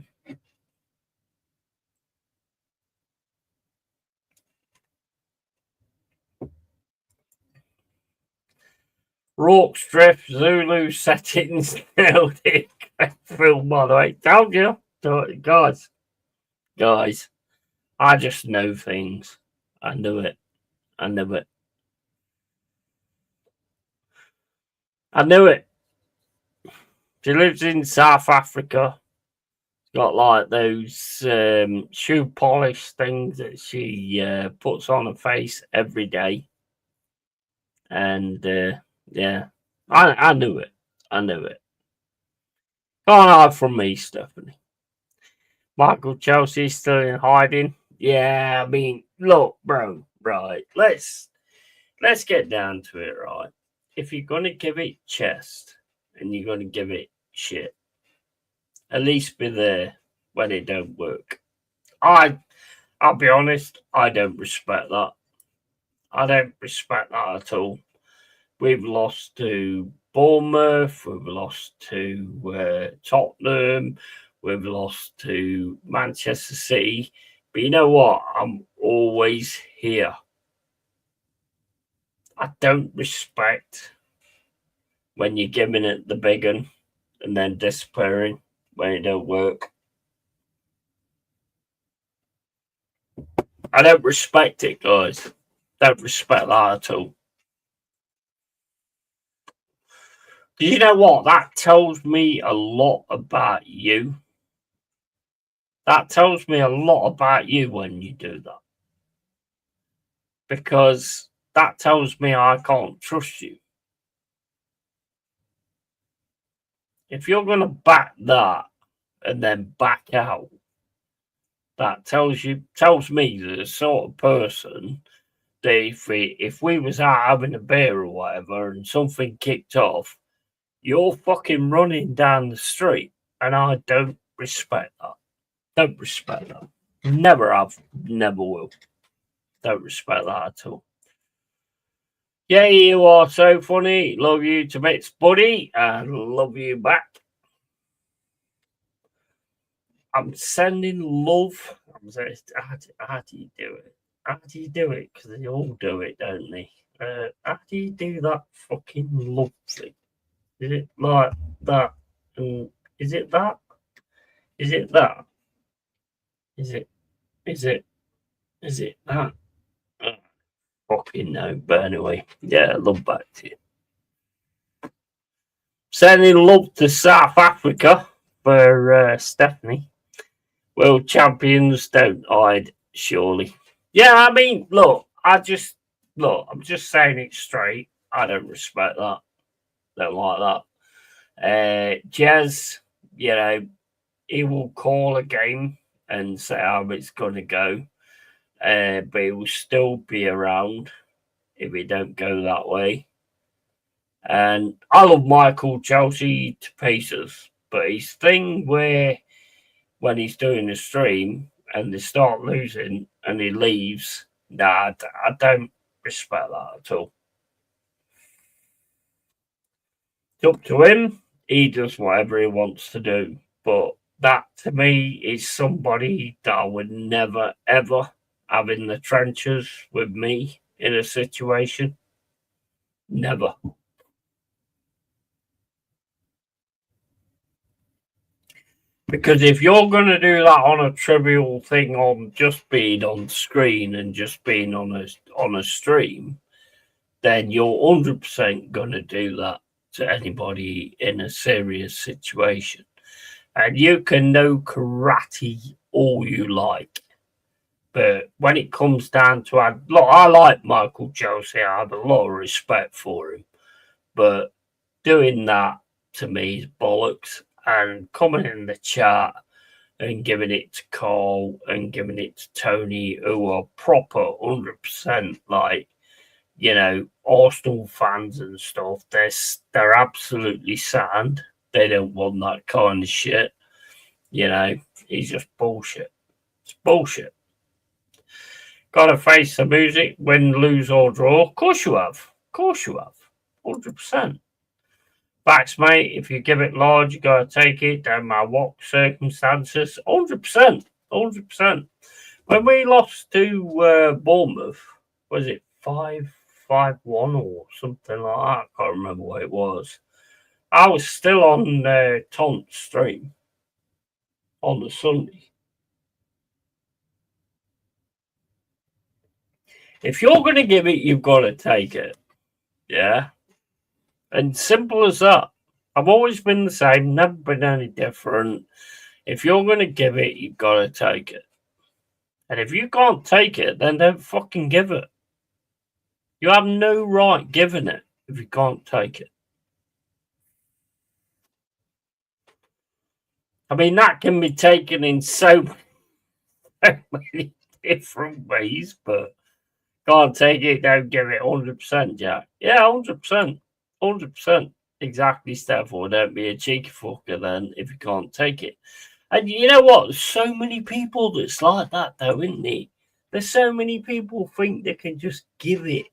Rorke's Drift, Zulu settings, nailed it. Film, by the way. Told you. Guys, I just know things. I knew it. I knew it. I knew it. She lives in South Africa. Got like those shoe polish things that she puts on her face every day. And yeah, I knew it. I knew it. Can't hide from me, Stephanie. Michael Chelsea's still in hiding. Yeah, I mean, look, bro, right. Let's get down to it, right? If you're gonna give it chest and you're gonna give it shit, at least be there when it don't work. I'll be honest, I don't respect that. I don't respect that at all. We've lost to Bournemouth, we've lost to Tottenham, we've lost to Manchester City. But you know what? I'm always here. I don't respect when you're giving it the big one and then disappearing when it don't work. I don't respect it, guys. Don't respect that at all. You know what? That tells me a lot about you. That tells me a lot about you when you do that. Because that tells me I can't trust you. If you're going to back that and then back out, that tells me the sort of person that if we was out having a beer or whatever and something kicked off, you're fucking running down the street, and I don't respect that. Don't respect that. Never have, never will. Don't respect that at all. Yeah, you are so funny. Love you to bits, buddy, and love you back. I'm sending love. How do you do it? How do you do it? Because they all do it, don't they? How do you do that fucking love thing? Is it like that? And is it that? Is it that? Is it that? Fucking no. But anyway, yeah, love back to you. Sending love to South Africa for Stephanie. World champions don't hide, surely. Yeah, I mean, look, I'm just saying it straight. I don't respect that. Don't like that. Jez, you know, he will call a game and say how it's going to go, but he will still be around if we don't go that way. And I love Michael Chelsea to pieces, but his thing where when he's doing a stream and they start losing and he leaves, nah, I don't respect that at all. It's up to him. He does whatever he wants to do. But that to me is somebody that I would never ever have in the trenches with me in a situation. Never. Because if you're going to do that on a trivial thing on just being on screen and just being on a stream, then you're 100% going to do that to anybody in a serious situation. And you can know karate all you like. But when it comes down to I like Michael Chelsea. I have a lot of respect for him. But doing that to me is bollocks. And coming in the chat and giving it to Carl and giving it to Tony, who are proper 100% like, you know, Arsenal fans and stuff, they're absolutely sound. They don't want that kind of shit. You know, it's just bullshit. It's bullshit. Gotta face the music, win, lose, or draw. Of course you have. Of course you have. 100%. Facts, mate. If you give it large, you gotta take it. Don't matter what circumstances. 100%. 100%. When we lost to Bournemouth, was it 5-1 or something like that? I can't remember what it was. I was still on Tont's stream on the Sunday. If you're going to give it, you've got to take it. Yeah. And simple as that. I've always been the same, never been any different. If you're going to give it, you've got to take it. And if you can't take it, then don't fucking give it. You have no right giving it if you can't take it. I mean, that can be taken in so many different ways, but can't take it, don't give it 100%, Jack. Yeah, 100%. 100%. Exactly, Stafford. Don't be a cheeky fucker then if you can't take it. And you know what? There's so many people that's like that, though, isn't there? There's so many people think they can just give it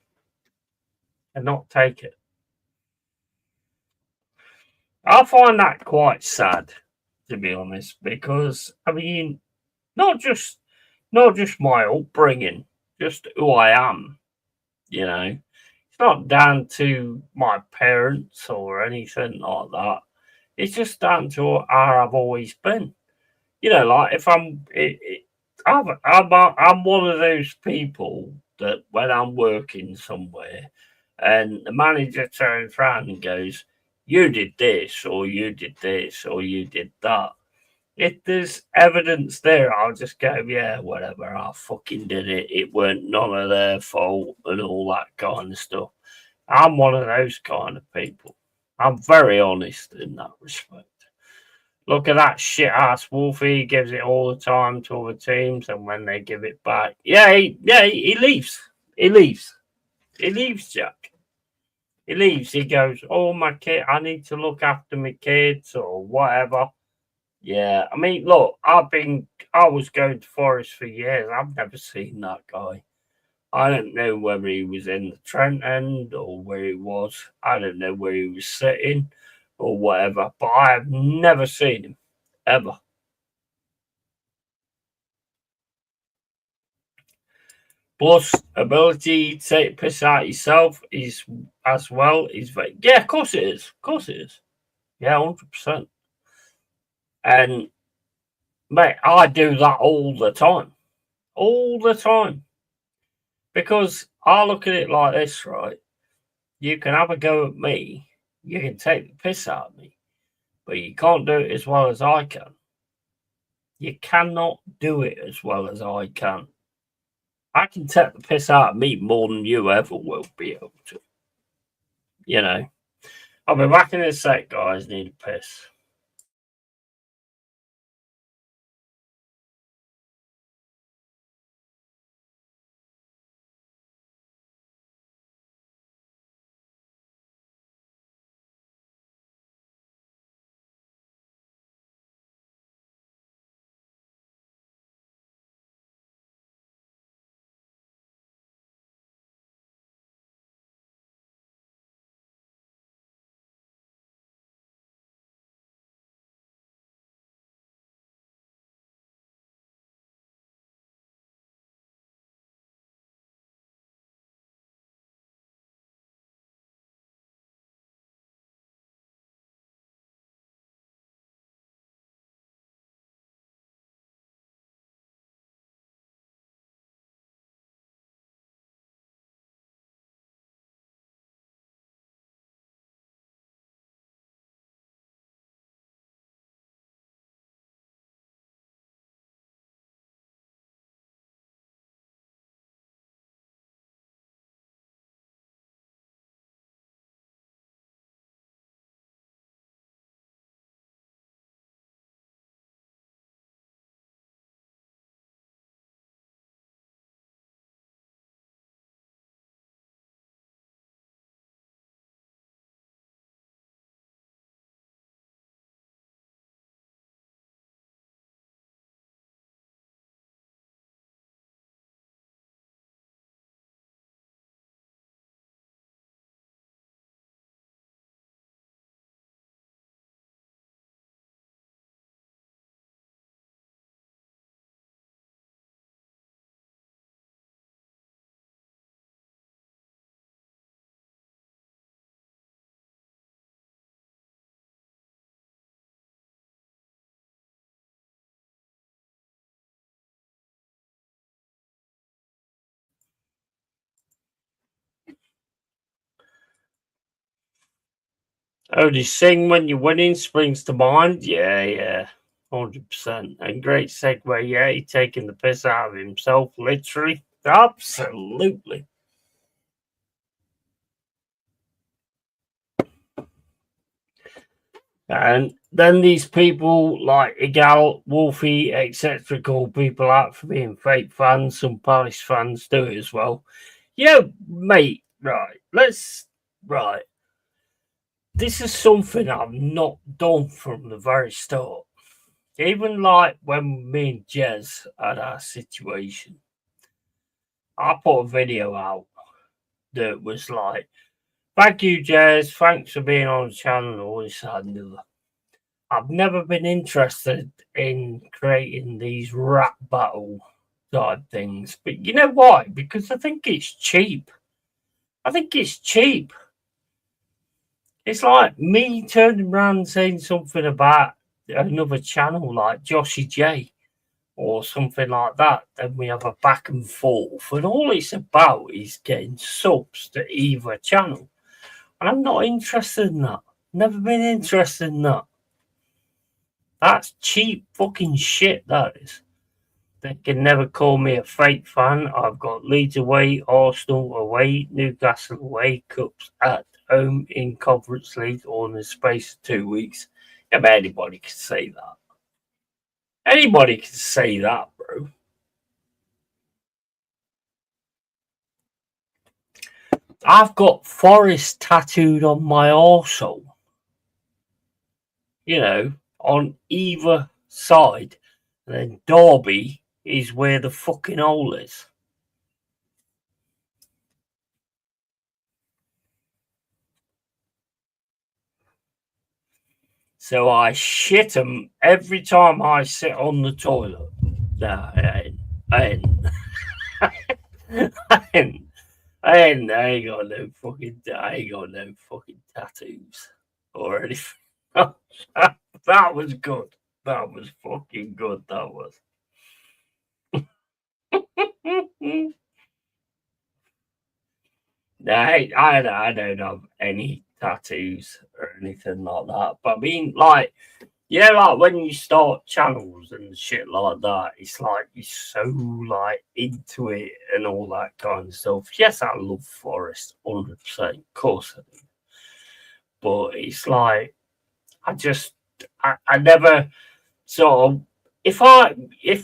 and not take it. I find that quite sad, to be honest, because I mean, not just my upbringing, just who I am. You know, it's not down to my parents or anything like that. It's just down to how I've always been. You know, like if I'm one of those people that when I'm working somewhere and the manager turns around and goes, "You did this, or you did this, or you did that." If there's evidence there, I'll just go, "Yeah, whatever, I fucking did it. It weren't none of their fault," and all that kind of stuff. I'm one of those kind of people. I'm very honest in that respect. Look at that shit ass Wolfie. He gives it all the time to other teams, and when they give it back, he leaves. He leaves. He leaves, Jack. He leaves. He goes, "Oh, my kid, I need to look after my kids or whatever." Yeah, I mean, look, I was going to Forest for years. I've never seen that guy. I don't know whether he was in the Trent end or where he was. I don't know where he was sitting or whatever, but I have never seen him, ever. Plus, ability to take piss out yourself is as well. Is very, yeah, of course it is. Of course it is. Yeah, 100%. And mate, I do that all the time. All the time. Because I look at it like this, right? You can have a go at me, you can take the piss out of me, but you can't do it as well as I can. You cannot do it as well as I can. I can take the piss out of me more than you ever will be able to. You know. I'll be back in a sec, guys. Need a piss. Only sing when you're winning springs to mind. Yeah. 100%. And great segue. Yeah, he taking the piss out of himself, literally. Absolutely. And then these people like Igal, Wolfie, etc., call people out for being fake fans. Some Palace fans do it as well. Yeah, mate, right. Right. This is something I've not done from the very start. Even like when me and Jez had our situation, I put a video out that was like, thank you, Jez, thanks for being on the channel, all this and other. I've never been interested in creating these rap battle type things. But you know why? Because I think it's cheap. I think it's cheap. It's like me turning around saying something about another channel like Joshy J or something like that. Then we have a back and forth. And all it's about is getting subs to either channel. And I'm not interested in that. Never been interested in that. That's cheap fucking shit, that is. They can never call me a fake fan. I've got Leeds away, Arsenal away, Newcastle away, Cups at home in Conference League all in the space of 2 weeks. Yeah, but anybody can say that. Anybody can say that, bro. I've got Forest tattooed on my arsehole. You know, on either side. And then Derby is where the fucking hole is. So I shit them every time I sit on the toilet. Nah, I ain't. I ain't got no fucking tattoos or anything. That was good. That was fucking good. That was. I don't have any tattoos or anything like that. But I mean, like, Yeah, like when you start channels and shit like that, it's like you're so like into it and all that kind of stuff. Yes, I love Forest, 100%, of course I do. But it's like I never sort of if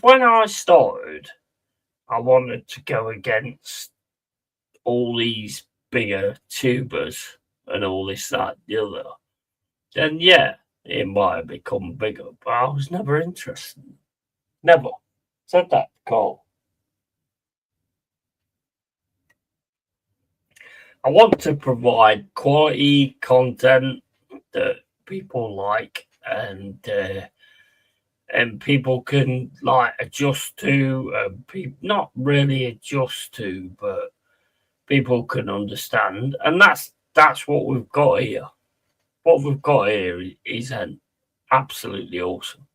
when I started I wanted to go against all these bigger tubers and all this, that, the other, then yeah, it might have become bigger, but I was never interested. Never. Said that, Cole. I want to provide quality content that people like and people can like adjust to, not really adjust to, but people can understand, and that's what we've got here. What we've got here is an absolutely awesome.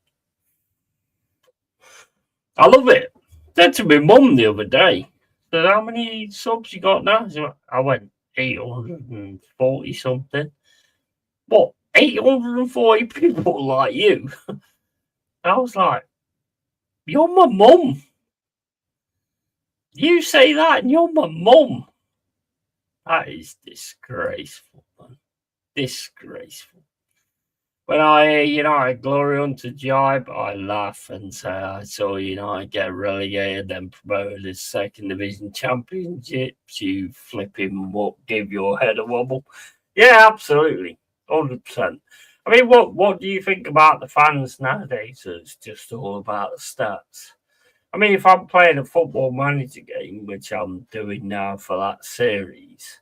I love it. Said to my mum the other day, said, "How many subs you got now?" So I went 840 something. What? 840 people like you? I was like, "You're my mum. You say that, and you're my mum." That is disgraceful, man. Disgraceful. When I hear United glory unto jibe, I laugh and say I saw United get relegated, then promoted as second division championships. You flipping what? Give your head a wobble. Yeah, absolutely, 100%. I mean, what do you think about the fans nowadays? It's just all about the stats. I mean, if I'm playing a football manager game, which I'm doing now for that series,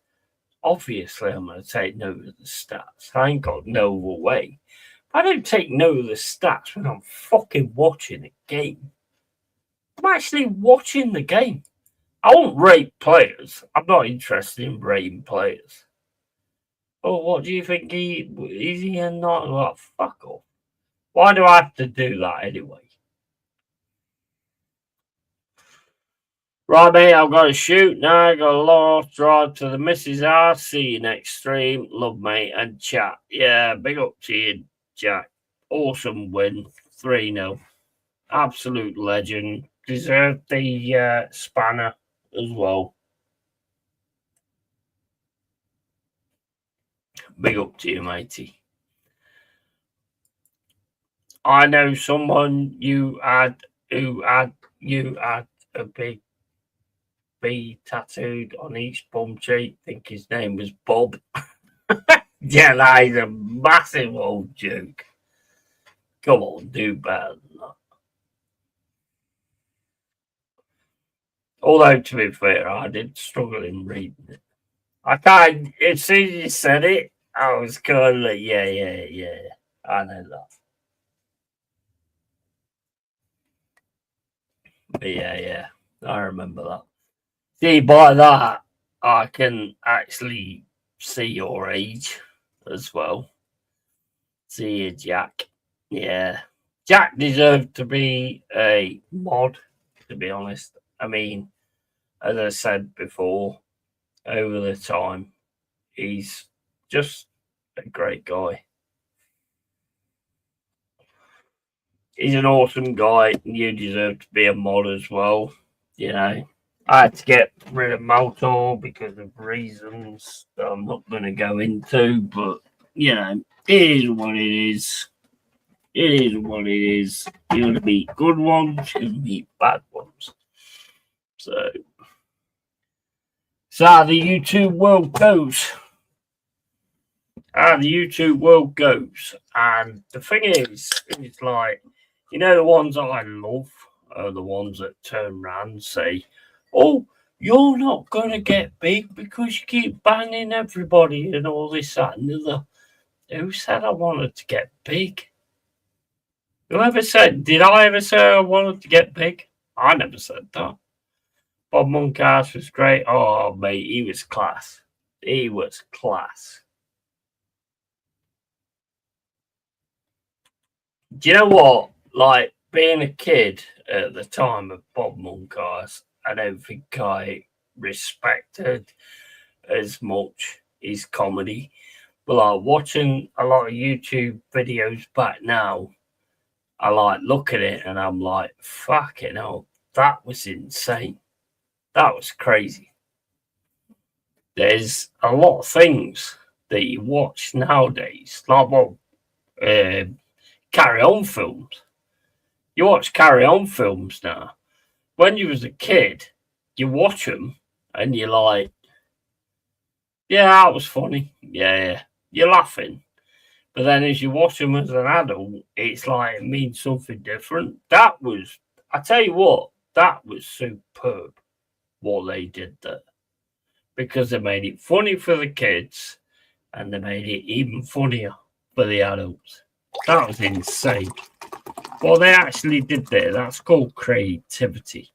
obviously I'm going to take note of the stats. I ain't got no other way. I don't take note of the stats when I'm fucking watching a game. I'm actually watching the game. I won't rate players. I'm not interested in rating players. Oh, what do you think is he a not? Like, fuck off. Why do I have to do that anyway? Right, mate, I've got to shoot now. I've got a long off drive to the missus' house. See you next stream. Love, mate, and chat. Yeah, big up to you, Jack. Awesome win. 3-0. Absolute legend. Deserved the spanner as well. Big up to you, matey. I know someone you had a big B tattooed on each bum cheek. Think his name was Bob. Yeah, that is a massive old joke. Come on, do better than that. Although, to be fair, I did struggle in reading it. I can't, as soon as you said it, I was kind of like, yeah. I know that. But yeah, I remember that. See, by that, I can actually see your age as well. See you, Jack. Yeah. Jack deserved to be a mod, to be honest. I mean, as I said before, over the time, he's just a great guy. He's an awesome guy. You deserve to be a mod as well. I had to get rid of Maltor because of reasons that I'm not going to go into, but it is what it is. It is what it is. You're going to meet good ones, you're going to meet bad ones. So how the YouTube world goes. How the YouTube world goes. And the thing is, it's like, the ones I love are the ones that turn around and say, "Oh, you're not going to get big because you keep banning everybody and all this, that, and the other." Who said I wanted to get big? Whoever said, did I ever say I wanted to get big? I never said that. Bob Monkhouse was great. Oh, mate, he was class. He was class. Do you know what? Like, being a kid at the time of Bob Monkhouse, I don't think I respected as much his comedy But like watching a lot of YouTube videos back now, I like look at it and I'm like, fucking hell, that was insane. That was crazy. There's a lot of things that you watch nowadays, like Carry On films. You watch Carry On films now. When you was a kid, you watch them and you're like, yeah, that was funny. Yeah. You're laughing. But then as you watch them as an adult, it's like it means something different. That was, I tell you what, that was superb what they did there. Because they made it funny for the kids and they made it even funnier for the adults. That was insane. What they actually did there, that's called creativity.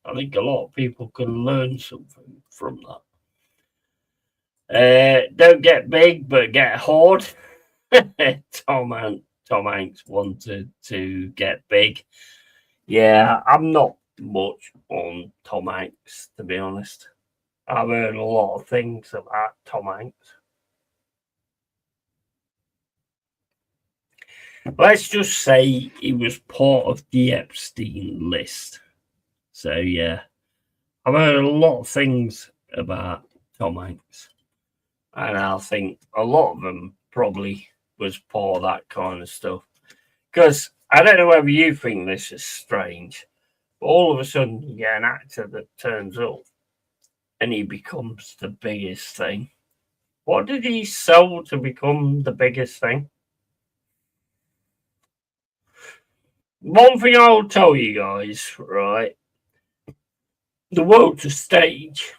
I think a lot of people can learn something from that. Don't get big, but get hard. Tom Hanks wanted to get big. Yeah, I'm not much on Tom Hanks, to be honest. I've heard a lot of things about Tom Hanks. Let's just say he was part of the Epstein list. So, yeah, I've heard a lot of things about Tom Hanks. And I think a lot of them probably was part of that kind of stuff. Because I don't know whether you think this is strange, but all of a sudden you get an actor that turns up and he becomes the biggest thing. What did he sell to become the biggest thing? One thing I'll tell you guys, right? The world's a stage.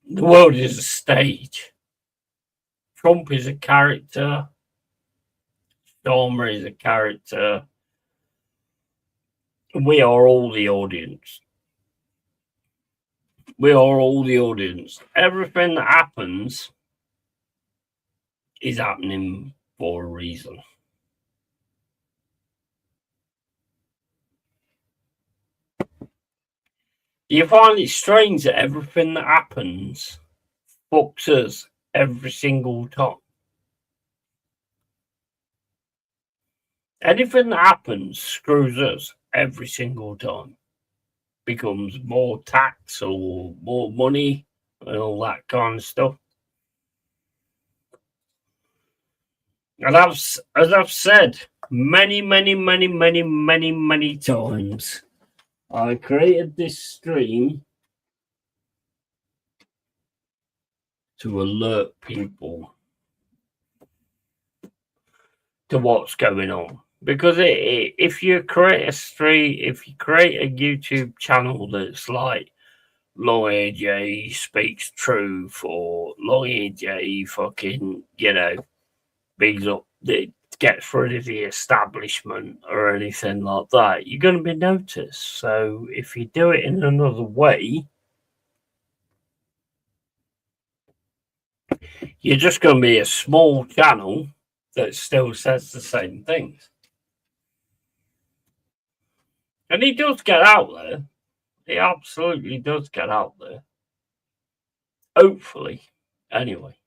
The world is a stage. Trump is a character. Stormer is a character. We are all the audience. We are all the audience. Everything that happens is happening for a reason. Do you find it strange that everything that happens fucks us every single time? Anything that happens screws us every single time. Becomes more tax or more money and all that kind of stuff. And as I've said many times, I created this stream to alert people to what's going on. Because if you create a stream, if you create a YouTube channel that's like LongHairedYeti Speaks Truth or LongHairedYeti fucking, bigs up, it gets rid of the establishment or anything like that, you're going to be noticed. So if you do it in another way, you're just going to be a small channel that still says the same things. And he does get out there. He absolutely does get out there. Hopefully, anyway,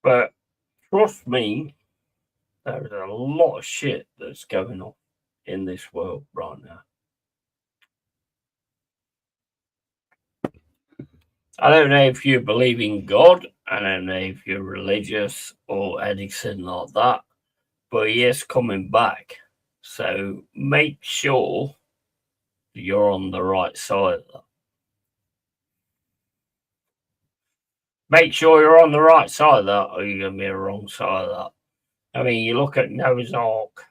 But trust me, there is a lot of shit that's going on in this world right now. I don't know if you believe in God. I don't know if you're religious or anything like that. But he is coming back. So make sure you're on the right side of that. Make sure you're on the right side of that, or you're going to be on the wrong side of that. I mean, you look at Noah's Ark,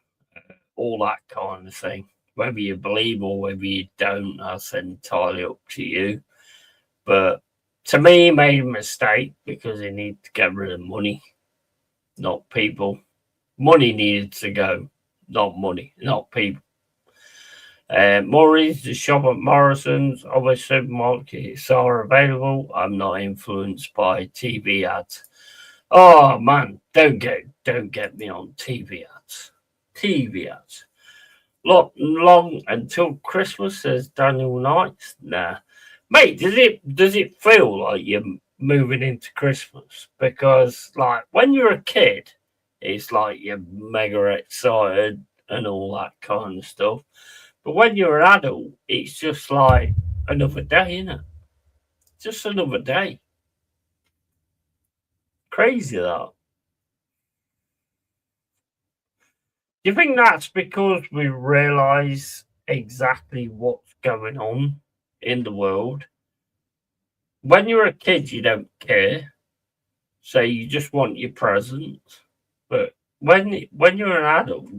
all that kind of thing. Whether you believe or whether you don't, that's entirely up to you. But to me, he made a mistake because he needed to get rid of money, not people. Money needed to go, not money, not people. Murray's, the shop at Morrison's, other supermarkets are available. I'm not influenced by TV ads. Oh man, don't get me on TV ads. TV ads. Look, long until Christmas, says Daniel Knight. Nah, Mate, does it feel like you're moving into Christmas? Because like when you're a kid, it's like you're mega excited and all that kind of stuff. But when you're an adult, it's just like another day, isn't it? Just another day. Crazy that. Do you think that's because we realise exactly what's going on in the world? When you're a kid, you don't care, so you just want your presents. But when you're an adult,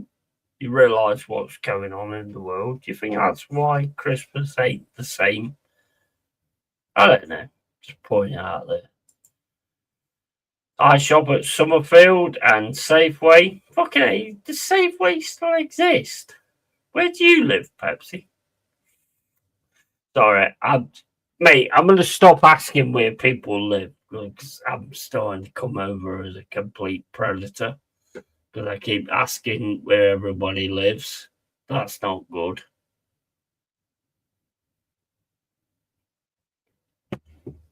you realise what's going on in the world. Do you think that's why Christmas ain't the same? I don't know. Just pointing out there. I shop at Summerfield and Safeway. Fucking hell, does Safeway still exist? Where do you live, Pepsi? Sorry, mate, I'm going to stop asking where people live because I'm starting to come over as a complete predator because I keep asking where everybody lives. That's not good.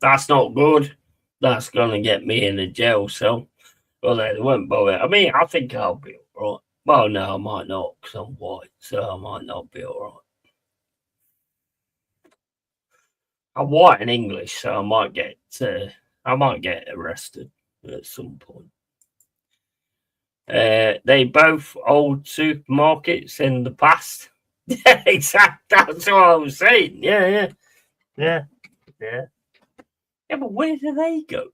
That's not good. That's going to get me in a jail cell. Well, they won't bother. I mean, I think I'll be all right. Well, no, I might not because I'm white, so I might not be all right. I'm white and English, so I might get arrested at some point. They both old supermarkets in the past. Yeah, exactly. That's what I was saying. Yeah. Yeah, but where do they go?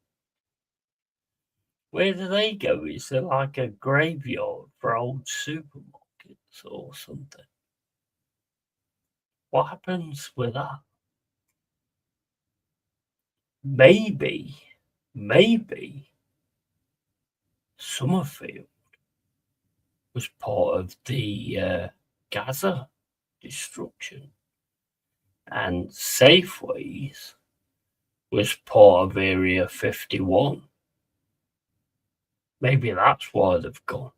Where do they go? Is there like a graveyard for old supermarkets or something? What happens with that? Maybe Summerfield was part of the Gaza destruction, and Safeways was part of Area 51. Maybe that's why they've gone.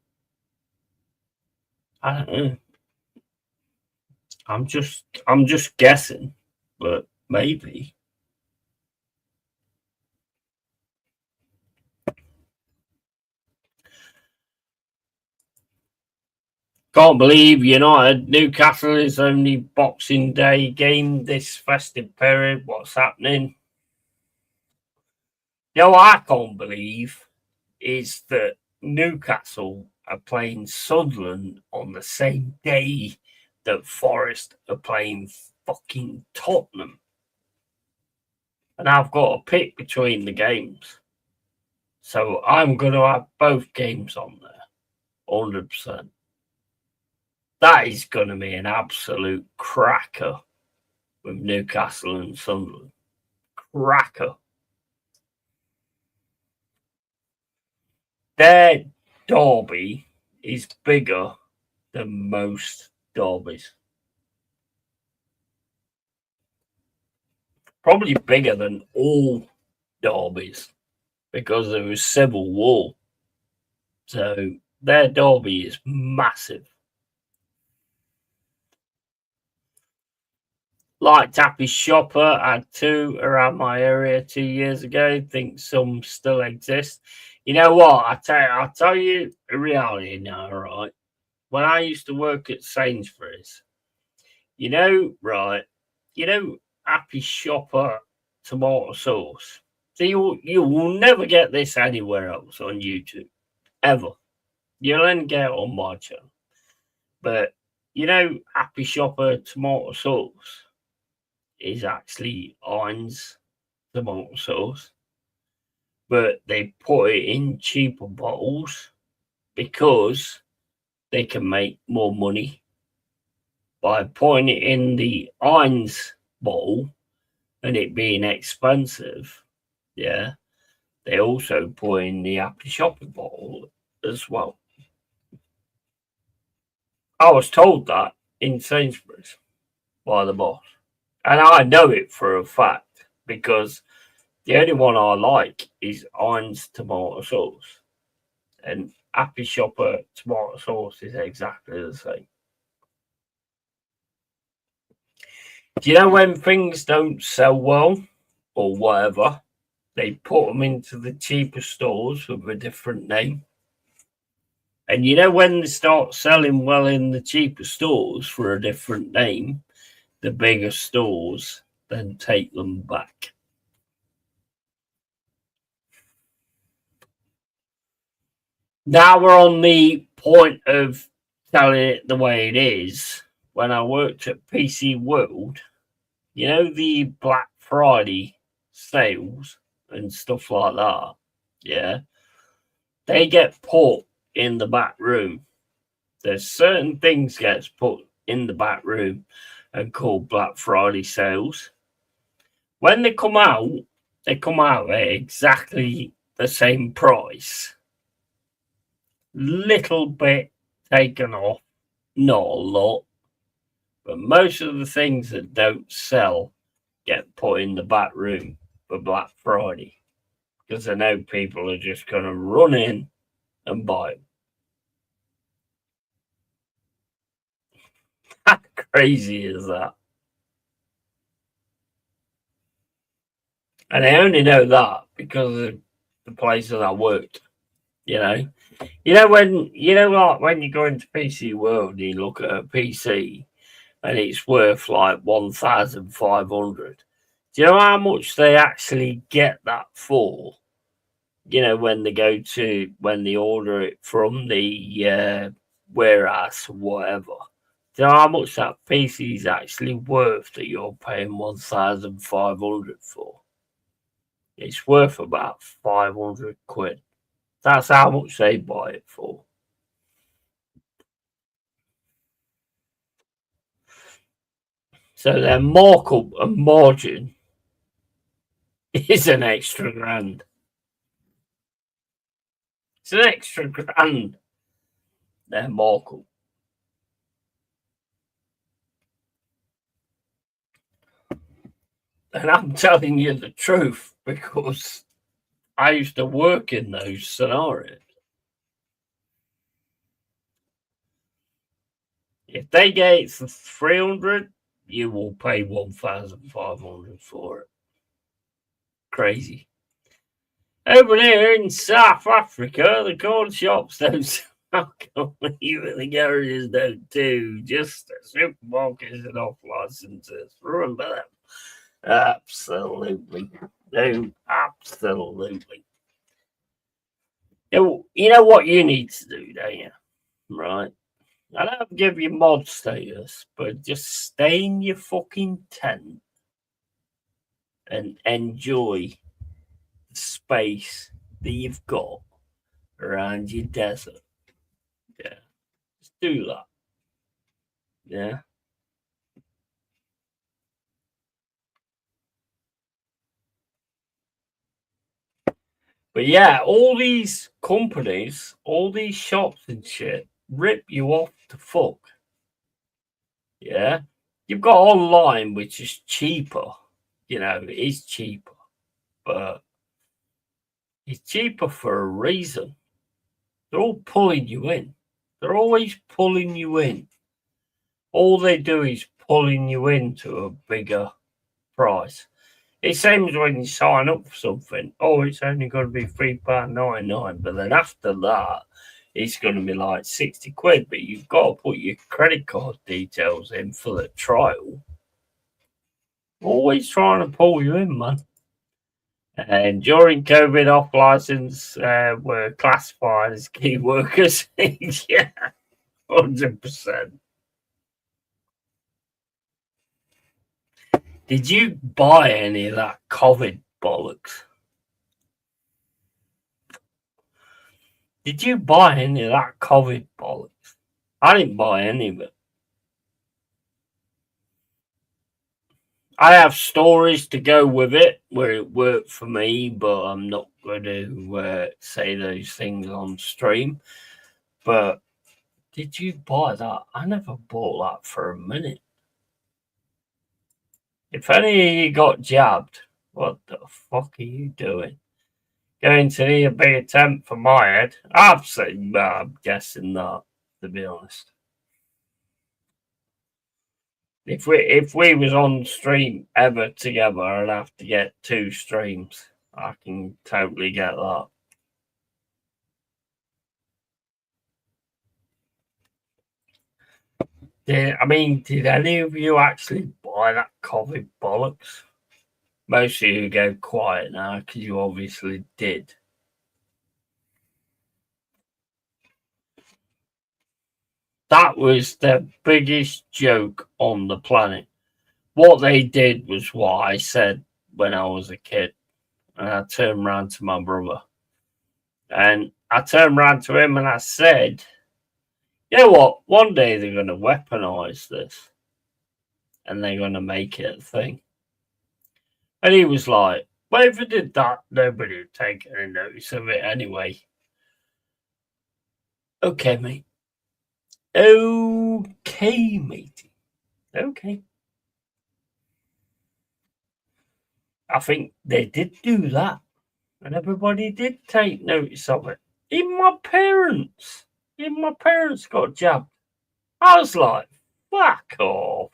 I don't know. I'm just guessing, but maybe. Can't believe United Newcastle is only Boxing Day game this festive period. What's happening? What I can't believe is that Newcastle are playing Sunderland on the same day that Forest are playing fucking Tottenham. And I've got to pick between the games. So I'm going to have both games on there, 100%. That is going to be an absolute cracker with Newcastle and Sunderland. Cracker. Their derby is bigger than most derbies. Probably bigger than all derbies because there was civil war. So their derby is massive. Like Tappy Shopper had two around my area 2 years ago. Think some still exist. You know what? I'll tell you a reality now, right? When I used to work at Sainsbury's, Happy Shopper tomato sauce. So you will never get this anywhere else on YouTube, ever. You'll only get it on my channel. But Happy Shopper tomato sauce is actually Heinz tomato sauce, but they put it in cheaper bottles because they can make more money by putting it in the Heinz bottle and it being expensive. Yeah, they also put in the Happy Shopper bottle as well. I was told that in Sainsbury's by the boss. And I know it for a fact because the only one I like is Heinz tomato sauce. And Happy Shopper tomato sauce is exactly the same. Do you know when things don't sell well or whatever, they put them into the cheaper stores with a different name? And you know when they start selling well in the cheaper stores for a different name, the bigger stores then take them back. Now we're on the point of telling it the way it is. When I worked at PC World, you know, the Black Friday sales and stuff like that, yeah, they get put in the back room. There's certain things gets put in the back room and called Black Friday sales. When they come out at exactly the same price. Little bit taken off, not a lot, but most of the things that don't sell get put in the back room for Black Friday because I know people are just going to run in and buy them. How crazy is that? And I only know that because of the places I worked. You know, when like when you go into PC World and you look at a PC and it's worth like 1,500. Do you know how much they actually get that for? You know, when they order it from the warehouse or whatever. Do you know how much that PC is actually worth that you're paying 1,500 for? It's worth about 500 quid. That's how much they buy it for. So their markup and margin is an extra grand. It's an extra grand. Their markup. And I'm telling you the truth because I used to work in those scenarios. If they get it for 300, you will pay 1,500 for it. Crazy. Over there in South Africa, the corn shops don't sell alcohol, even the garages don't too. Just the supermarkets and off licenses. Remember them? Absolutely. No, absolutely. You know what you need to do, don't you? Right? I don't give you mod status, but just stay in your fucking tent and enjoy the space that you've got around your desert. Yeah. Just do that. Yeah. But yeah, all these companies, all these shops and shit rip you off to fuck. Yeah. You've got online, which is cheaper. You know, it is cheaper. But it's cheaper for a reason. They're all pulling you in. They're always pulling you in. All they do is pulling you into a bigger price. It seems when you sign up for something, oh, it's only going to be £3.99, but then after that, it's going to be like 60 quid. But you've got to put your credit card details in for the trial. Always trying to pull you in, man. And during COVID, off license were classified as key workers. Yeah, 100%. Did you buy any of that COVID bollocks? Did you buy any of that COVID bollocks? I didn't buy any of it. I have stories to go with it where it worked for me, but I'm not going to say those things on stream. But did you buy that? I never bought that for a minute. If any of you got jabbed, what the fuck are you doing? Going to need a big attempt for my head? I'm guessing that, to be honest. If we was on stream ever together, I'd have to get 2 streams. I can totally get that. Did any of you actually buy that COVID bollocks? Most of you go quiet now because you obviously did. That was the biggest joke on the planet. What they did was what I said when I was a kid. And I turned around to my brother. And I turned around to him and I said, you know what? One day they're going to weaponize this. And they're going to make it a thing. And he was like, well, if it did that, nobody would take any notice of it anyway. Okay, mate. Okay, matey. Okay. I think they did do that. And everybody did take notice of it. Even my parents got jabbed. I was like, fuck off.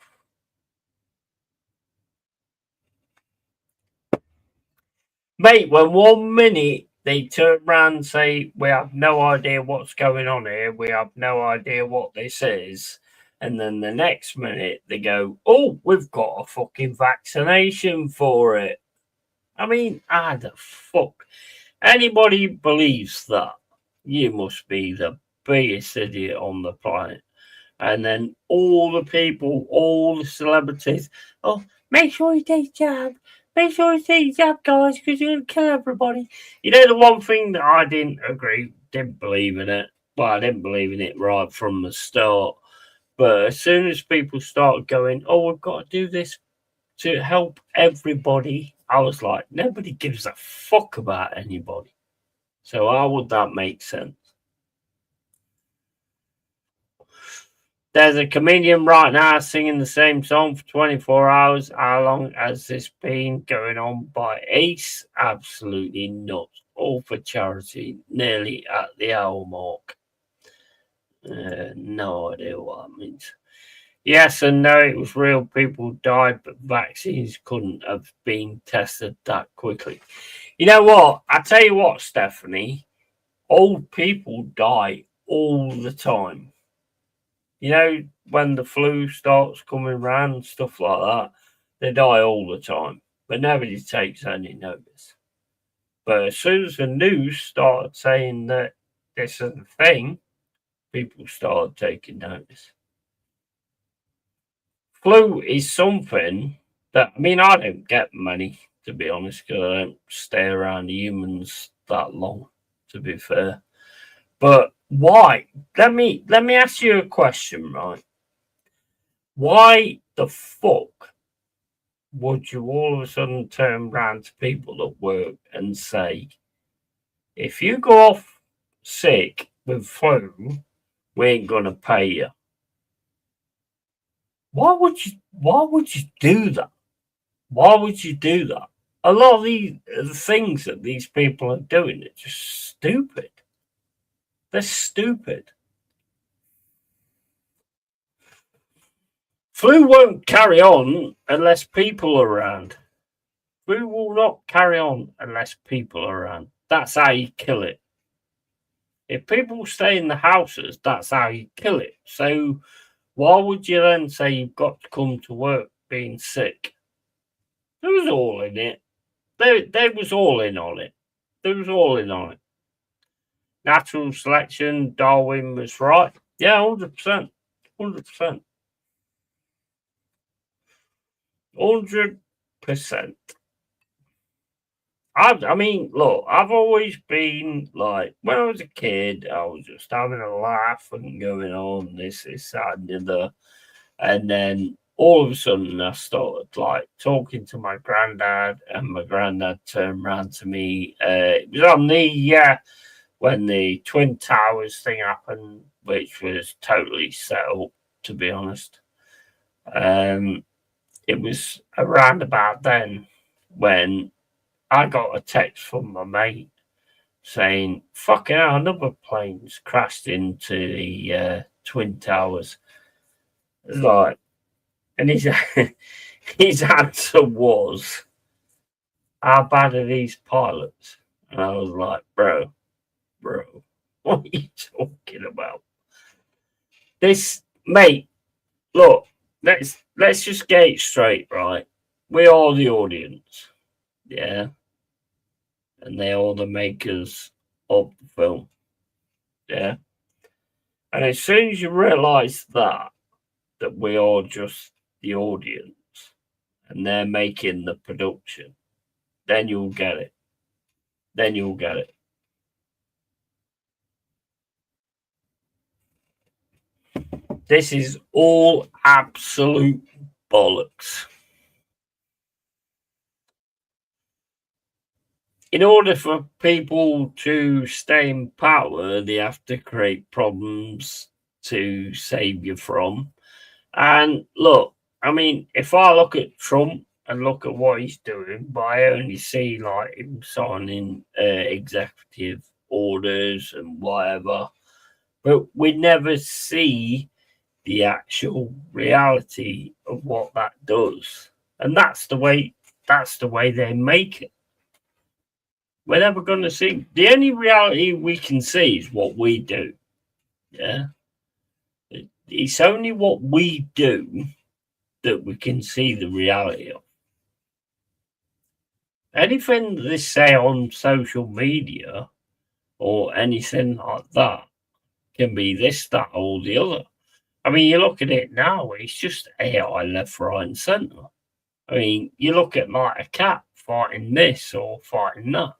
Mate, when 1 minute they turn around and say, we have no idea what's going on here, we have no idea what this is, and then the next minute they go, oh, we've got a fucking vaccination for it. I mean, how the fuck? Anybody believes that, you must be the biggest idiot on the planet. And then all the people, all the celebrities, oh, make sure you take jab. Make sure you take jab, guys, because you're going to kill everybody. You know, the one thing that I didn't believe in it. Well, I didn't believe in it right from the start. But as soon as people start going, oh, we've got to do this to help everybody, I was like, nobody gives a fuck about anybody. So how would that make sense? There's a comedian right now singing the same song for 24 hours. How long has this been going on by Ace? Absolutely nuts. All for charity, nearly at the hour mark. No idea what that means. Yes and no, it was real. People died, but vaccines couldn't have been tested that quickly. You know what? I tell you what, Stephanie, old people die all the time. You know, when the flu starts coming around and stuff like that, they die all the time, but nobody takes any notice. But as soon as the news started saying that this is a thing, people started taking notice. Flu is something that, I mean, I don't get many, to be honest, because I don't stay around humans that long, to be fair. But why? Let me ask you a question, right? Why the fuck would you all of a sudden turn around to people at work and say, if you go off sick with flu, we ain't gonna pay you? Why would you do that? Why would you do that? A lot of the things that these people are doing are just stupid. They're stupid. Flu won't carry on unless people are around. Flu will not carry on unless people are around. That's how you kill it. If people stay in the houses, that's how you kill it. So why would you then say you've got to come to work being sick? They was all in it. They was all in on it. They was all in on it. Natural selection, Darwin was right. Yeah, 100%. 100%. 100%. I mean, look, I've always been like, when I was a kid, I was just having a laugh and going on this, that, and the other. And then all of a sudden, I started like talking to my granddad, and my granddad turned around to me. It was on the when the Twin Towers thing happened, which was totally set up, to be honest. It was around about then when I got a text from my mate saying, fucking hell, another plane's crashed into the Twin Towers. It's like, And his answer was, "How bad are these pilots?" And I was like, bro, what are you talking about? This, mate, look, let's just get it straight, right? We are the audience, yeah, and they are the makers of the film, yeah. And as soon as you realise that we are just the audience and they're making the production, then you'll get it. Then you'll get it. This is all absolute bollocks. In order for people to stay in power, they have to create problems to save you from. And look, I mean, if I look at Trump and look at what he's doing, but I only see like him signing executive orders and whatever, but we never see the actual reality of what that does. And that's the way they make it. We're never going to see, the only reality we can see is what we do. Yeah. It's only what we do that we can see the reality of. Anything they say on social media or anything like that can be this, that, or the other. I mean, you look at it now, it's just AI left, right, and centre. I mean, you look at like a cat fighting this or fighting that.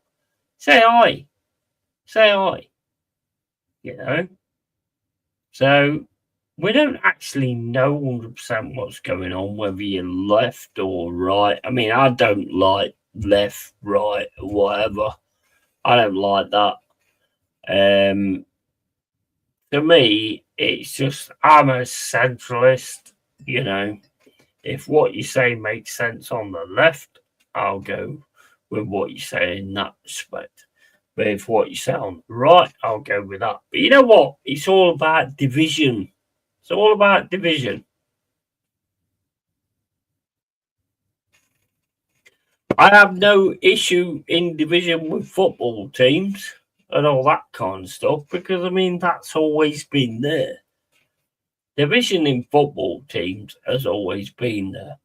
Say hi. Say hi. You know? So we don't actually know 100% what's going on, whether you're left or right. I mean, I don't like left, right, or whatever. I don't like that. To me, it's just, I'm a centralist, you know. If what you say makes sense on the left, I'll go with what you say in that respect. But if what you say on the right, I'll go with that. But you know what? It's all about division. It's all about division. I have no issue in division with football teams and all that kind of stuff because, I mean, that's always been there. Division in football teams has always been there.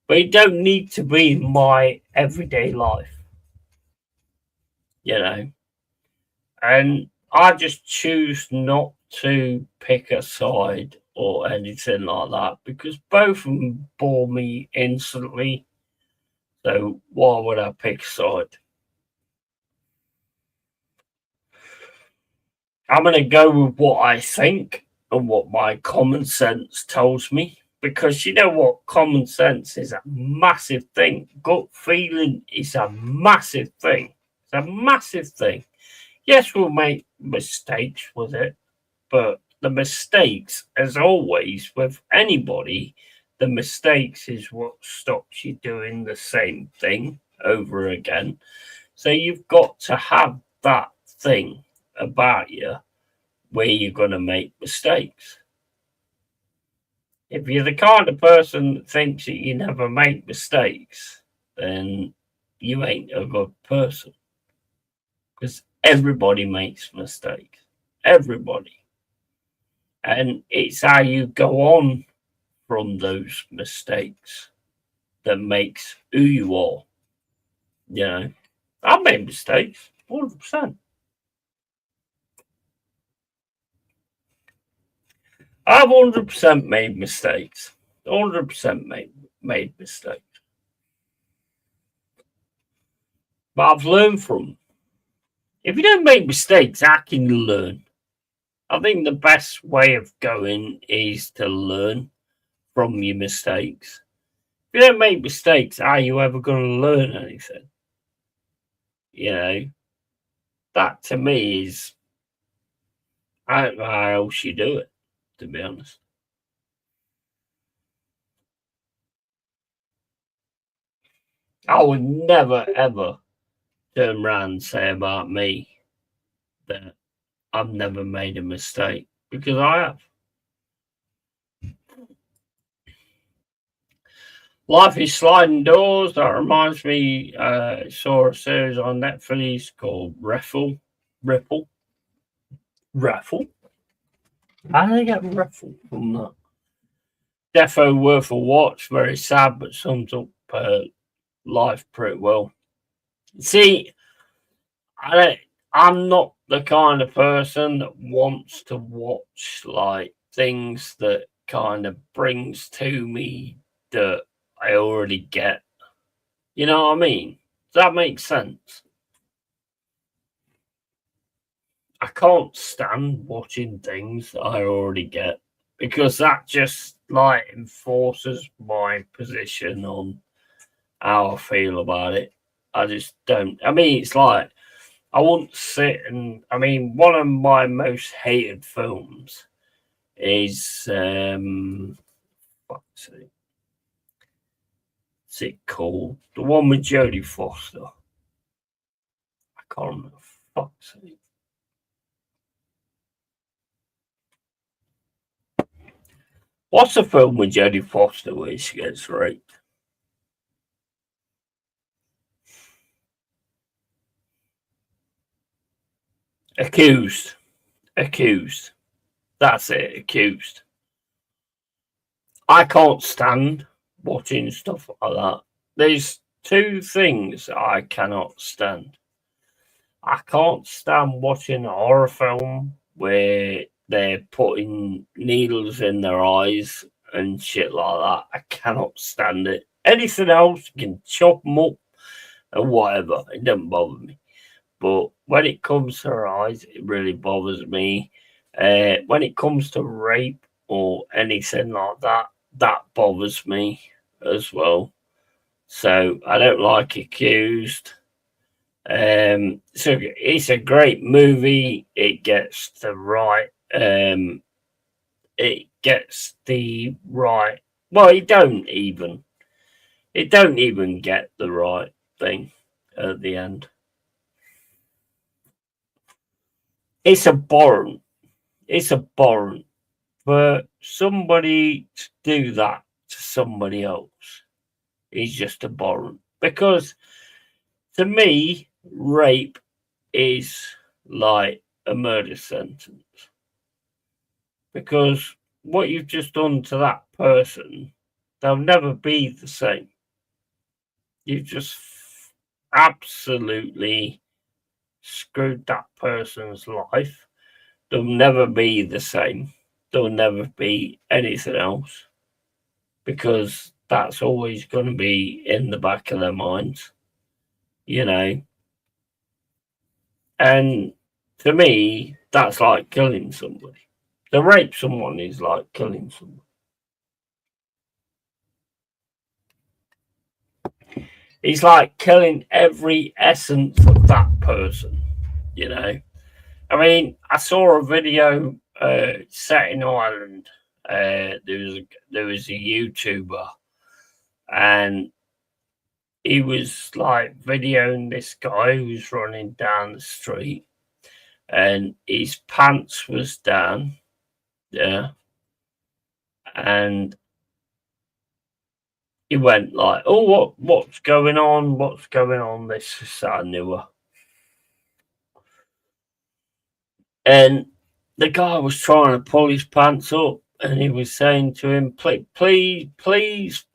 But it don't need to be in my everyday life, you know. And I just choose not to pick a side or anything like that because both of them bore me instantly. So why would I pick a side? I'm going to go with what I think and what my common sense tells me. Because you know what? Common sense is a massive thing. Gut feeling is a massive thing. It's a massive thing. Yes, we'll make mistakes with it, but the mistakes, as always, with anybody, the mistakes is what stops you doing the same thing over again. So you've got to have that thing about you where you're going to make mistakes. If you're the kind of person that thinks that you never make mistakes, then you ain't a good person. Because everybody makes mistakes. Everybody. And it's how you go on from those mistakes that makes who you are. You know, I've made mistakes, 100%. I've 100% made mistakes. 100% made mistakes. But I've learned from them. If you don't make mistakes, how can you learn? I think the best way of going is to learn from your mistakes. If you don't make mistakes, how are you ever going to learn anything? You know, that to me is, I don't know how else you do it, to be honest. I would never, ever turn around and say about me that I've never made a mistake because I have. Life is Sliding Doors. That reminds me, I saw a series on Netflix called Ripple. How do they get Raffle from that? Defo worth a watch. Very sad, but sums up life pretty well. See, I'm not the kind of person that wants to watch like things that kind of brings to me that I already get. You know what I mean? Does that make sense? I can't stand watching things that I already get because that just like enforces my position on how I feel about it. I just don't. I mean, it's like I won't sit and. I mean, one of my most hated films is what's it called? The one with Jodie Foster. I can't remember. Fuck's sake. What's the film with Jodie Foster where she gets raped? Accused. That's it, Accused. I can't stand watching stuff like that. There's two things I cannot stand. I can't stand watching a horror film where they're putting needles in their eyes and shit like that. I cannot stand it. Anything else, you can chop them up and whatever. It doesn't bother me. But when it comes to her eyes, it really bothers me. When it comes to rape or anything like that, that bothers me as well. So I don't like Accused. So it's a great movie. It gets the right. It gets the right. Well, it don't even get the right thing at the end. It's abhorrent. It's abhorrent for somebody to do that to somebody else. Is just abhorrent because to me, rape is like a murder sentence because what you've just done to that person, they'll never be the same. You've just absolutely screwed that person's life. They'll never be the same. They'll never be anything else because that's always going to be in the back of their minds, you know. And to me, that's like killing somebody. To rape someone is like killing someone. It's like killing every essence of that person, you know. I mean, I saw a video set in Ireland. There was a YouTuber, and he was like videoing this guy who was running down the street, and his pants was down, yeah, and he went like, "Oh, what's going on? What's going on?" This is that newer. And the guy was trying to pull his pants up, and he was saying to him, please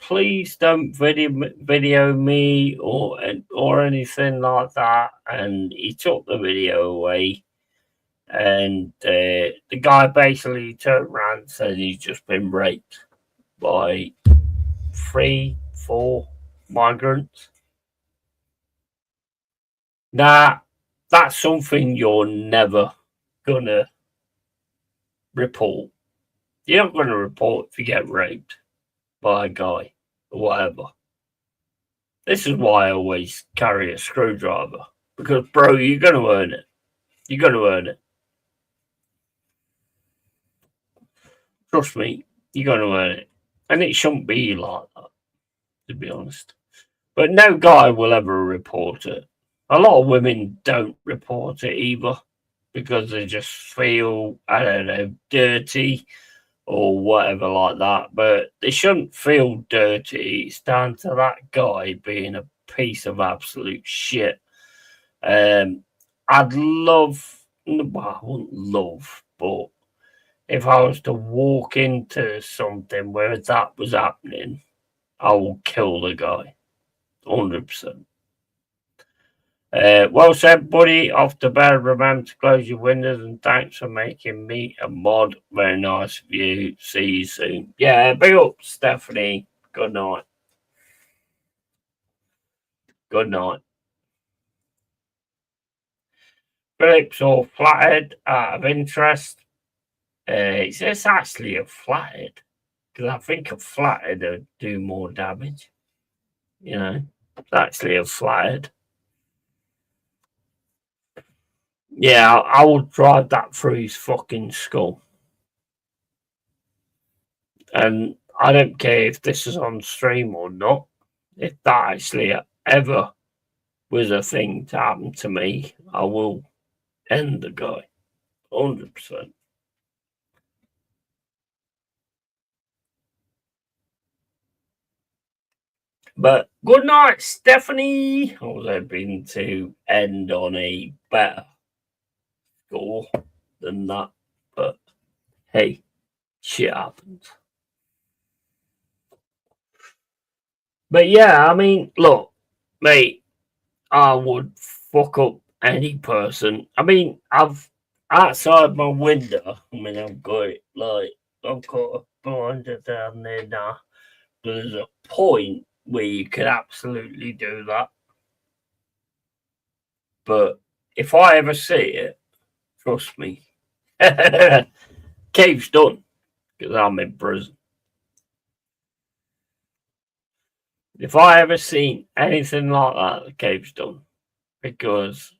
don't video me or anything like that. And he took the video away, and the guy basically turned around and said he's just been raped by 3-4 migrants. Now, that's something you're never gonna report. You're not going to report if you get raped by a guy or whatever. This is why I always carry a screwdriver because, bro, you're going to earn it. You're going to earn it. Trust me, you're going to earn it. And it shouldn't be like that, to be honest. But no guy will ever report it. A lot of women don't report it either because they just feel, I don't know, dirty or whatever like that. But they shouldn't feel dirty. It's down to that guy being a piece of absolute shit. I'd love, well, I wouldn't love, but if I was to walk into something where that was happening, I will kill the guy, 100%. Well said, buddy. Off the bed, remember to close your windows, and thanks for making me a mod. Very nice of you. See you soon. Yeah, big up, Stephanie. Good night. Good night. Phillips or flathead out of interest. It's actually a flathead because I think a flathead would do more damage. You know, it's actually a flathead. Yeah, I would drive that through his fucking skull. And I don't care if this is on stream or not. If that actually ever was a thing to happen to me, I will end the guy. 100%. But good night, Stephanie. I was hoping to end on a better score than that. But hey, shit happens. But yeah, I mean, look, mate, I would fuck up any person. I mean, I've outside my window. I mean, I've got it like I've got a blinder down there now. There's a point where you could absolutely do that. But if I ever see it, trust me, cave's done because I'm in prison. If I ever seen anything like that, the cave's done because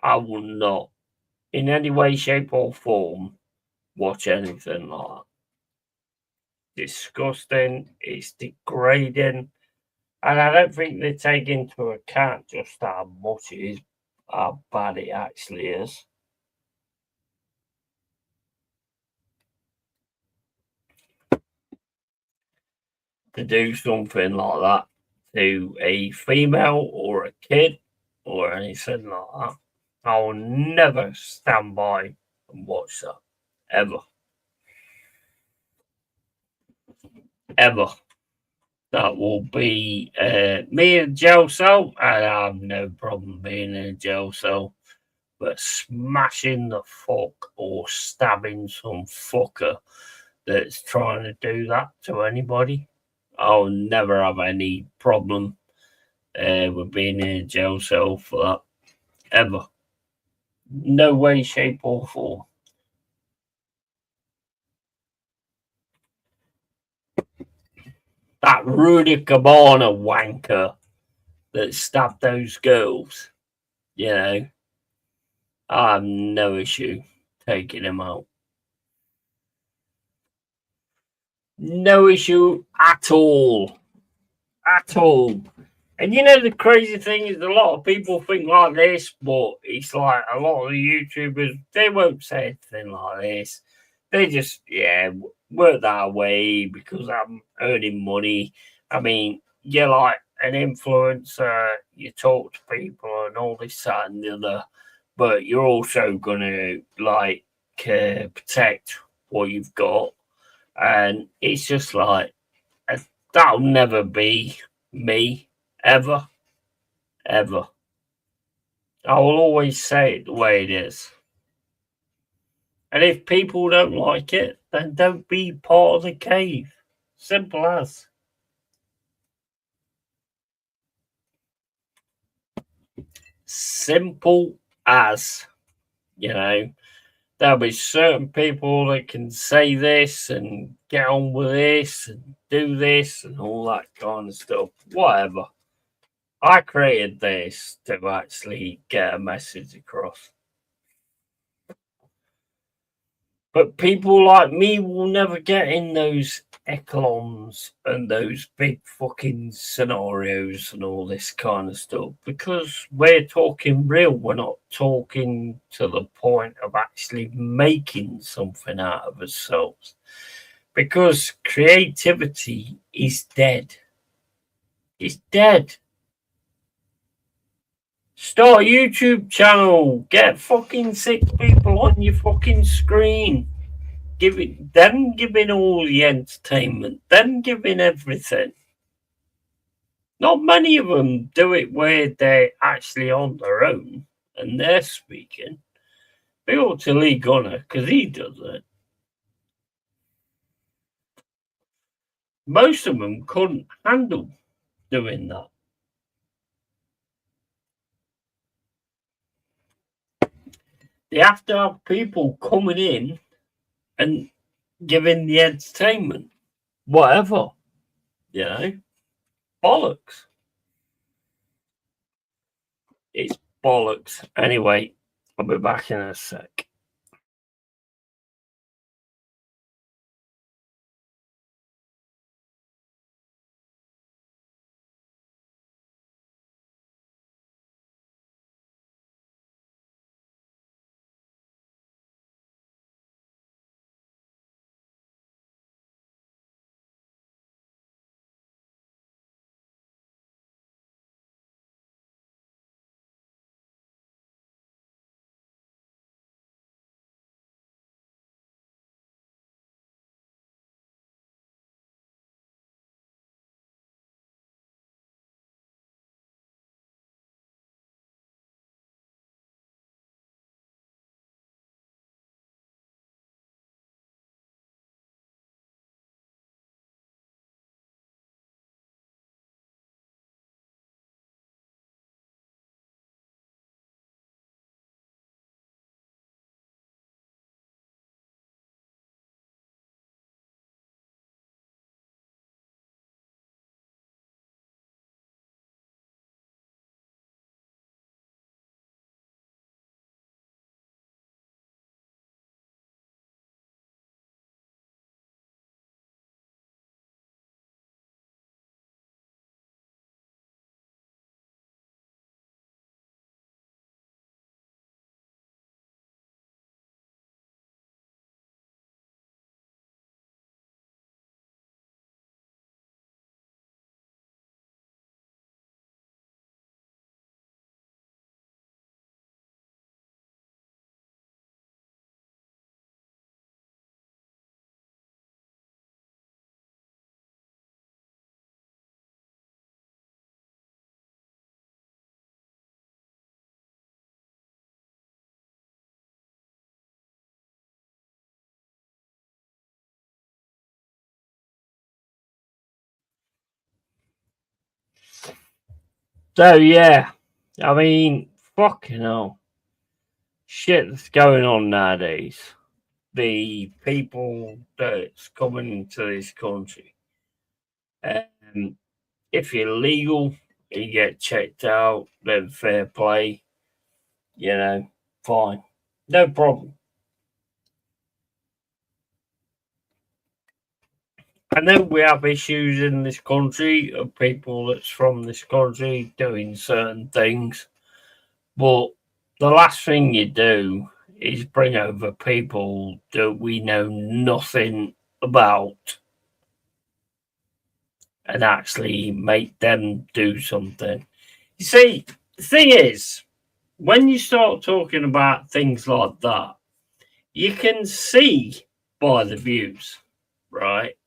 I will not, in any way, shape, or form, watch anything like that. Disgusting. It's degrading. And I don't think they take into account just how much it is, how bad it actually is. To do something like that to a female or a kid or anything like that, I will never stand by and watch that. Ever. Ever. That will be me in a jail cell. I have no problem being in a jail cell. But smashing the fuck or stabbing some fucker that's trying to do that to anybody, I'll never have any problem with being in a jail cell for that. Ever. No way, shape, or form. That Rudy Cabana wanker that stabbed those girls, you know, I have no issue taking him out. No issue at all. At all. And you know, the crazy thing is, a lot of people think like this, but it's like a lot of the YouTubers, they won't say anything like this. They just, yeah, work that way because I'm earning money. I mean, you're like an influencer, you talk to people and all this, that, and the other, but you're also going to like protect what you've got. And it's just like, that'll never be me, ever, ever. I will always say it the way it is. And if people don't like it, then don't be part of the cave. Simple as. Simple as. You know, there'll be certain people that can say this and get on with this and do this and all that kind of stuff. Whatever. I created this to actually get a message across. But people like me will never get in those echelons and those big fucking scenarios and all this kind of stuff because we're talking real. We're not talking to the point of actually making something out of ourselves. Because creativity is dead. It's dead. Start a YouTube channel. Get fucking 6 people on your fucking screen. Giving all the entertainment. Them giving everything. Not many of them do it where they're actually on their own and they're speaking. Big up to Lee Gunner because he does it. Most of them couldn't handle doing that. They have to have people coming in and giving the entertainment. Whatever. You know? Bollocks. It's bollocks. Anyway, I'll be back in a sec. So yeah, I mean, fucking hell, shit that's going on nowadays. The people that's coming into this country, if you're legal, you get checked out, then fair play, you know, fine, no problem. I know we have issues in this country of people that's from this country doing certain things, but the last thing you do is bring over people that we know nothing about and actually make them do something. You see, the thing is, when you start talking about things like that, you can see by the views, right,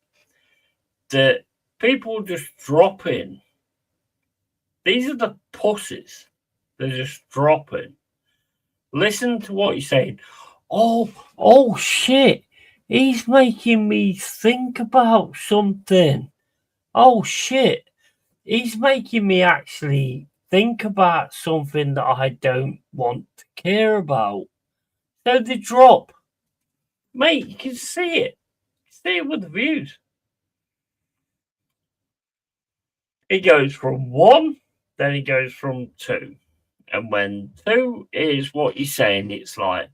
that people just drop in. These are the pussies. They're just dropping. Listen to what he's saying. Oh shit. He's making me think about something. Oh shit. He's making me actually think about something that I don't want to care about. So they drop. Mate, you can see it. See it with the views. It goes from 1, then it goes from 2. And when 2 is what you're saying, it's like,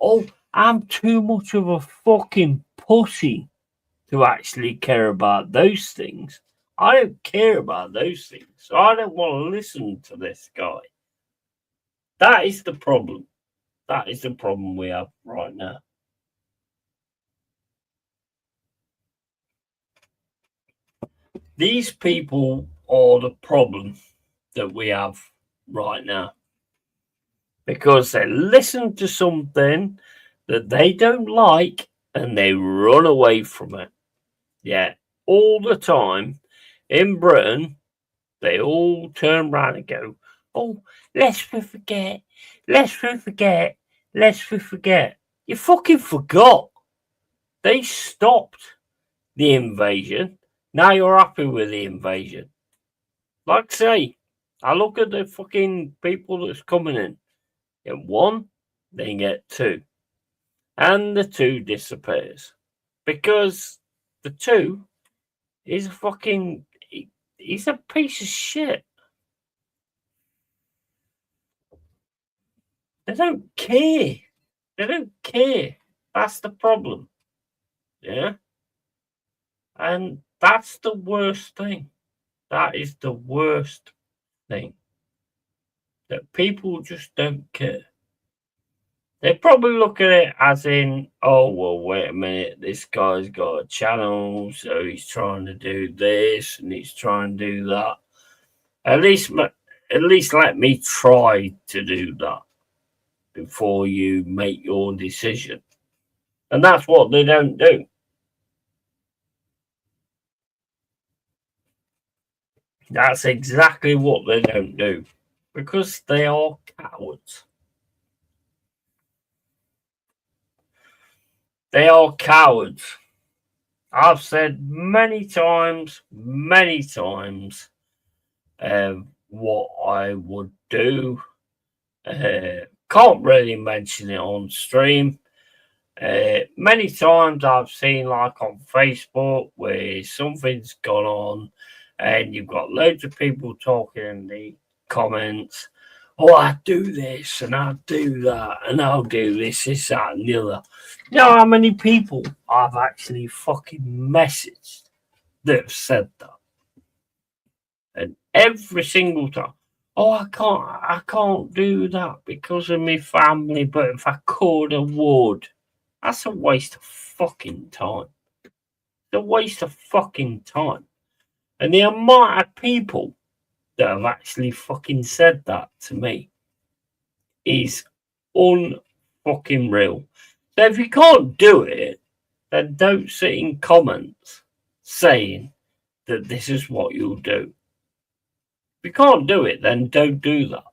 oh, I'm too much of a fucking pussy to actually care about those things. I don't care about those things. So I don't want to listen to this guy. That is the problem. That is the problem we have right now. These people are the problem that we have right now. Because they listen to something that they don't like and they run away from it. Yeah, all the time in Britain, they all turn around and go, "Oh, lest we forget, lest we forget, lest we forget." You fucking forgot. They stopped the invasion. Now you're happy with the invasion. Like I say, I look at the fucking people that's coming in. Get one, then get two. And the two disappears. Because the two is a fucking. He's a piece of shit. They don't care. They don't care. That's the problem. Yeah. And that's the worst thing. That is the worst thing. That people just don't care. They probably look at it as in, oh, well, wait a minute, this guy's got a channel, so he's trying to do this and he's trying to do that. At least let me try to do that before you make your decision. And that's what they don't do. That's exactly what they don't do. Because they are cowards. They are cowards. I've said many times, what I would do. Can't really mention it on stream. Many times I've seen, like on Facebook, where something's gone on and you've got loads of people talking in the comments. Oh, I do this and I'll do that and I'll do this, that, and the other. You know how many people I've actually fucking messaged that have said that? And every single time, oh, I can't do that because of my family, but if I could, I would. That's a waste of fucking time. It's a waste of fucking time. And the amount of people that have actually fucking said that to me is unfucking real. So if you can't do it, then don't sit in comments saying that this is what you'll do. If you can't do it, then don't do that.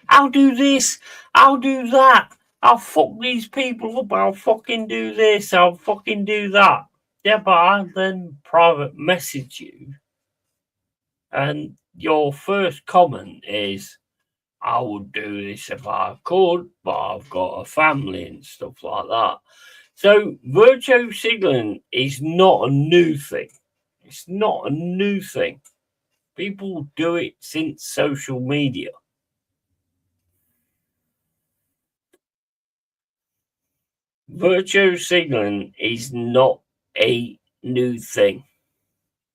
I'll do this, I'll do that, I'll fuck these people up, I'll fucking do this, I'll fucking do that. Yeah, but I'll then private message you, and your first comment is, I would do this if I could, but I've got a family and stuff like that. So virtue signaling is not a new thing. It's not a new thing. People do it since social media. Virtue signaling is not a new thing.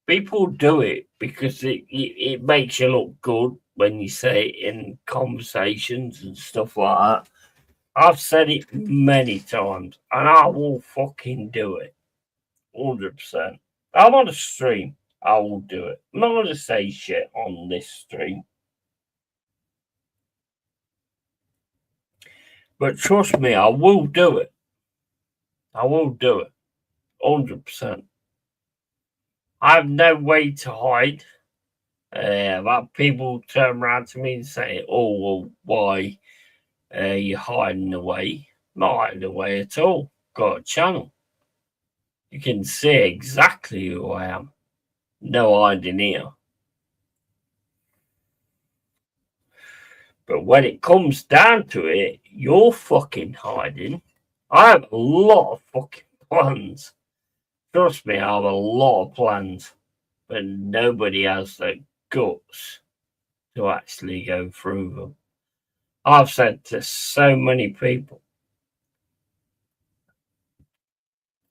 People do it because it makes you look good when you say it in conversations and stuff like that. I've said it many times and I will fucking do it. 100%. I'm on a stream. I will do it. I'm not going to say shit on this stream. But trust me, I will do it. I will do it. 100%. I have no way to hide. I've had people turn around to me and say, oh, well, why are you hiding away? Not hiding away at all. Got a channel. You can see exactly who I am. No hiding here. But when it comes down to it, you're fucking hiding. I have a lot of fucking plans. Trust me, I have a lot of plans. But nobody has the guts to actually go through them. I've said to so many people,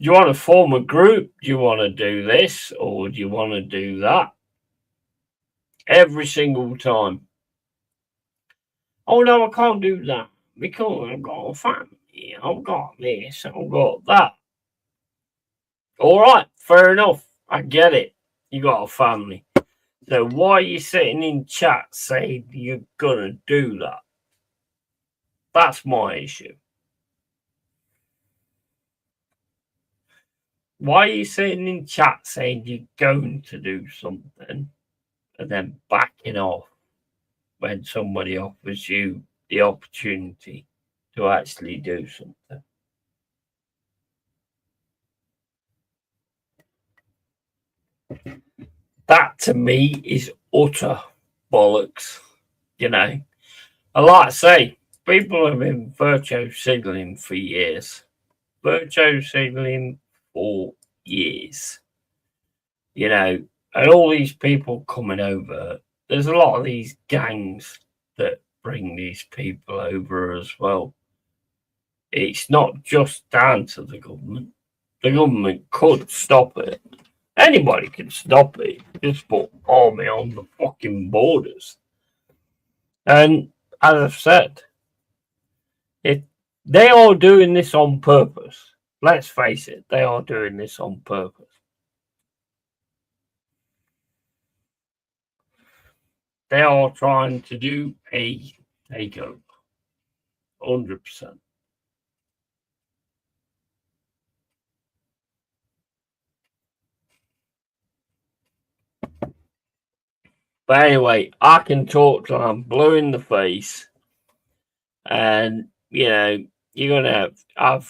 do you want to form a group? Do you want to do this or do you want to do that? Every single time. Oh no, I can't do that because I've got a family I've got this, I've got that. All right, fair enough. I get it. You got a family. So why are you sitting in chat saying you're gonna do that? That's my issue. Why are you sitting in chat saying you're going to do something and then backing off when somebody offers you the opportunity to actually do something? That to me is utter bollocks. You know, I like to say, people have been virtue signaling for years. Virtue signaling for years. You know, and all these people coming over, there's a lot of these gangs that bring these people over as well. It's not just down to the government. The government could stop it. Anybody can stop it. Just put army on the fucking borders. And as I've said, if they are doing this on purpose, let's face it, they are doing this on purpose. They are trying to do a takeover. 100%. But anyway, I can talk till I'm blue in the face. And, you know, you're going to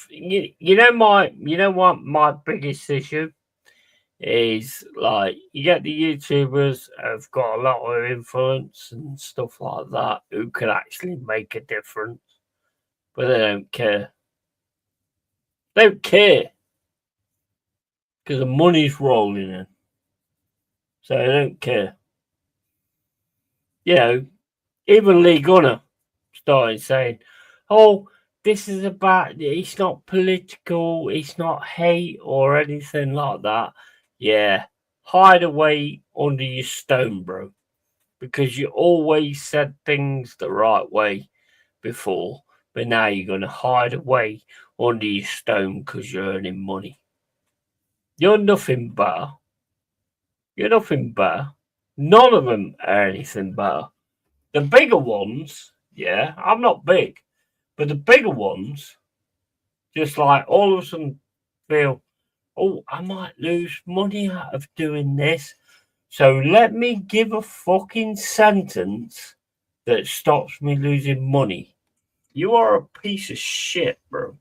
you know what my biggest issue is, like, you get the YouTubers have got a lot of influence and stuff like that who can actually make a difference, but they don't care. They don't care because the money's rolling in, so they don't care. You know, even Lee Gunner started saying, "Oh, this is about, it's not political, it's not hate or anything like that." Yeah, hide away under your stone, bro, because you always said things the right way before, but now you're going to hide away under your stone because you're earning money. You're nothing better. You're nothing better. None of them are anything better. The bigger ones, yeah, I'm not big, but the bigger ones just like all of a sudden feel, oh, I might lose money out of doing this. So let me give a fucking sentence that stops me losing money. You are a piece of shit, bro.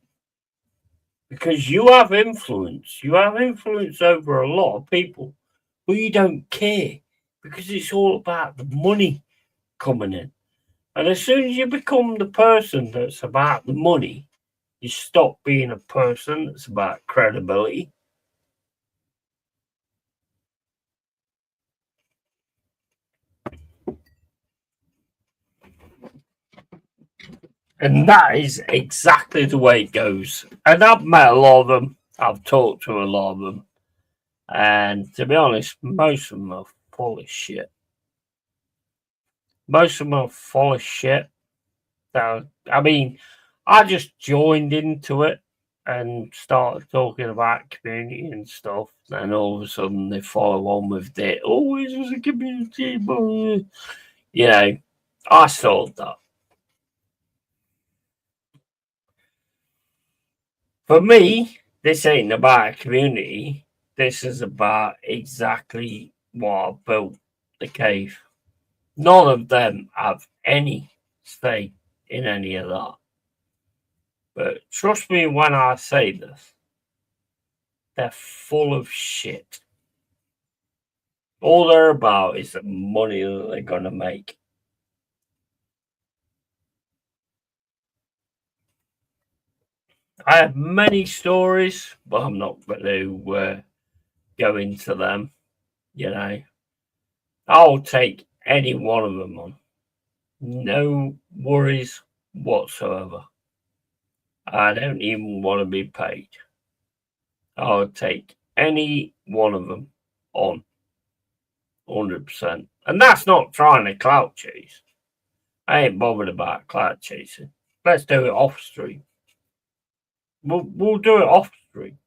Because you have influence. You have influence over a lot of people, but you don't care because it's all about the money coming in. And as soon as you become the person that's about the money, you stop being a person that's about credibility. And that is exactly the way it goes. And I've met a lot of them. I've talked to a lot of them. And to be honest, most of them are full of shit. Most of them are full of shit. So, I mean, I just joined into it and started talking about community and stuff. And all of a sudden they follow on with it. Oh, this is a community. You know, I saw that. For me, this ain't about a community. This is about exactly what I built the cave. None of them have any stake in any of that. But trust me when I say this, they're full of shit. All they're about is the money that they're going to make. I have many stories, but I'm not going to go into them. You know, I'll take any one of them on. No worries whatsoever. I don't even want to be paid. I'll take any one of them on 100%. And that's not trying to clout chase. I ain't bothered about clout chasing. Let's do it off stream. We'll do it off stream.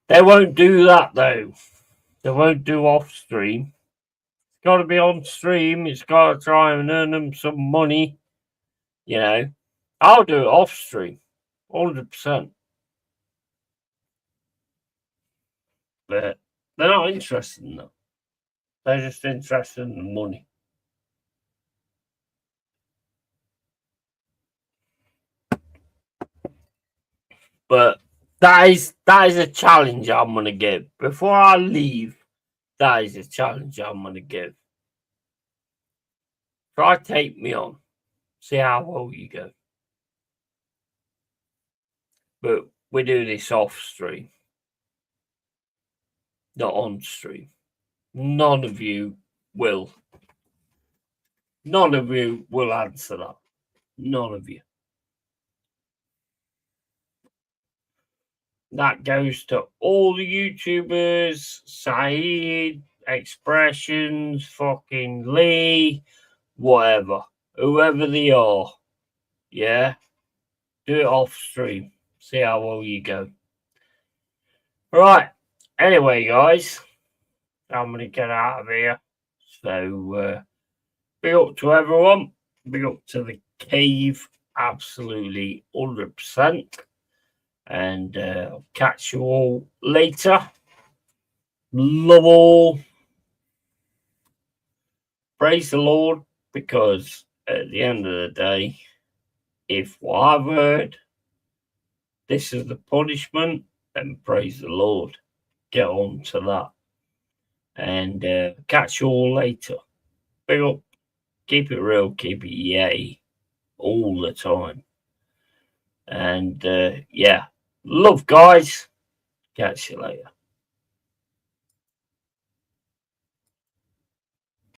They won't do that though. They won't do off stream. It's got to be on stream. It's got to try and earn them some money. You know, I'll do it off stream, 100%. But they're not interested in that. They're just interested in the money. But that is a challenge I'm gonna give. Before I leave, that is a challenge I'm gonna give. Try take me on. See how well you go. But we do this off stream. Not on stream. None of you will. None of you will answer that. None of you. That goes to all the YouTubers, Saeed, Expressions, fucking Lee, whatever. Whoever they are. Yeah? Do it off stream. See how well you go. Right. Anyway, guys. I'm going to get out of here. So, big up to everyone. Big up to the cave. Absolutely 100%. And I'll catch you all later. Love all. Praise the Lord, because at the end of the day, if what I've heard, this is the punishment, then praise the Lord. Get on to that. And catch you all later. Big up. Keep it real. Keep it yay. All the time. And yeah. Love, guys. Catch you later.